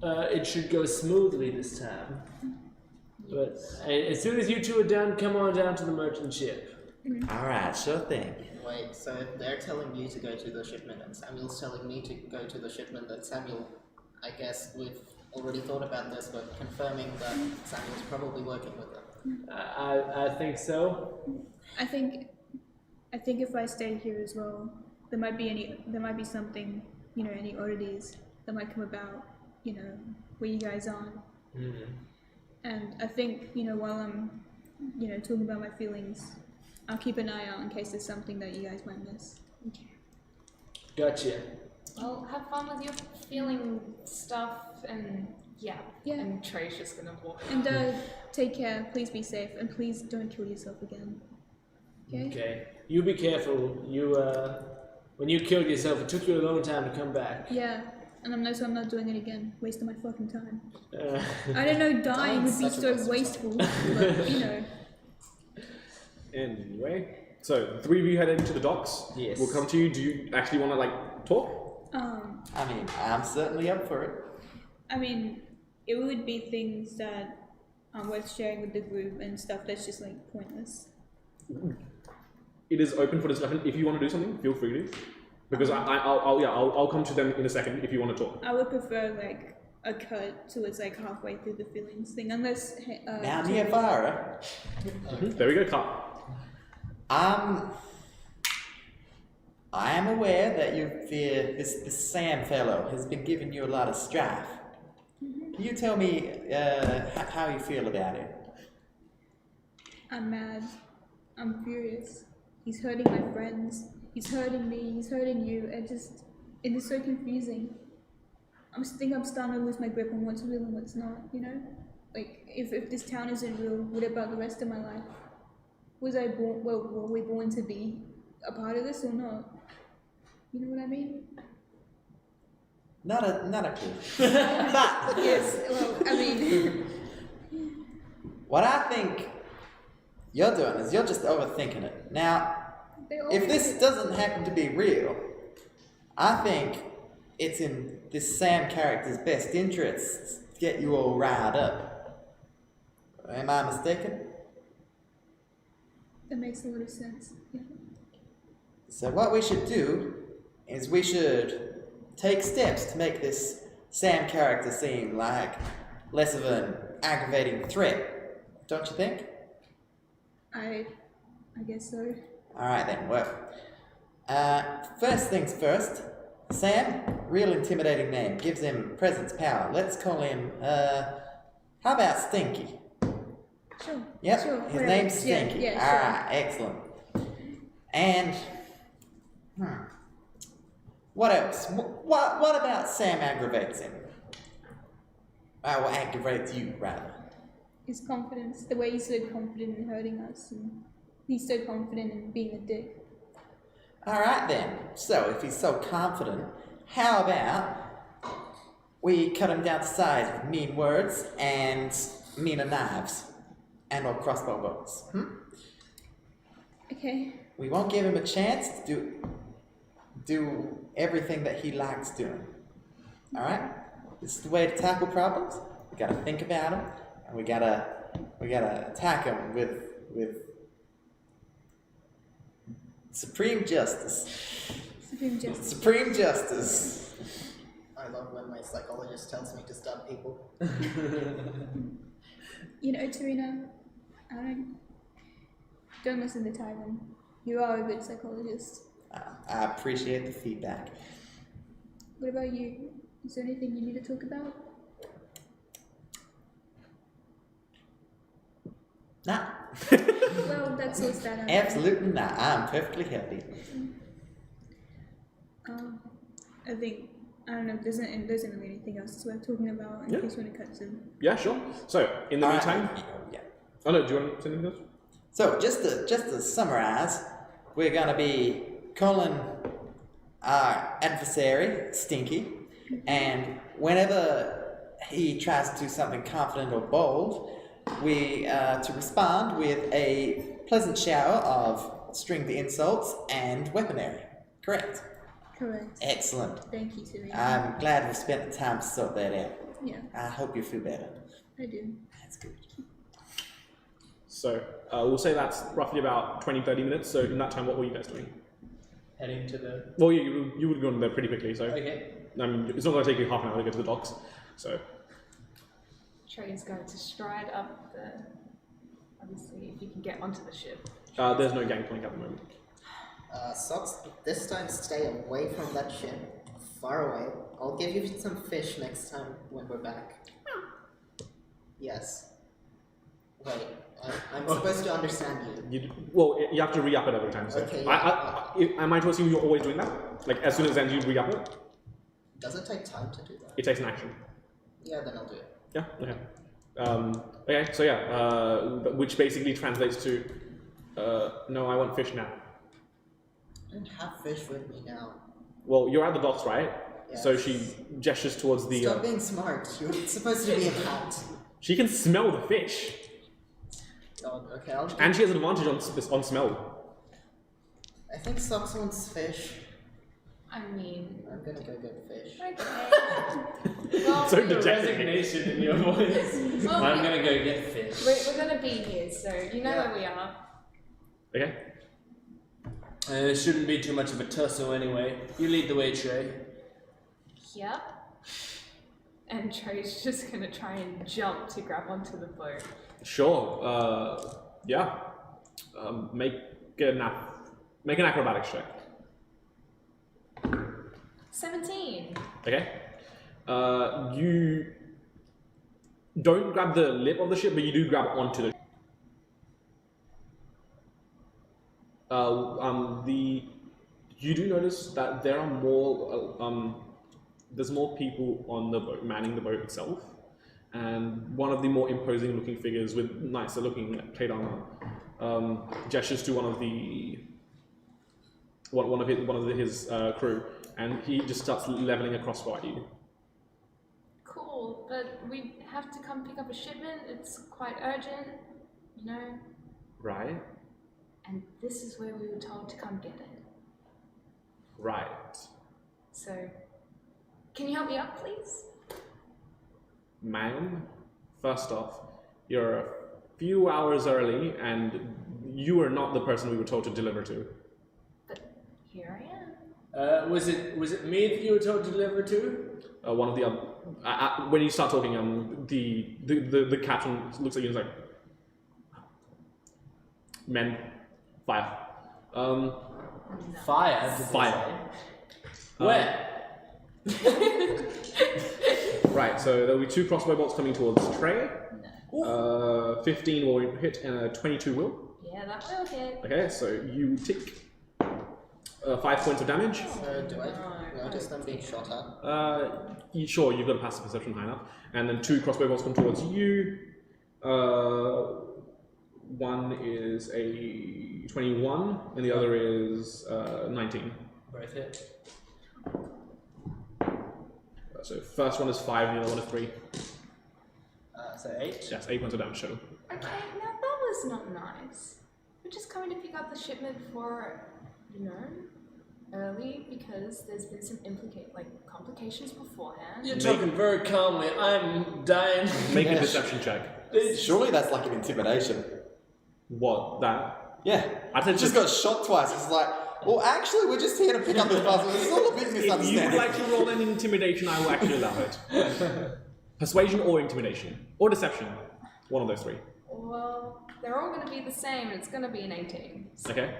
it should go smoothly this time. But as soon as you two are done, come on down to the merchant ship. Alright, sure thing. Wait, so if they're telling you to go to the shipment and Samuel's telling me to go to the shipment, then Samuel, I guess we've already thought about this, but confirming that Samuel's probably working with them. I think so. I think if I stay here as well, there might be something, you know, any oddities that might come about, you know, where you guys aren't. And I think, you know, while I'm, you know, talking about my feelings, I'll keep an eye out in case there's something that you guys might miss. Gotcha. Well, have fun with your feeling stuff, and yeah. And Trey's just gonna walk. And take care. Please be safe, and please don't kill yourself again. Okay? Okay. You be careful. You when you killed yourself, it took you a long time to come back. Yeah. and I'm not doing it again. Wasting my fucking time. Uh, I don't know, dying would be Such a so waste of wasteful, but you know. Anyway, so the three of you head into the docks. Yes. We'll come to you. Do you actually want to like talk? I mean, I'm certainly up for it. I mean, it would be things that are worth sharing with the group and stuff that's just like pointless. It is open for discussion. If you want to do something, feel free to. Because I'll come to them in a second if you want to talk. I would prefer like a cut towards like halfway through the feelings thing, unless. Now, Neovara, There we go, cut. I am aware that this Sam fellow has been giving you a lot of strife. Can you tell me how you feel about it? I'm mad. I'm furious. He's hurting my friends. He's hurting me. He's hurting you. It is so confusing. I'm starting to lose my grip on what's real and what's not. You know, like if this town isn't real, what about the rest of my life? Was I born? Well, were we born to be a part of this or not? You know what I mean? Not a clue. But Yes. Well, I mean, what I think you're doing is you're just overthinking it. Now, they all if this doesn't happen to be real, I think it's in this Sam character's best interests to get you all riled up. Am I mistaken? That makes a lot of sense. Yeah. So what we should do is we should take steps to make this Sam character seem like less of an aggravating threat. Don't you think? I guess so. Alright then, well. First things first, Sam, real intimidating name, gives him presence power. Let's call him, how about Stinky? Sure. Yep, Sure. his whatever. name's Stinky. Yeah, sure. Alright, excellent. And, what else? What about Sam aggravates him? Well, aggravates you, rather. His confidence, the way he's so confident in hurting us, and he's so confident in being a dick. Alright then, so if he's so confident, how about we cut him down to size with mean words and meaner knives and or crossbow bolts? Okay. We won't give him a chance to do everything that he likes doing. Alright? This is the way to tackle problems. We gotta think about them, and we gotta attack them with supreme justice. Supreme Justice. Supreme justice. I love when my psychologist tells me to stab people. You know, Tarina, don't listen to Tyron. You are a good psychologist. I appreciate the feedback. What about you? Is there anything you need to talk about? Nah. Well, that's all that out. Absolutely not. I'm perfectly healthy. I think, I don't know, there isn't really anything else worth talking about in Yeah. case when it cuts in. Yeah, sure. So, in the meantime... Yeah. Oh no, do you want to say anything else? So just to summarize, we're gonna be calling our adversary Stinky, and whenever he tries to do something confident or bold, we to respond with a pleasant shower of stringed insults and weaponry. Correct. Correct. Excellent. Thank you, Tarina. I'm glad we've spent the time to sort that out. Yeah, I hope you feel better. I do. That's good. So, we'll say that's roughly about 20-30 minutes. So, in that time, what were you guys doing? Heading to the. Well, yeah, you would have gone there pretty quickly. So, Okay. I mean, it's not going to take you half an hour to get to the docks. So, Trey is going to stride up the. Obviously, if you can get onto the ship. there's no gangplank at the moment. Socks, this time stay away from that ship. Far away. I'll give you some fish next time when we're back. Yes. Wait, I'm supposed to understand you. You have to re-up it every time. So, Okay, am I to assume you're always doing that? Like, as soon as it ends, you re-up it? Does it take time to do that? It takes an action. Yeah, then I'll do it. Yeah, okay. Okay, so yeah, which basically translates to, no, I want fish now. I don't have fish with me now. Well, you're at the docks, right? Yes. So she gestures towards the. Stop being smart. You're supposed to be a cat. She can smell the fish, God, okay, I'll. and she has an advantage on smell. I think Socks wants fish. I mean, I'm gonna go get fish. okay. Well, So The dejected. resignation in your voice. Well, I'm gonna go get fish. we're gonna be here, so you know Yeah. where we are. Okay. It shouldn't be too much of a tussle anyway. You lead the way, Trey. Yep. And Trey's just gonna try and jump to grab onto the boat. Sure. Yeah. Make an acrobatics check. 17. Okay. You don't grab the lip of the ship, but you do grab onto the. You do notice that there are more. There's more people on the boat, manning the boat itself, and one of the more imposing-looking figures with nicer-looking plate armor gestures to one of his crew, and he just starts leveling across at you. Cool, but we have to come pick up a shipment. It's quite urgent, you know. Right. And this is where we were told to come get it. Right. So, can you help me out, please? Ma'am, first off, you're a few hours early, and you are not the person we were told to deliver to. But here I am. Was it me that you were told to deliver to? One of the other. When you start talking, the captain looks at you and is like, "Men, fire." Fire. did they Fire. say? Where? Right. So there will be 2 crossbow bolts coming towards Trey. 15 will hit, and 22 will. Yeah, that will hit. Okay, so you take 5 points of damage. Do I notice them being shot at? Sure, you've got a passive perception high enough. And then 2 crossbow bolts come towards you. One is a 21, and the other is 19. Both hit. So first one is 5, and the other one is 3. So 8. Yes, 8 points of damage total. Okay, now that was not nice. We're just coming to pick up the shipment for, early because there's been some complications beforehand. You're talking very calmly. I'm dying. Make a Yeah. deception check. Surely that's like an intimidation. What, that? Yeah. I said Just got shot twice. It's like, well, actually, we're just here to pick up this puzzle. It's all a bit If you would misunderstanding. like to roll an intimidation, I will actually allow it. Persuasion or intimidation. Or deception. One of those 3. Well, they're all going to be the same, and it's going to be an 18. So Okay.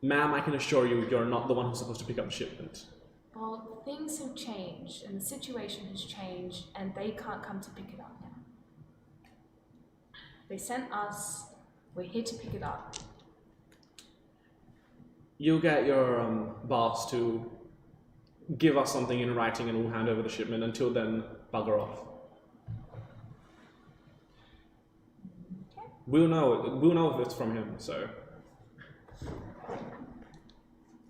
Ma'am, I can assure you, you're not the one who's supposed to pick up the shipment. well, things have changed, and the situation has changed, and they can't come to pick it up now. They sent us. We're here to pick it up. You'll get your boss to give us something in writing and we'll hand over the shipment. Until then, bugger off. Okay. We'll know if it's from him, so.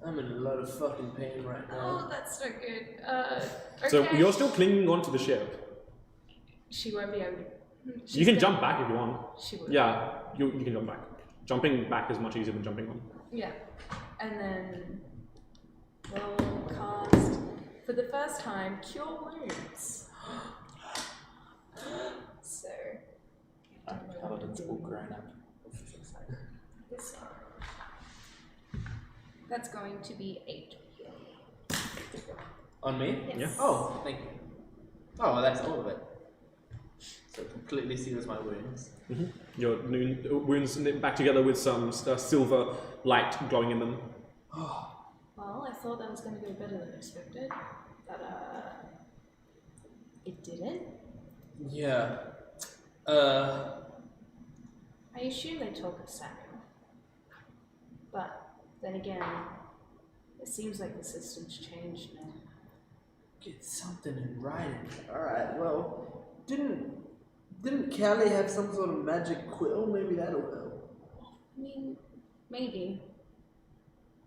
I'm in a lot of fucking pain right Oh, now. that's so good. Okay. So you're still clinging onto the ship. She won't be able to. You can jump back if you want. She will. Yeah, you can jump back. Jumping back is much easier than jumping on. Yeah. And then we'll cast, for the first time, Cure Wounds. So. Paladin's all grown up. This one. That's going to be 8. On me? Yes. Yeah. Oh, thank you. Oh, well, that's all of it. So it completely seals my wounds. Your wounds knit back together with some silver light glowing in them. Well, I thought that was going to go better than expected, but it didn't. Yeah. I assume they talk of Samuel, but then again, it seems like the system's changed now. Get something in writing. Alright, well, didn't Callie have some sort of magic quill? Maybe that'll help. I mean, maybe.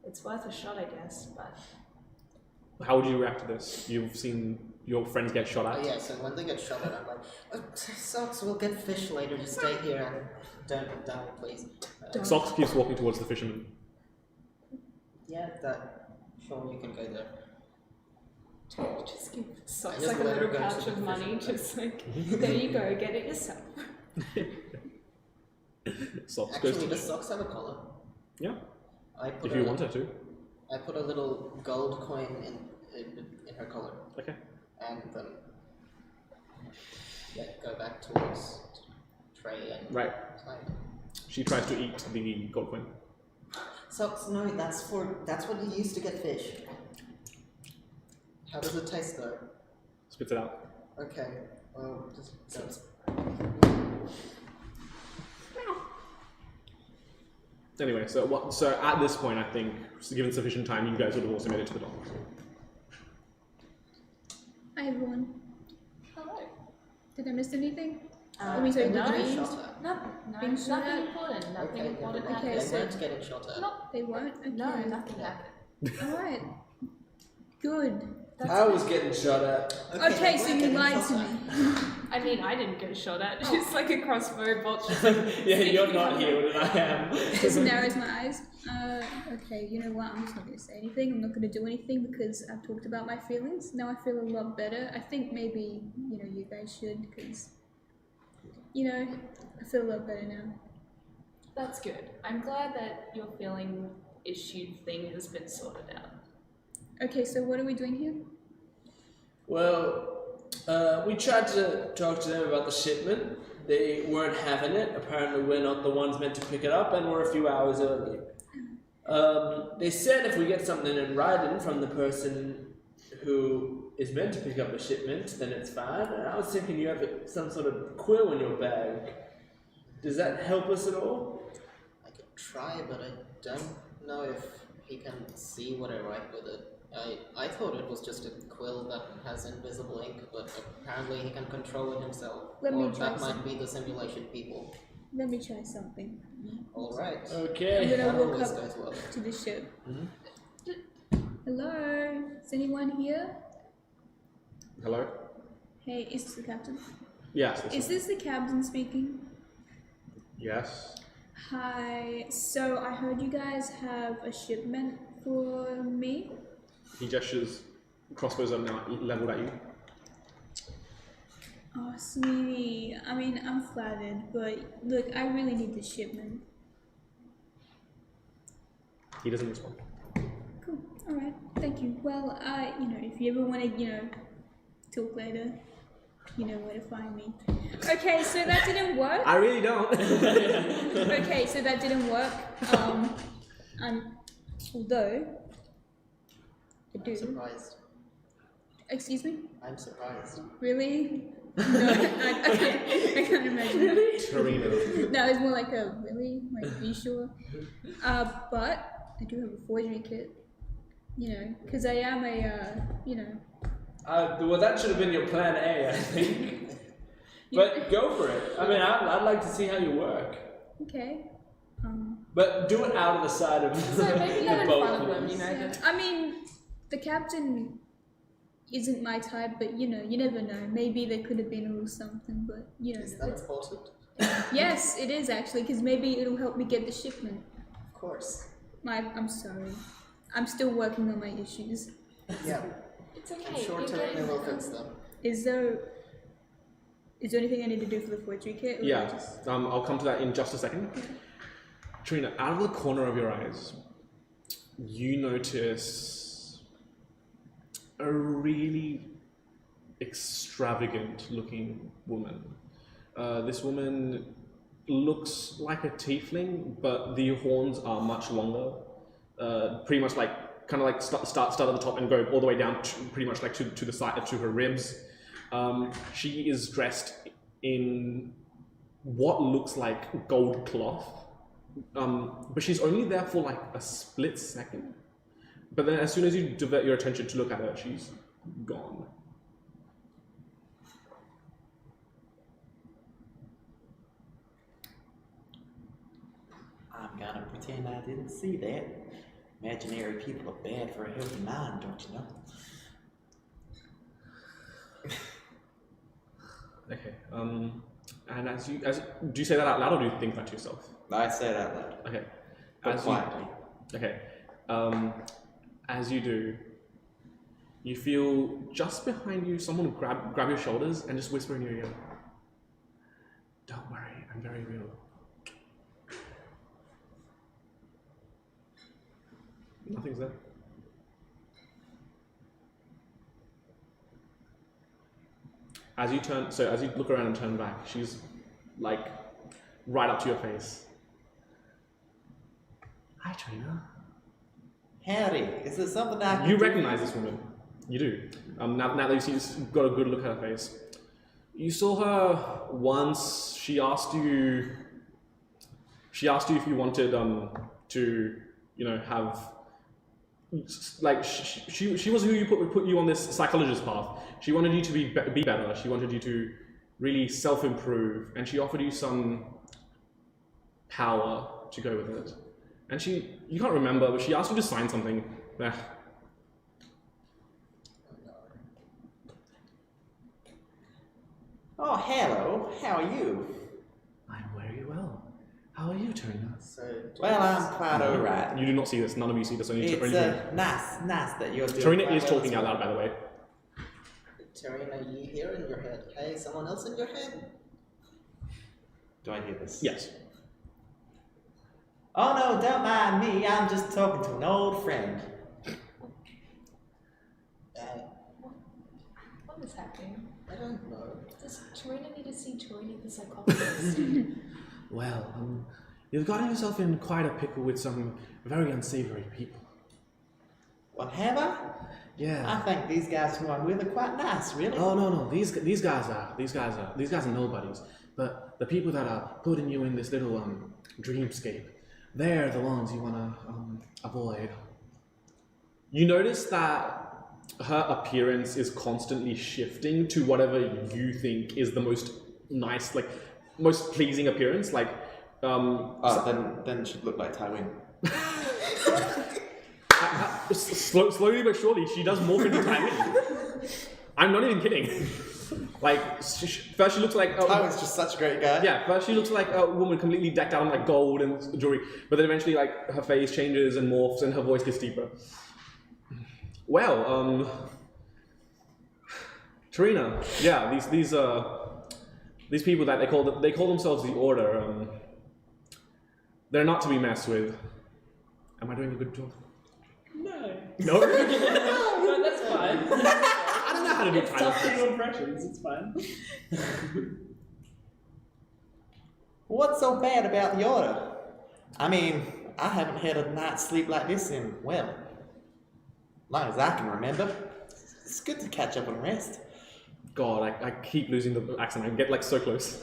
It's worth a shot, I guess, but How would you react to this? You've seen your friends get shot at. Oh yeah, so when they get shot at, I'm like, Socks, we'll get fish later, just stay here and don't die, please. Socks keeps walking towards the fisherman. Yeah, sure, you can go there. just give Socks just like a let her little go to pouch the of money, fisherman. just like, there you go, get it yourself. Socks goes Actually, to does Socks have a collar? Yeah, I put if you want her to. I put a little gold coin in her collar, Okay. and then go back towards Trey and Right. Simon. She tries to eat the gold coin. Socks, no, that's what you use to get fish. How does it taste though? Spits it out. Okay, well, just don't. Anyway, so at this point, I think, given sufficient time, you guys would have also made it to the docks. Hi everyone. Hello. Did I miss anything? Uh, Let me say no, good Being news. shot at. Being shot nothing at? important. Nothing Okay, important never mind. Okay, happened. They so- weren't getting shot at. No, They won't? Okay. no, nothing happened. Alright. Good. I was getting shot at. Okay, they so were you getting lied shot to at. me. I mean, I didn't get shot at. It's like a crossbow bolt. Just like Yeah, you're not healed and I am. Just narrows my eyes. Okay, you know what? I'm just not going to say anything. I'm not going to do anything because I've talked about my feelings. Now I feel a lot better. I think maybe, you guys should because, I feel a lot better now. That's good. I'm glad that your feeling issue thing has been sorted out. Okay, so what are we doing here? Well, we tried to talk to them about the shipment. They weren't having it. Apparently, we're not the ones meant to pick it up, and we're a few hours early. They said if we get something in writing from the person who is meant to pick up the shipment, then it's fine. And I was thinking you have some sort of quill in your bag. Does that help us at all? I could try, but I don't know if he can see what I write with it. I thought it was just a quill that has invisible ink, but apparently he can control it himself. Let me or try that some. might be the simulation people. Let me try something. Alright. I'm Okay. gonna That walk always up goes well. to the ship. Hello? Is anyone here? Hello? Hey, is this the captain? Yes. Is this the captain speaking? Yes. Hi. So I heard you guys have a shipment for me. He gestures. Crossbows are now leveled at you. Oh, sweetie. I mean, I'm flattered, but look, I really need this shipment. He doesn't respond. Cool. All right. Thank you. Well, if you ever want to, talk later, you know where to find me. Okay, so that didn't work. I really don't. Okay, so that didn't work. Although I do. I'm surprised. Excuse me? I'm surprised. Really? No, I can't imagine that. Torino. No, it's more like a really? Like, are you sure? But I do have a forgery kit. Because I am Well, that should have been your plan A, I think. But go for it. I mean, I'd like to see how you work. Okay. But do it out of the side of So maybe not the in boat, front of them, please. I mean, the captain isn't my type, but you never know. Maybe there could have been a little something, but Is that important? Yes, it is actually, because maybe it'll help me get the shipment. Of course. I'm sorry. I'm still working on my issues. Yeah. It's okay. I'm sure you're Torino getting- will fix them. Is there anything I need to do for the forgery kit? Or Yeah. just- I'll come to that in just a second. Trina, out of the corner of your eyes, you notice a really extravagant looking woman. This woman looks like a tiefling, but the horns are much longer. Pretty much kind of start at the top and go all the way down to, pretty much to the side, to her ribs. She is dressed in what looks like gold cloth. But she's only there for like a split second. But then as soon as you divert your attention to look at her, she's gone. I'm gonna pretend I didn't see that. Imaginary people are bad for a healthy mind, don't you know? Okay. And do you say that out loud or do you think that to yourself? I say it out loud. Okay. But quietly. Okay. As you do, you feel just behind you someone grab your shoulders and just whisper in your ear. Don't worry, I'm very real. Nothing's there. As you look around and turn back, she's like right up to your face. Hi, Trina. Howdy, is there something I can You do? recognize this woman. You do. Now that you've got a good look at her face. You saw her once. She asked you if you wanted to, have, like, she was who you put you on this psychologist path. She wanted you to be better. She wanted you to really self-improve, and she offered you some power to go with it. And you can't remember, but she asked you to sign something. Oh, hello. How are you? I'm very well. How are you, Trina? Well, I'm quite alright. You do not see this. None of you see this. Only It's nice that you're doing Trina quite is well talking as out well. loud, by the way. Tarina, you hear in your head, hey, someone else in your head? Do I hear this? Yes. Oh no, don't mind me. I'm just talking to an old friend. What is happening? I don't know. Does Tarina need to see Tarina the psychologist? Well, you've gotten yourself in quite a pickle with some very unsavory people. What have I? Yeah. I think these guys who I'm with are quite nice, really. Oh no, these guys are nobodies. But the people that are putting you in this little dreamscape, they're the ones you wanna avoid. You notice that her appearance is constantly shifting to whatever you think is the most nice, like most pleasing appearance. Like, then it should look like Tywin. slowly but surely, she does morph into Tywin. I'm not even kidding. Like, first she looks like Tywin's just such a great guy. yeah. First she looks like a woman completely decked out in like gold and jewelry, but then eventually like her face changes and morphs and her voice gets deeper. Well, Tarina, yeah, these people that they call themselves the Order. They're not to be messed with. Am I doing a good job? No. No. No, that's fine. I don't know how to do It's tough to titles. do impressions, it's fine. What's so bad about the Order? I mean, I haven't had a night's sleep like this in, well, as long as I can remember. It's good to catch up and rest. God, I keep losing the accent. I get like so close.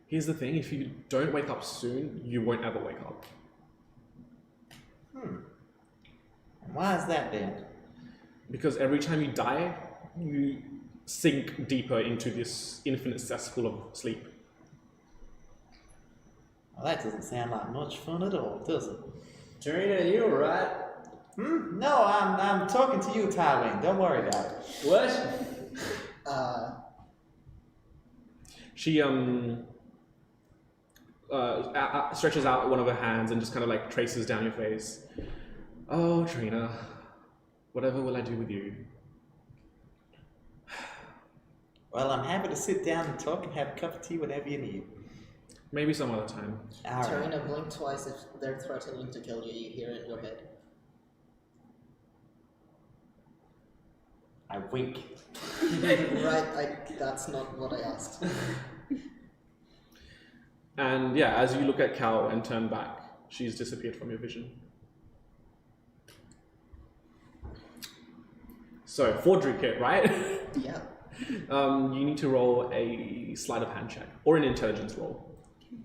Here's the thing. If you don't wake up soon, you won't ever wake up. And why is that then? Because every time you die, you sink deeper into this infinite cesspool of sleep. Well, that doesn't sound like much fun at all, does it? Tarina, you alright? No, I'm talking to you, Tywin. Don't worry about it. What? She stretches out one of her hands and just kind of like traces down your face. Oh, Trina, whatever will I do with you? Well, I'm happy to sit down and talk and have a cup of tea whenever you need. Maybe some other time. All right. Tarina, blink twice if they're threatening to kill you. You hear it in your head. I wink. That's not what I asked. And yeah, as you look at Cal and turn back, she's disappeared from your vision. So, forgery kit, right? Yeah. You need to roll a sleight of hand check or an intelligence roll.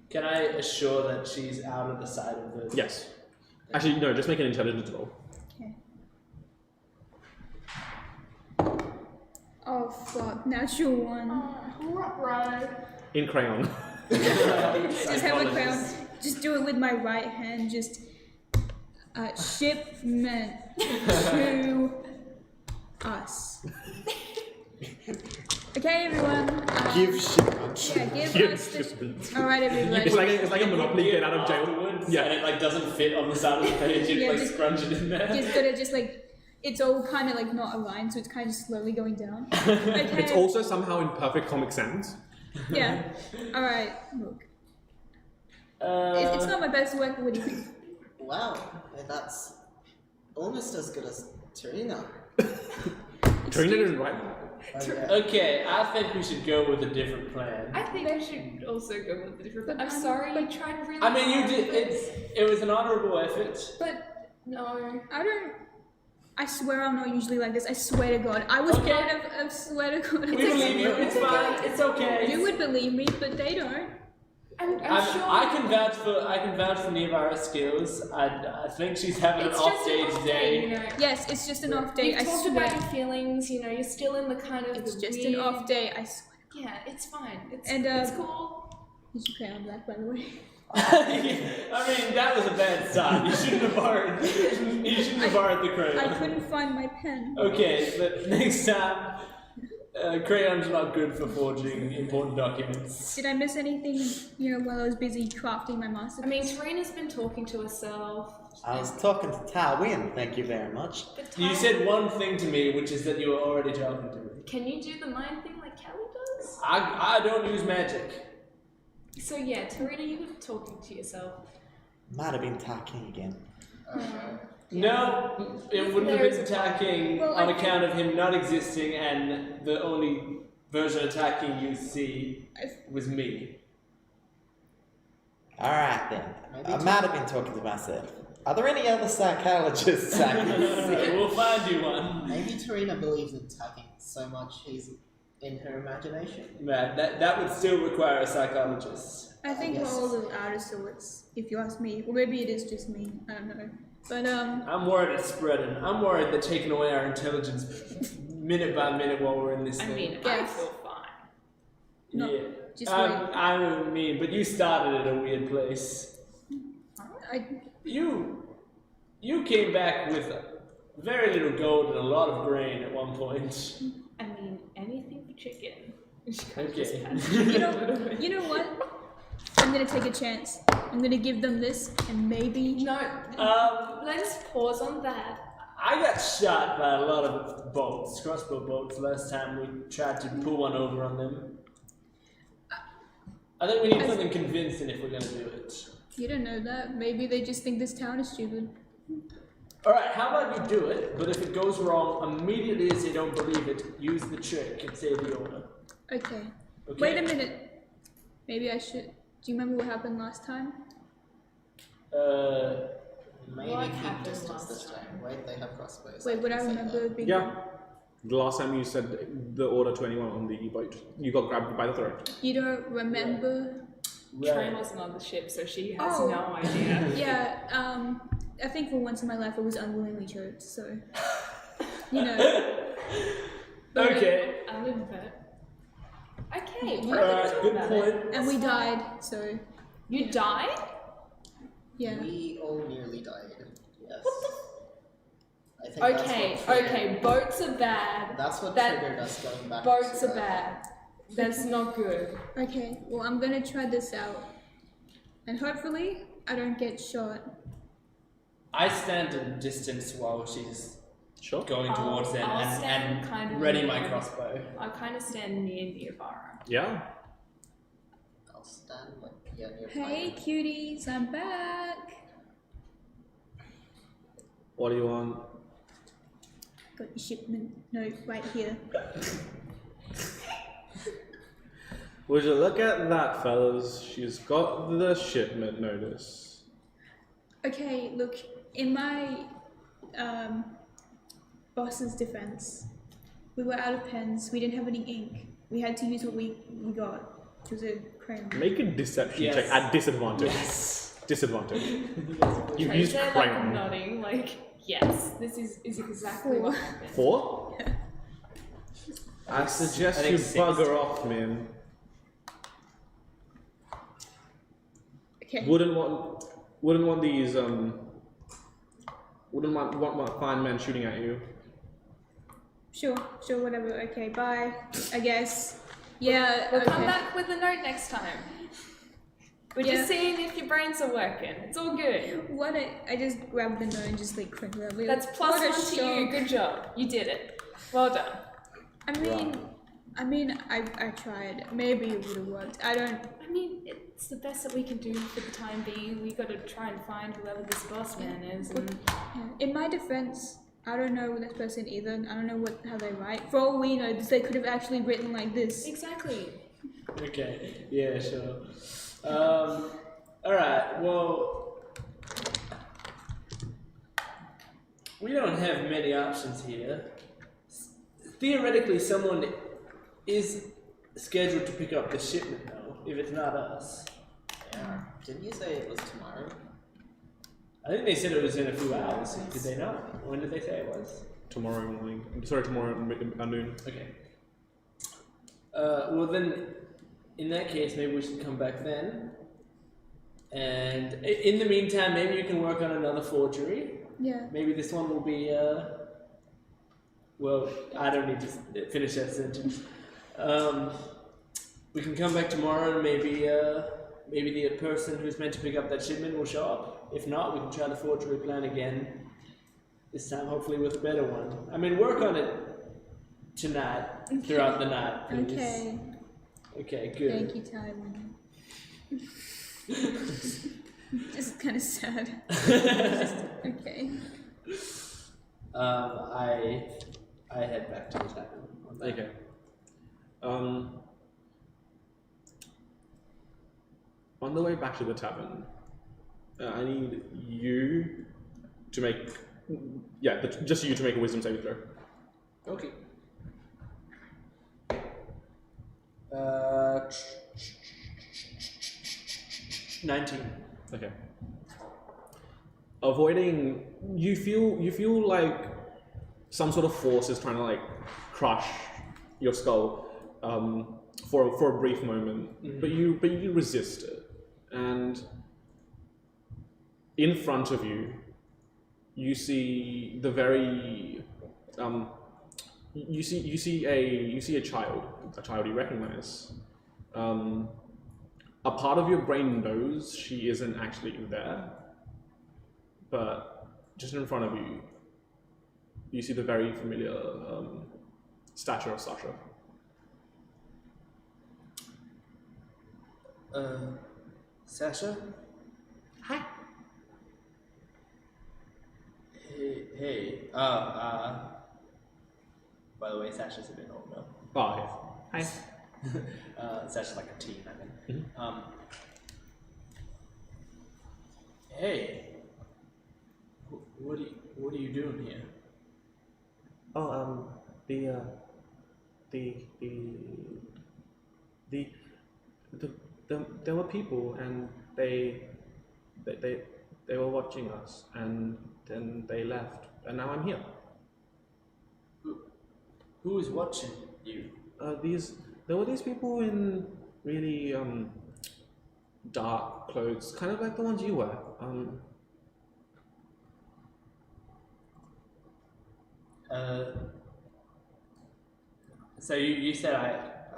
Can I assure that she's out of the side of the... Yes. Actually, no, just make an intelligence roll. Okay. Oh fuck, natural one. Right. In crayon. Just have a crown. Just do it with my right hand. Just shipment to us. Okay, everyone. Give shipment. Yeah, give Give us the. shipment. All right, everybody. It's like a Monopoly get out of jail. Afterwards, Yeah. and it like doesn't fit on the side of the page. You Yeah, like just- scrunch it in there. Just gotta just like. It's all kind of like not aligned, so it's kind of slowly going down. Okay. It's also somehow in perfect comic sans. Yeah. All right. Look. It's not my best work. What do you think? Wow, that's almost as good as Tarina. Trina didn't write. Okay, I think we should go with a different plan. I think I should also go with the different. I'm sorry, you tried really I mean, you hard, did. It was an honorable effort. But no. I swear I'm not usually like this. I swear to God. I was Okay. part of swear to God. We believe you. It's fine. It's okay. You would believe me, but they don't. I'm sure. I can vouch for Nivara's skills. I think she's having It's an off just day an off today. day, you know. Yes, it's just an off day. You I talked swear. about your feelings, you know, you're still in the kind of It's the just weird... an off day. I swear. Yeah, it's fine. It's, And, it's cool. You should play on black, by the way. I mean, that was a bad start. You shouldn't have borrowed. You shouldn't have borrowed the crayon. I couldn't find my pen. Okay, but next time, crayons are not good for forging important documents. Did I miss anything? You know, while I was busy crafting my masterpiece. I mean, Tarina's been talking to herself. I was talking to Tywin, thank you very much. But You said one thing to me, which is that you were already talking to me. Can you do the mind thing like Kelly does? I don't use magic. So yeah, Tarina, you were talking to yourself. Might have been talking again. No, it wouldn't have There is been a problem. attacking Well, on I account of him not existing, and the only version attacking you see was me. Alright then. Maybe I might have been talking to myself. Are there any other psychologists I can see? We'll find you one. Maybe Tarina believes in tagging so much he's in her imagination. Man, that would still require a psychologist. I think we're Yes. all a little out of sorts, if you ask me. Or maybe it is just me. I don't know. But I'm worried it's spreading. I'm worried they're taking away our intelligence minute by minute while we're in this I thing. mean, I Yes. feel fine. No, yeah. just I mean, but you started at a weird place. I You came back with very little gold and a lot of grain at one point. I mean, anything for chicken. Okay. you know what? I'm gonna take a chance. I'm gonna give them this and maybe No, let's pause on that. I got shot by a lot of bolts, crossbow bolts, last time we tried to pull one over on them. I think we need something convincing if we're gonna do it. you don't know that. Maybe they just think this town is stupid. Alright, how about you do it, but if it goes wrong, immediately as they don't believe it, use the trick and say the order. Okay. Okay? Wait a minute. Maybe I should. Do you remember what happened last time? Maybe What keep happened distance last this time. time? Wait, they have crossbows. Wait, would I can say remember that. being? Yeah. The last time you said the order to anyone on the boat, you got grabbed by the throat. You don't remember? Train wasn't on the ship, so she has Oh. no idea. Yeah. I think for once in my life I was unwillingly choked. So, you know. Okay. I'll live with that. Okay, Yeah. what are we Alright, talking good about? point. And we died. So, You died? yeah. We all nearly died. Yes. I think that's Okay, what triggered- okay, boats are bad. That's what That- triggered us going back. Boats to are bad. That's not good. Okay. Well, I'm gonna try this out, and hopefully I don't get shot. I stand at a distance while she's Sure. going towards them I'll stand and kind of ready my near. crossbow. I kind of stand near Nirvara. Yeah. I'll stand like near Hey, Tyler. cuties, I'm back. What do you want? Got your shipment note right here. Would you look at that, fellas? She's got the shipment notice. Okay, look, in my boss's defense, we were out of pens, we didn't have any ink. We had to use what we got, which was a crayon. Make a deception Yes. check at disadvantage. Yes. Disadvantage. You Train's used there, like crayon. nodding, like yes, this is exactly what happened. 4? I suggest I think you 6. bugger off, man. Okay. Wouldn't want these wouldn't want fine men shooting at you. Sure, whatever. Okay, bye. I guess. Yeah. We'll okay. come back with a note next time. We're Yeah. just seeing if your brains are working. It's all good. What I just grabbed the note and just like crinkle it. Like, That's plus what a 1 to you. shock. Good job. You did it. Well done. I mean, I tried. Maybe it would have worked. I don't. I mean, it's the best that we can do for the time being. We gotta try and find whoever this boss man is. And In my defense, I don't know this person either. I don't know how they write. For all we know, they could have actually written like this. exactly. Okay. Yeah, sure. Alright, well, we don't have many options here. Theoretically, someone is scheduled to pick up the shipment, though, if it's not us. Yeah. Didn't you say it was tomorrow? I think they said it was in a few hours. Did they not? When did they say it was? Tomorrow morning. Sorry, tomorrow noon. Okay. Well then, in that case, maybe we should come back then. And in the meantime, maybe you can work on another forgery. Yeah. Maybe this one will be, well, I don't need to finish that sentence. We can come back tomorrow and maybe the person who's meant to pick up that shipment will show up. If not, we can try the forgery plan again. This time, hopefully with a better one. I mean, work on it tonight, throughout the night, please. Okay. Okay, good. Thank you, Taiwan. Just kind of sad. Okay. I head back to the tavern. Okay. On the way back to the tavern, I need you to make, just you to make a wisdom saving throw. Okay. 19. Okay. Avoiding, you feel like some sort of force is trying to like crush your skull for a brief moment, but you resist it, and in front of you, you see the very you see a child you recognize. A part of your brain knows she isn't actually there, but just in front of you, you see the very familiar stature of Sasha. Sasha? Hi. Hey. By the way, Sasha's a bit older. Oh, Hi. Sasha's like a teen, I think. Mhm. Hey. What are you doing here? Oh, there were people, and they were watching us, and then they left, and now I'm here. Who is watching you? There were these people in really dark clothes, kind of like the ones you wear. So you said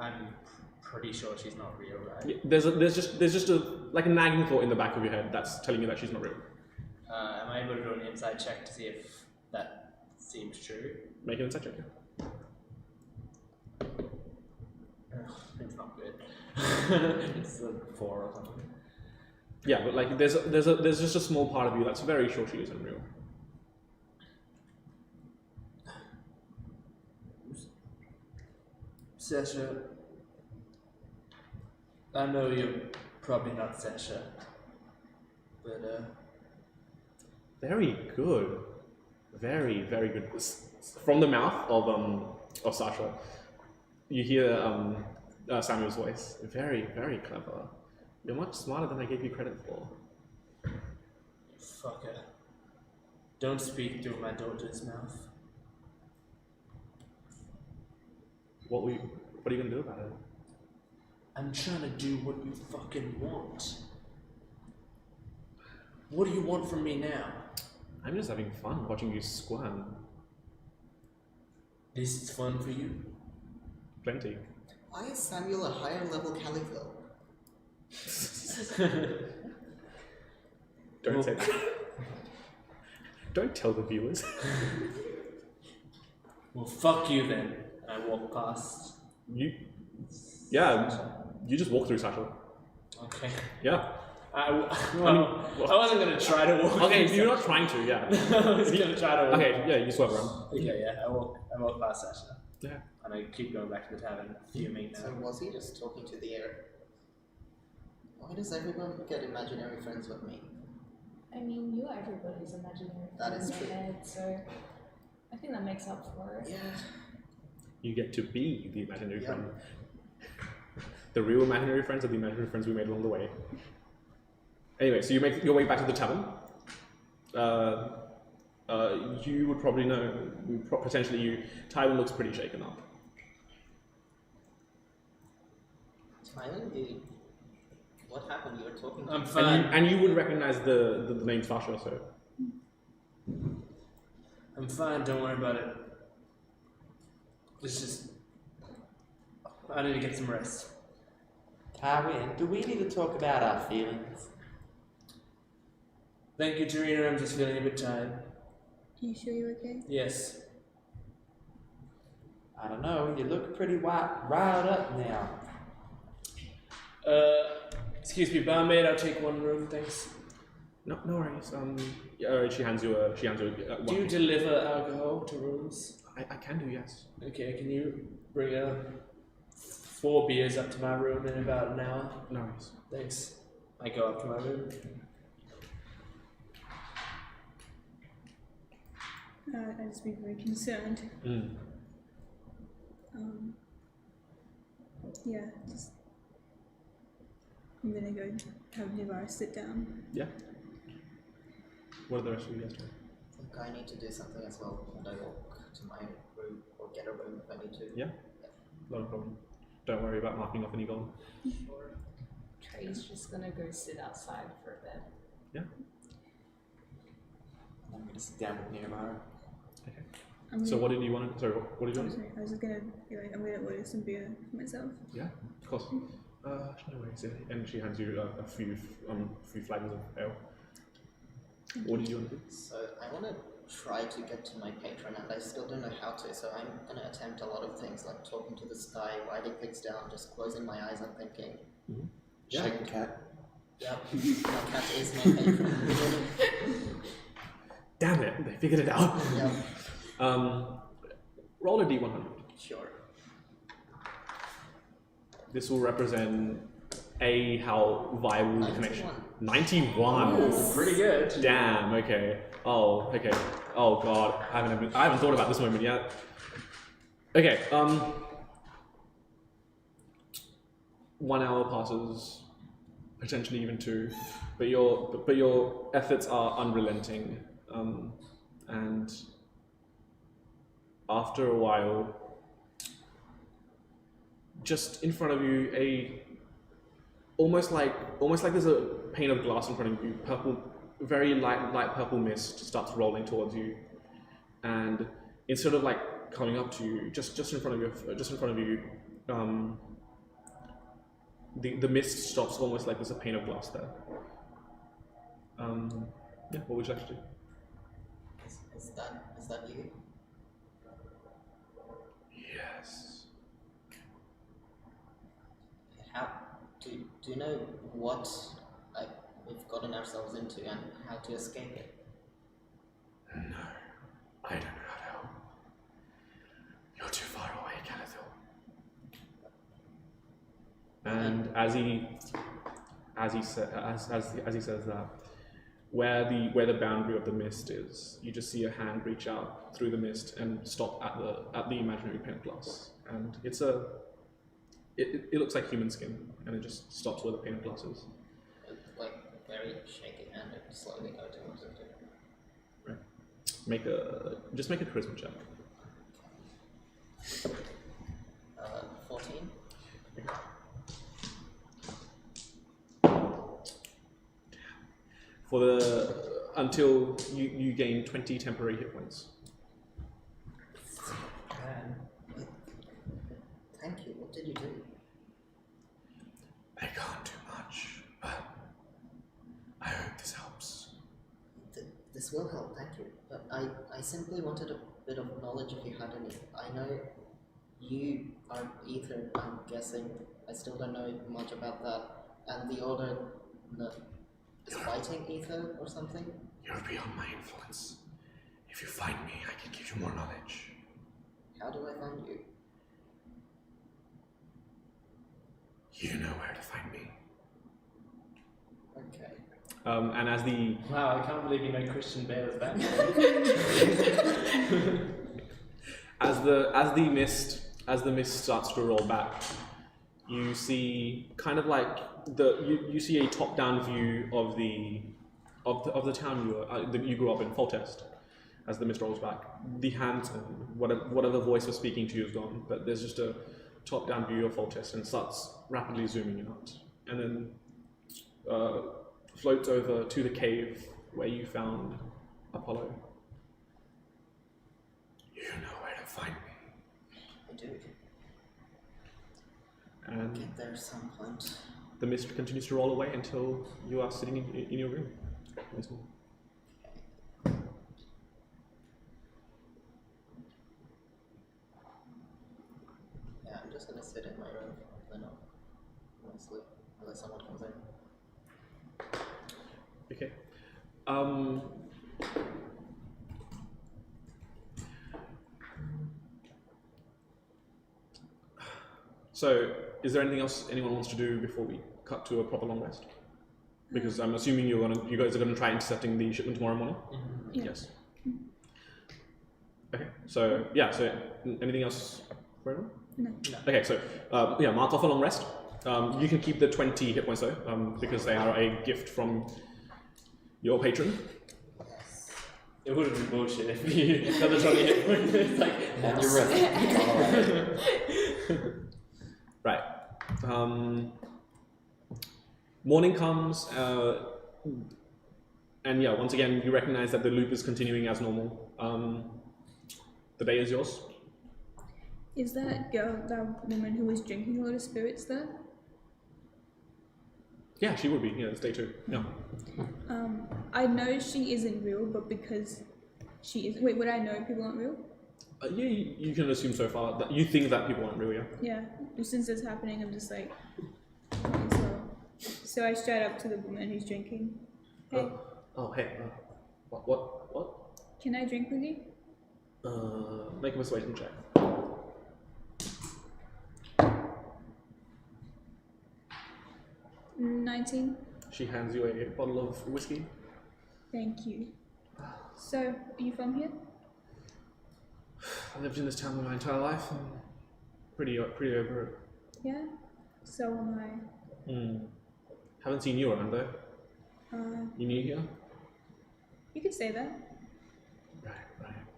I'm pretty sure she's not real, right? There's just a like a nagging thought in the back of your head that's telling you that she's not real. Am I able to do an inside check to see if that seems true? Make an insight check. It's not good. It's a 4 or something. Yeah, but like there's just a small part of you that's very sure she isn't real. Sasha, I know you're probably not Sasha, but Very good. Very, very good. From the mouth of Sasha, you hear Samuel's voice. Very, very clever. You're much smarter than I gave you credit for. fucker. Don't speak through my daughter's mouth. What are you gonna do about it? I'm trying to do what you fucking want. What do you want from me now? I'm just having fun watching you squirm. This is fun for you? Plenty. Why is Samuel a higher level Calico? Don't say that. Don't tell the viewers. Well, fuck you then. I walk past. You just walk through Satchel. Okay. Yeah. I wasn't gonna try to walk. Okay, through you're not trying to, yeah. I was gonna try to walk. Okay, yeah, you swerve around. Okay, yeah, I walk past Sasha. Yeah. And I keep going back to the tavern, fuming now. So was he just talking to the air? Why does everyone get imaginary friends with me? I mean, you're everybody's imaginary That friend is in true. their head, so I think that makes up for it. Yeah. You get to be the imaginary Yeah. friend. The real imaginary friends are the imaginary friends we made along the way. Anyway, so you make your way back to the tavern. You would probably know, potentially Tywin looks pretty shaken up. Tywin, what happened? You were talking to I'm me. fine. And you would recognize the name Sasha, so. I'm fine, don't worry about it. It's just... I need to get some rest. Tywin, do we need to talk about our feelings? Thank you, Tarina, I'm just feeling a bit tired. You sure you're okay? Yes. I don't know, you look pretty riled up now. Excuse me, barmaid, I'll take one room, thanks. No worries. She hands you one. Do you deliver alcohol to rooms? I can do, yes. Okay, can you bring 4 beers up to my room in about an hour? No worries. Thanks. I go up to my room. I'd just be very concerned. Yeah, just. I'm gonna go have Nivar sit down. Yeah. What are the rest of you guys doing? I think I need to do something as well, and I walk to my room or get a room if I need to. Yeah. Not a problem. Don't worry about marking off any gold. Trey's just gonna go sit outside for a bit. Yeah. I'm gonna sit down with Nehemiah. Okay. So what did you want to? Sorry, what did you I'm want? sorry, I was just gonna be like, I'm gonna order some beer for myself. Yeah, of course. No worries. And she hands you a few flags of ale. What did you want to do? So I want to try to get to my patron, and I still don't know how to. So I'm gonna attempt a lot of things, like talking to the sky, writing things down, just closing my eyes and thinking. Yeah. Shake the cat. Yep, my cat is my patron. Damn it! They figured it out. Yep, Roll a d100. sure. This will represent how viable the connection. 91. 91. Pretty good. Damn. Okay. Oh. Okay. Oh god. I haven't thought about this moment yet. Okay. 1 hour passes, potentially even 2, but your efforts are unrelenting, and after a while, just in front of you, almost like there's a pane of glass in front of you. Very light purple mist starts rolling towards you, and instead of like coming up to you, just in front of you, the mist stops almost like there's a pane of glass there. Yeah, what would you like to do? Is that you? Yes. How do you know what we've gotten ourselves into and how to escape it? No, I don't know how to help. You're too far away, Calathil. And as he says that, where the boundary of the mist is, you just see a hand reach out through the mist and stop at the imaginary pane of glass, and it looks like human skin, and it just stops where the pane of glass is. Like very shaky hand and slowly go towards it. Right. Make a charisma check. 14. for the until you gain 20 temporary hit points. Thank you. What did you do? I can't do much, but I hope this helps. This will help, thank you. But I simply wanted a bit of knowledge if you had any. I know you are Aether, I'm guessing. I still don't know much about that. And the Order is fighting Aether or something? You're beyond my influence. If you find me, I can give you more knowledge. How do I find you? You know where to find me. Okay. And as the Wow, I can't believe you know Christian Bale's background. as the mist starts to roll back, you see kind of like you see a top-down view of the town you grew up in, Foltest. As the mist rolls back, the hand, whatever voice was speaking to you is gone, but there's just a top-down view of Foltest and starts rapidly zooming out, and then floats over to the cave where you found Apollo. You know where to find me. I do. And Get there some point. the mist continues to roll away until you are sitting in your room. Once more. Yeah, I'm just gonna sit in my room, then I'll sleep, unless someone comes in. Okay. So, is there anything else anyone wants to do before we cut to a proper long rest? Because I'm assuming you guys are gonna try intercepting the shipment tomorrow morning. Yeah. Yes. Okay. So yeah. So anything else for everyone? No. Okay. So yeah, mark off a long rest. You can keep the 20 hit points though, because they are a gift from your patron. It would have been bullshit if you got the 20 hit points. It's like, And you're right. Right. Morning comes, and yeah, once again, you recognize that the loop is continuing as normal. The day is yours. Is that girl, that woman who was drinking a lot of spirits there? Yeah, she would be. Yeah, it's day 2. Yeah. I know she isn't real, but because she is. Wait, would I know people aren't real? Yeah, you can assume so far that you think that people aren't real. Yeah. Yeah. Since it's happening, I'm just like. might as well. So I straight up to the woman who's drinking. Hey, Oh, hey. What? can I drink with you? Make a persuasion check. 19. She hands you a bottle of whiskey. Thank you. So, are you from here? I lived in this town my entire life. I'm pretty over it. Yeah. So am I. Haven't seen you around though. You new here? You could say that. Right.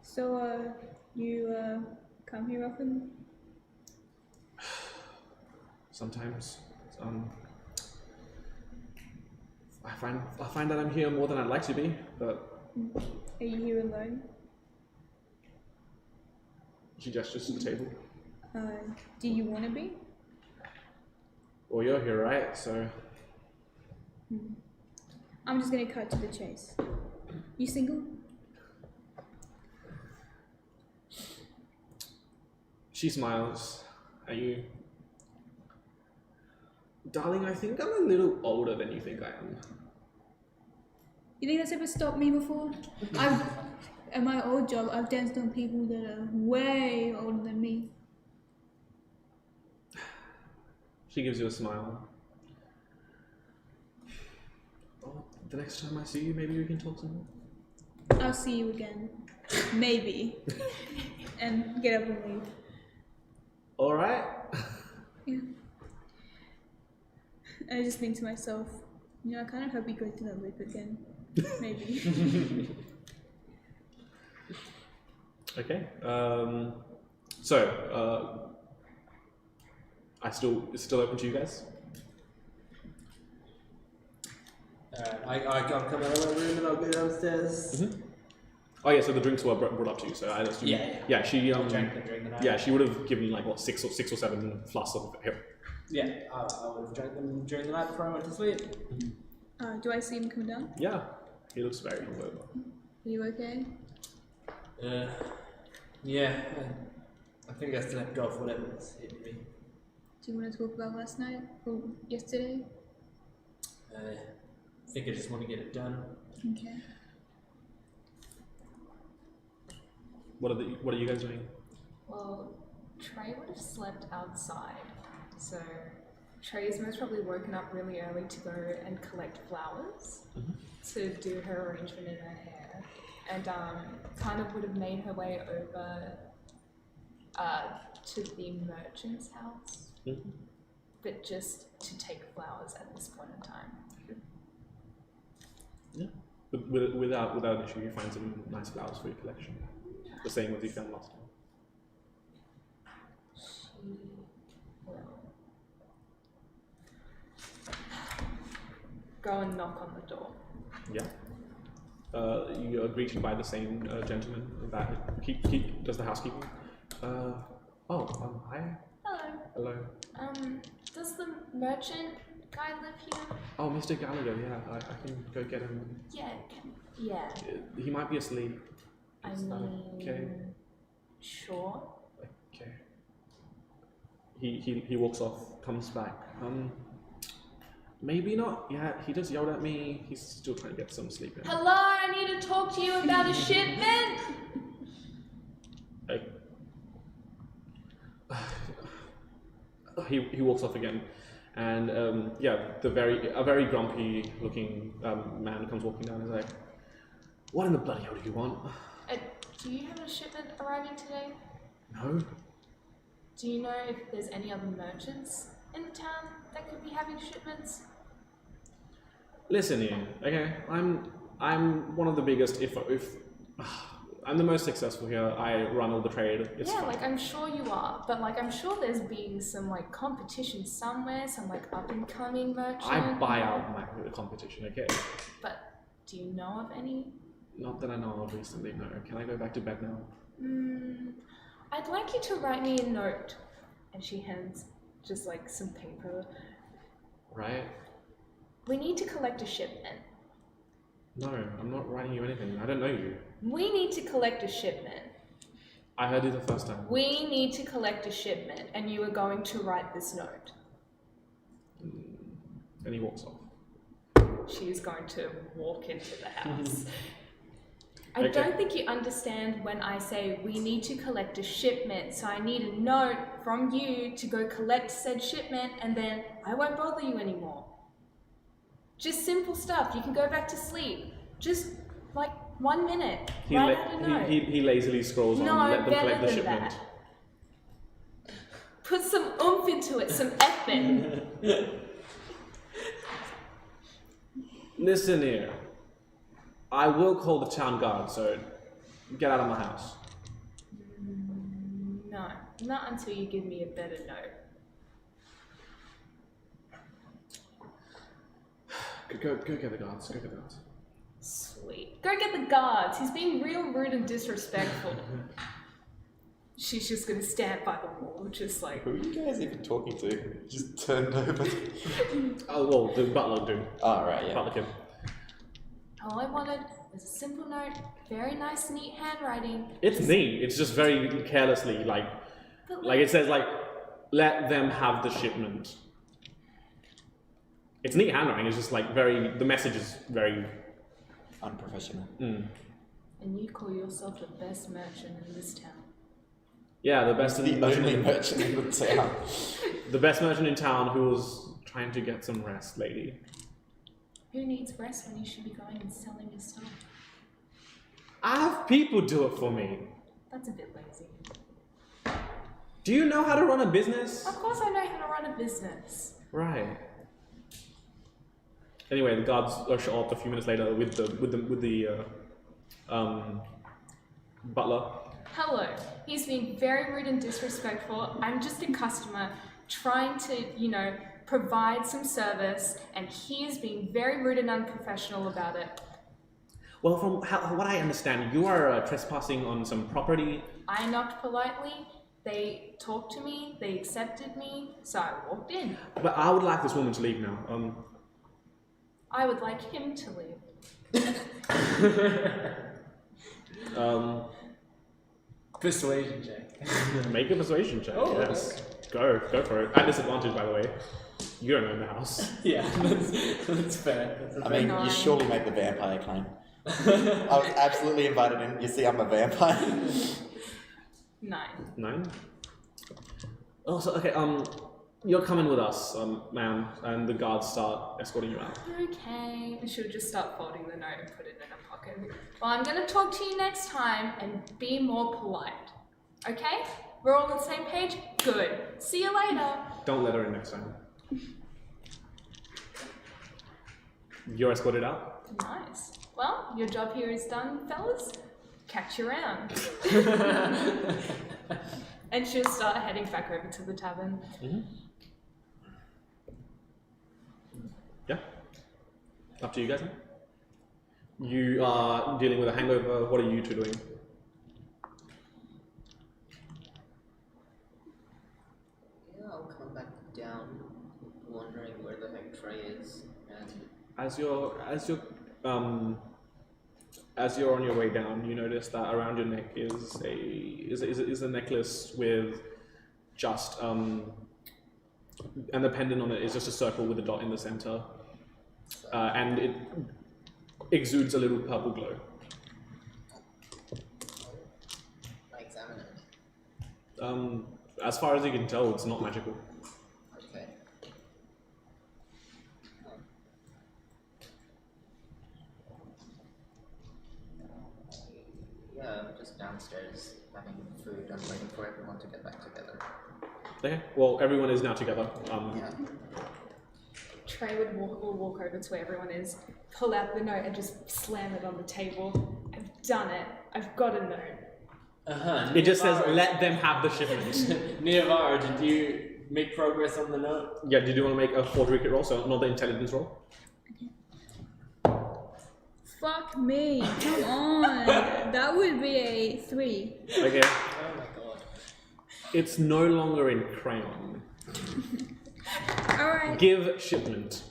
So, you come here often? Sometimes. I find that I'm here more than I'd like to be, but Are you here alone? she gestures to the table. Do you want to be? Well, you're here, right? So I'm just gonna cut to the chase. You single? she smiles at you. Darling, I think I'm a little older than you think I am. You think that's ever stopped me before? At my old job, I've danced on people that are way older than me. She gives you a smile. Well, the next time I see you, maybe we can talk some more. I'll see you again. Maybe. And get up and leave. All right. Yeah. I just think to myself, I kind of hope we go through that loop again. Maybe. Okay. It's still open to you guys. I'll come out of my room and I'll go downstairs. Oh yeah, so the drinks were brought up to you. So I assume. Yeah, she Drank them during the night. Yeah, she would have given you like what 6 or 7 flasks of here. Yeah, I would have drank them during the night before I went to sleep. Do I see him coming down? Yeah, he looks very hungover. Are you okay? Yeah, I think I slept off whatever was hitting me. Do you want to talk about last night or yesterday? I think I just want to get it done. Okay. What are you guys doing? Well, Trey would have slept outside, so Trey's most probably woken up really early to go and collect flowers to do her arrangement in her hair, and kind of would have made her way over to the merchant's house, but just to take flowers at this point in time. Yeah. But without an issue, you find some nice flowers for your collection. The same as you found last time. She will go and knock on the door. Yeah. You are greeted by the same gentleman that does the housekeeping. Hi. Hello. Hello. Does the merchant guy live here? Oh, Mr. Gallagher. Yeah, I can go get him. Yeah. He might be asleep. I Is that mean, okay? Sure. Okay. He walks off, comes back. Maybe not. Yeah, he just yelled at me. He's still trying to get some sleep in. Hello, I need to talk to you about a shipment. Hey. He walks off again, and a very grumpy looking man comes walking down. He's like, "What in the bloody hell do you want?" Do you have a shipment arriving today? No. Do you know if there's any other merchants in the town that could be having shipments? Listen here, okay? I'm one of the biggest. If I'm the most successful here, I run all the trade. It's Yeah, fine. like I'm sure you are, but like I'm sure there's been some like competition somewhere, some like up and coming merchant. I buy out my competition, okay? But do you know of any? Not that I know of recently. No. Can I go back to bed now? I'd like you to write me a note. And she hands just like some paper. Right? We need to collect a shipment. No, I'm not writing you anything. I don't know you. We need to collect a shipment. I heard you the first time. We need to collect a shipment, and you are going to write this note. And he walks off. She's going to walk into the house. I Okay. don't think you understand when I say we need to collect a shipment, so I need a note from you to go collect said shipment, and then I won't bother you anymore. Just simple stuff. You can go back to sleep. Just like 1 minute. Write out a note. He lazily scrolls No, on, let them better collect the than shipment. that. Put some oomph into it, some effort. Listen here. I will call the town guard, so get out of my house. No, not until you give me a better note. Go get the guards. Go get the guards. Sweet. Go get the guards. He's being real rude and disrespectful. She's just gonna stand by the wall, just like. Who are you guys even talking to? Just turned over. Oh, well, the butler dude. Oh, right, yeah. Butler kid. All I wanted was a simple note, very nice, neat handwriting. It's neat. It's just very carelessly, But like it says, like, let them have the shipment. It's neat handwriting. It's just like the message is very Unprofessional. And you call yourself the best merchant in this town. Yeah, the best The only merchant in the town. The best merchant in town who was trying to get some rest, lady. Who needs rest when you should be going and selling your stuff? I have people do it for me. That's a bit lazy. Do you know how to run a business? Of course I know how to run a business. Right. Anyway, the guards show up a few minutes later with the butler. Hello. He's being very rude and disrespectful. I'm just a customer trying to, provide some service, and he is being very rude and unprofessional about it. Well, from what I understand, you are trespassing on some property. I knocked politely, they talked to me, they accepted me, so I walked in. But I would like this woman to leave now. I would like him to leave. Persuasion check. Make a persuasion check. Oh, yes. Go for it. At disadvantage, by the way. You don't own the house. Yeah, that's fair. I mean, you surely make the vampire claim. I was absolutely invited in. You see, I'm a vampire. 9. 9? Also, okay, you're coming with us, ma'am, and the guards start escorting you out. Okay, she'll just start folding the note and put it in her pocket. Well, I'm gonna talk to you next time and be more polite. Okay? We're all on the same page? Good. See you later. Don't let her in next time. You're escorted out? Nice. Well, your job here is done, fellas. Catch you around. And she'll start heading back over to the tavern. Mm-hmm. Yeah. Up to you guys now. You are dealing with a hangover. What are you two doing? Yeah, I'll come back down, wondering where the heck Trey is, and As you're on your way down, you notice that around your neck is a necklace with just and the pendant on it is just a circle with a dot in the center, and it exudes a little purple glow. I examine it. As far as you can tell, it's not magical. Okay. Yeah, I'm just downstairs having food. I'm waiting for everyone to get back together. Okay. Well, everyone is now together. Yeah. Trey will walk over to where everyone is, pull out the note and just slam it on the table. I've done it. I've got a note. It just says, "Let them have the shipment." Neovar, did you make progress on the note? Yeah. Did you want to make a forgery roll? So not the intelligence roll. Fuck me, come on. That would be a 3. Okay. Oh my god. It's no longer in crayon. Alright. Give shipment.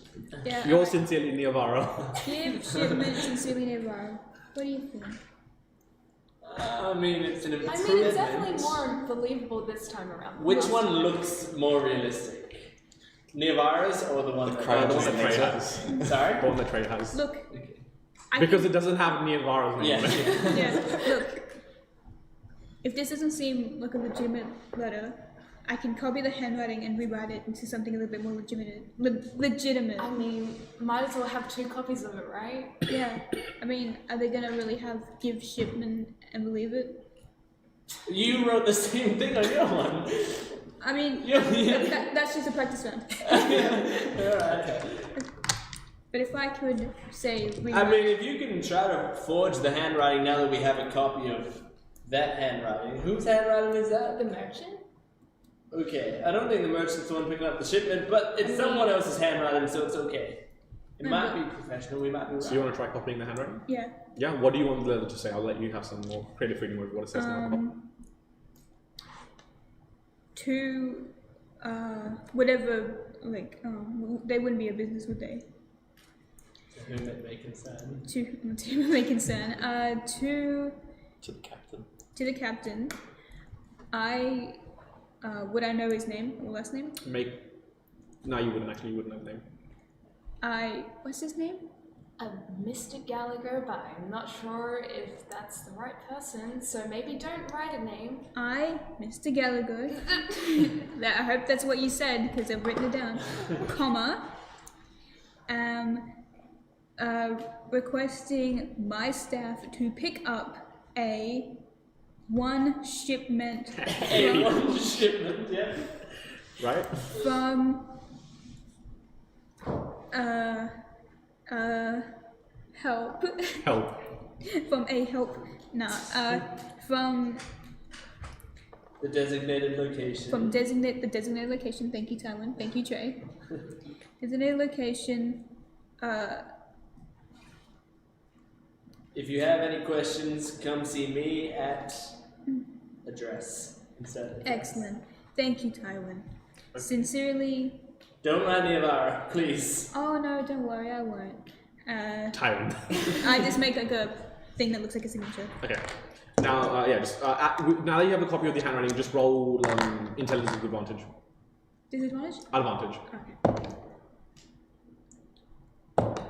Yeah, Yours alright. sincerely, Niavara. Give shipment sincerely Navarro. What do you think? I mean, it's an improvement. I mean, it's definitely more believable this time around. Which one looks more realistic? Neovara's or the one The that... crown The one just that Trey makes has. Sorry? The one that Trey has. Look. Because it doesn't have Niavara's name. Yeah. Yeah, look. If this doesn't seem like a legitimate letter, I can copy the handwriting and rewrite it into something a little bit more legitimate. I mean, might as well have 2 copies of it, right? Yeah. I mean, are they gonna really have give shipment and believe it? You wrote the same thing on your one. I mean, Yeah. that's just a practice round. Alright. But if I could say I rewrite, mean, if you can try to forge the handwriting now that we have a copy of that handwriting. Whose handwriting is that? The merchant? Okay, I don't think the merchant's the one picking up the shipment, but it's someone else's handwriting, so it's okay. It might be professional, we might be right. So you want to try copying the handwriting? yeah. Yeah. What do you want the letter to say? I'll let you have some more creative freedom with what it says now. To whatever, like, they wouldn't be a business, would they? To whom it may concern. To my concern. To to the captain. the captain. Would I know his name or last name? No, you wouldn't actually. You wouldn't know the name. What's his name? Mr. Gallagher, but I'm not sure if that's the right person, so maybe don't write a name. Mr. Gallagher. I hope that's what you said, because I've written it down. Comma. Requesting my staff to pick up one shipment One shipment, yeah. Right. from help. Help. From a help. Nah. From The designated location. From the designated location. Thank you, Tywin. Thank you, Trey. Designated location. If you have any questions, come see me at address instead of address. Excellent. Thank you, Tywin. Sincerely. Don't mind Nivara, please. Oh no, don't worry, I won't. Tyrant. I just make like a thing that looks like a signature. Okay. Now, now that you have a copy of the handwriting, just roll intelligence with advantage. Disadvantage? Advantage. Okay.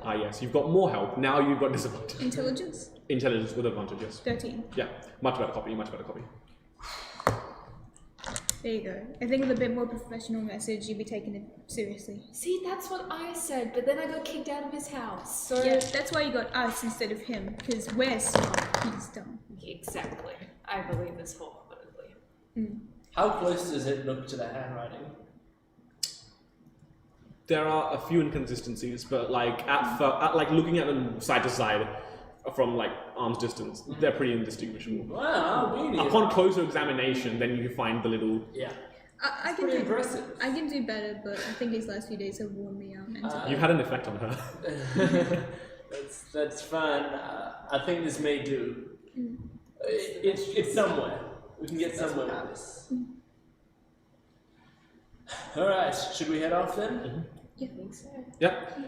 Ah, yes. You've got more help. Now you've got disadvantage. Intelligence? Intelligence with advantage, yes. 13. Yeah. Much better copy. Much better copy. There you go. I think with a bit more professional message, you'd be taking it seriously. See, that's what I said, but then I got kicked out of his house. So Yeah, that's why you got us instead of him, because we're smart, he's dumb. exactly. I believe this wholeheartedly. How close does it look to the handwriting? There are a few inconsistencies, but like like looking at them side to side from like arm's distance, they're pretty indistinguishable. Wow, beauty. Upon closer examination, then you find the little. Yeah. I can Pretty do impressive. I can do better, but I think these last few days have worn me out mentally. You've had an effect on her. That's fine. I think this may do. It's somewhere. We can get somewhere with this. All right. Should we head off then? I think so. Yep.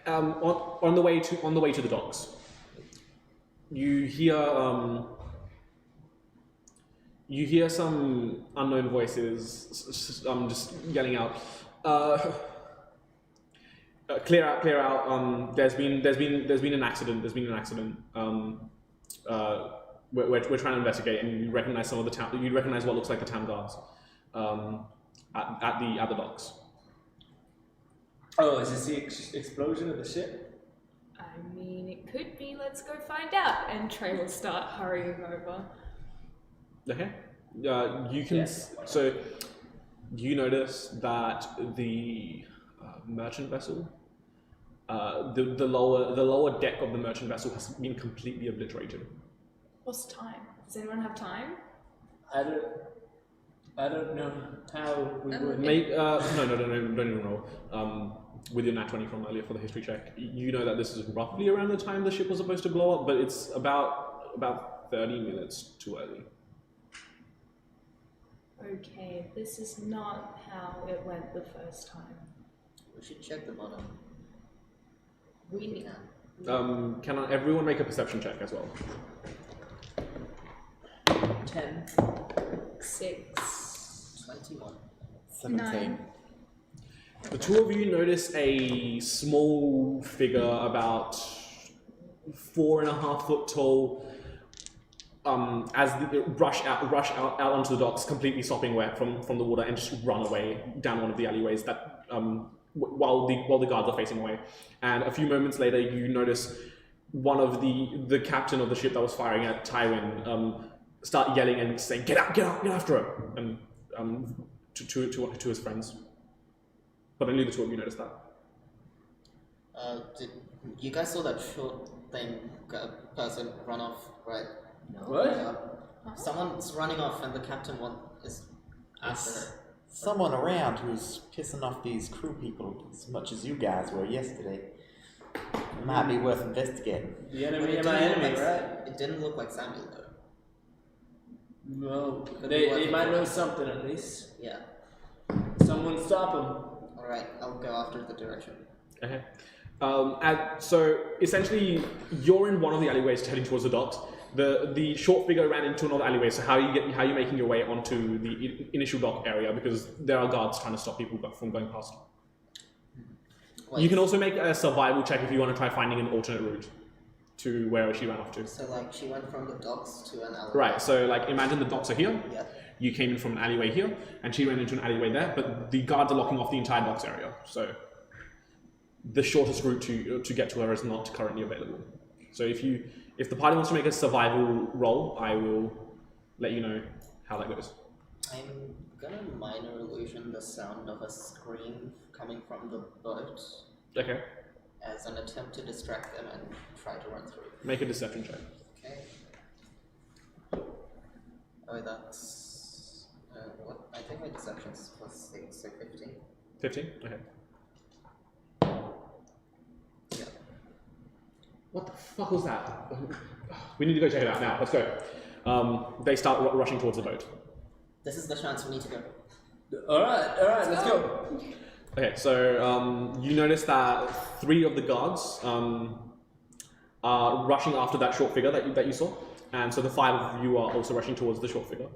On the way to the docks, you hear some unknown voices just yelling out, clear out. There's been an accident. We're trying to investigate, and you recognize some of the town. You recognize what looks like the town guards at the docks. Oh, is this the explosion of the ship? I mean, it could be. Let's go find out. And Trey will start hurrying over. Okay. You can. So you notice that the merchant vessel, the lower deck of the merchant vessel has been completely obliterated. What's time? Does anyone have time? I don't know how we would. No, don't even roll. With your nat 20 from earlier for the history check, you know that this is roughly around the time the ship was supposed to blow up, but it's about 30 minutes too early. Okay, this is not how it went the first time. We should check the bottom. We need. Can everyone make a perception check as well? 10. 6. 21. 17. The two of you notice a small figure about 4.5 foot tall. As they rush out onto the docks, completely sopping wet from the water, and just run away down one of the alleyways that while the guards are facing away. And a few moments later, you notice one of the captain of the ship that was firing at Tywin start yelling and saying, "Get out! Get after her!" And to his friends. But only the two of you noticed that. Did you guys saw that short person run off, right? No. What? Someone's running off and the captain is after her. Someone around who's pissing off these crew people as much as you guys were yesterday. It might be worth investigating. The But enemy it of my didn't look enemy, like- right? It didn't look like Samuel though. No. Could be They working might for know us. something at least. Yeah. Someone stop them. Alright, I'll go after the direction. Okay. So essentially, you're in one of the alleyways heading towards the docks. The short figure ran into another alleyway. So how are you making your way onto the initial dock area, because there are guards trying to stop people from going past. Wait, You can also make a survival check if you want to try finding an alternate route to where she ran off to. So like she went from the docks to an alleyway. Right. So like imagine the docks are here. Yeah. You came in from an alleyway here, and she ran into an alleyway there. But the guards are locking off the entire docks area. So the shortest route to get to her is not currently available. So if the party wants to make a survival roll, I will let you know how that goes. I'm gonna minor illusion the sound of a scream coming from the boat Okay. as an attempt to distract them and try to run through. Make a deception check. Okay. Oh, that's 15? Okay. Yeah. What the fuck was that? We need to go check it out now. Let's go. They start rushing towards the boat. This is the chance we need to go. Alright, let's go. Okay, so you notice that 3 of the guards are rushing after that short figure that you saw, and so the 5 of you are also rushing towards the short figure.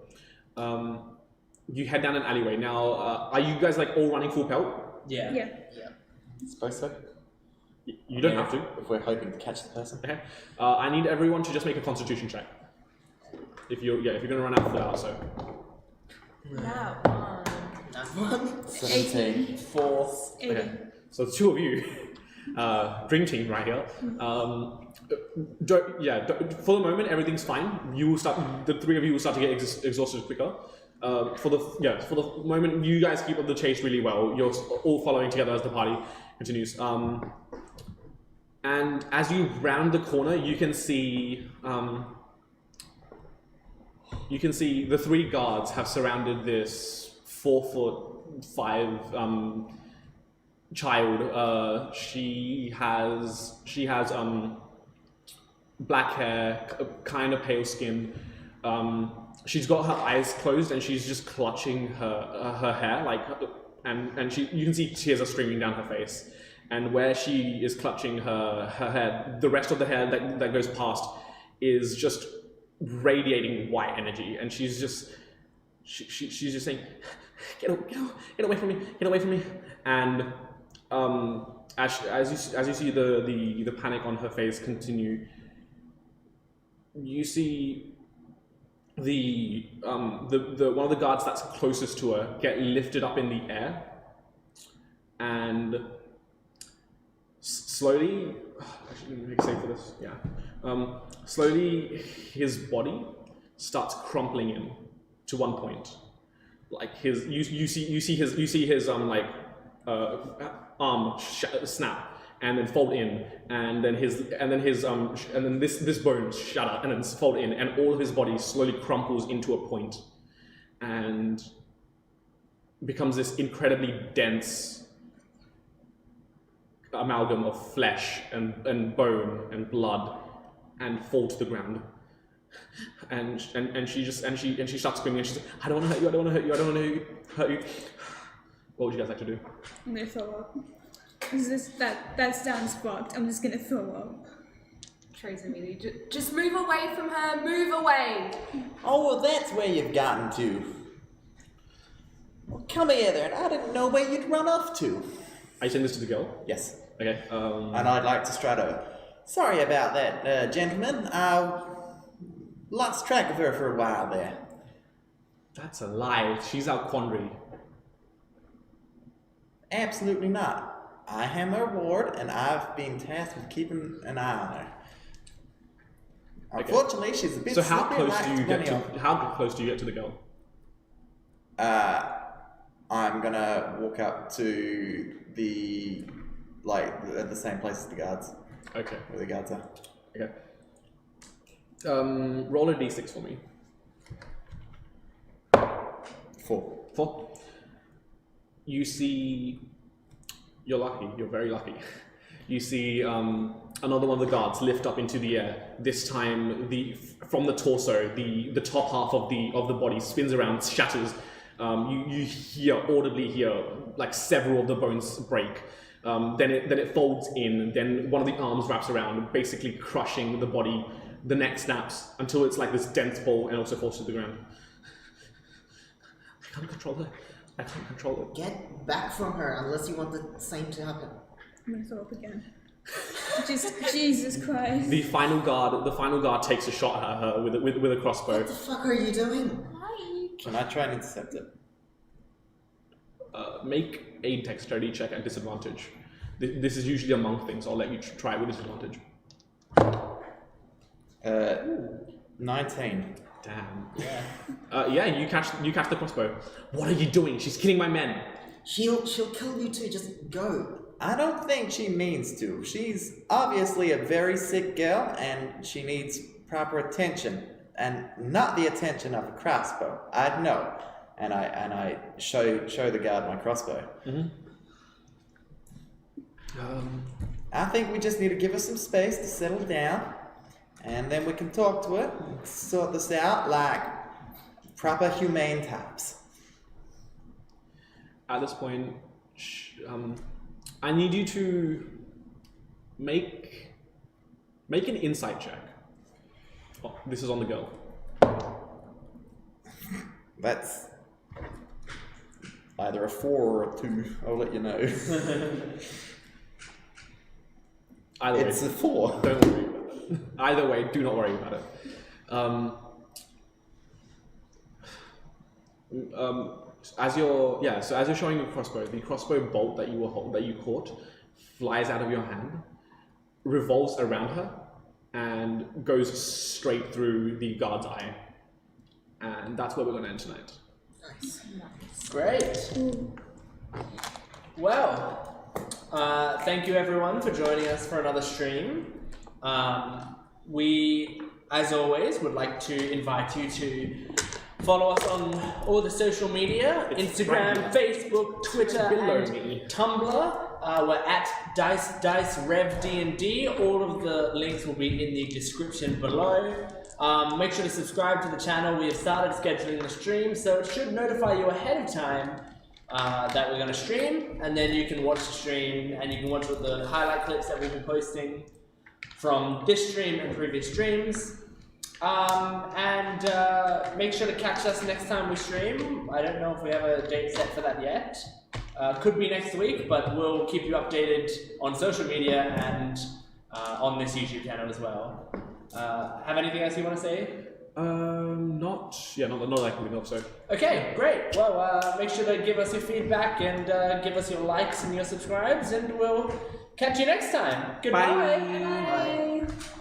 You head down an alleyway. Now, are you guys like all running full pelt? Yeah. Yeah. Suppose so. You don't have to. If we're hoping to catch the person. Okay. I need everyone to just make a Constitution check. If you're gonna run out full out, so. That one. That one. 17. 4. 18. Okay. So the 2 of you, dream team right here. For the moment, everything's fine. The 3 of you will start to get exhausted quicker. For the moment, you guys keep up the chase really well. You're all following together as the party continues. And as you round the corner, you can see the 3 guards have surrounded this 4'5" child. She has black hair, kind of pale skin. She's got her eyes closed and she's just clutching her hair, and you can see tears are streaming down her face. And where she is clutching her hair, the rest of the hair that goes past is just radiating white energy, and she's just saying, "Get away from me! Get away from me!" And as you see the panic on her face continue, you see the one of the guards that's closest to her get lifted up in the air, and slowly, actually, let me make a save for this. Yeah. Slowly, his body starts crumpling in to one point. Like you see his arm snap and then fold in, and then this bone shatter and then fold in, and all of his body slowly crumples into a point and becomes this incredibly dense amalgam of flesh and bone and blood, and fall to the ground. And she starts screaming, and she's like, "I don't want to hurt you. I don't want to hurt you. I don't want to hurt you." What would you guys like to do? I'm gonna throw up. That sounds fucked. I'm just gonna throw up. Trace immediately. Just move away from her. Move away. Oh, well, that's where you've gotten to. Well, come here then. I didn't know where you'd run off to. Are you sending this to the girl? Yes. Okay. And I'd like to strut over. Sorry about that, gentlemen. I lost track of her for a while there. That's a lie. She's out quandary. Absolutely not. I am her ward, and I've been tasked with keeping an eye on her. Unfortunately, she's a bit. So how slippery close like do you get many to? of- How close do you get to the girl? I'm gonna walk up to the at the same place as the guards. Okay. Where the guards are. Okay. Roll a d6 for me. 4. 4. You see. You're lucky. You're very lucky. You see another one of the guards lift up into the air. This time, from the torso, the top half of the body spins around, shatters. You audibly hear like several of the bones break. Then it folds in. Then one of the arms wraps around, basically crushing the body. The neck snaps until it's like this dense ball, and also falls to the ground. I can't control her. I can't control it. Get back from her unless you want the same to happen. I'm gonna throw up again. Just Jesus Christ. The final guard takes a shot at her with a crossbow. What the fuck are you doing? Why? Can I try and intercept it? Make a dexterity check at disadvantage. This is usually among things. I'll let you try it with disadvantage. 19. Damn. Yeah. Yeah, you catch the crossbow. What are you doing? She's killing my men. She'll kill you too. Just go. I don't think she means to. She's obviously a very sick girl, and she needs proper attention, and not the attention of a crossbow. I'd know. And I show the guard my crossbow. Mm-hmm. I think we just need to give her some space to settle down, and then we can talk to her and sort this out like proper humane types. At this point, I need you to make an insight check. Oh, this is on the girl. That's either a 4 or a 2. I'll let you know. Either way, It's a 4. don't worry about it. Either way, do not worry about it. As you're showing the crossbow bolt that you caught flies out of your hand, revolves around her, and goes straight through the guard's eye. And that's where we're going to end tonight. Nice. Great. Well, thank you everyone for joining us for another stream. We, as always, would like to invite you to follow us on all the social media, It's Instagram, right Facebook, Twitter, below and me. Tumblr. We're at Dice Rev D&D. All of the links will be in the description below. Make sure to subscribe to the channel. We have started scheduling the stream, so it should notify you ahead of time that we're going to stream, and then you can watch the stream, and you can watch all the highlight clips that we'll be posting from this stream and previous streams. And make sure to catch us next time we stream. I don't know if we have a date set for that yet. Could be next week, but we'll keep you updated on social media and on this YouTube channel as well. Have anything else you want to say? Not like we hope so. Okay, great. Well, make sure to give us your feedback and give us your likes and your subscribes, and we'll catch you next time. Goodbye. Bye. Bye.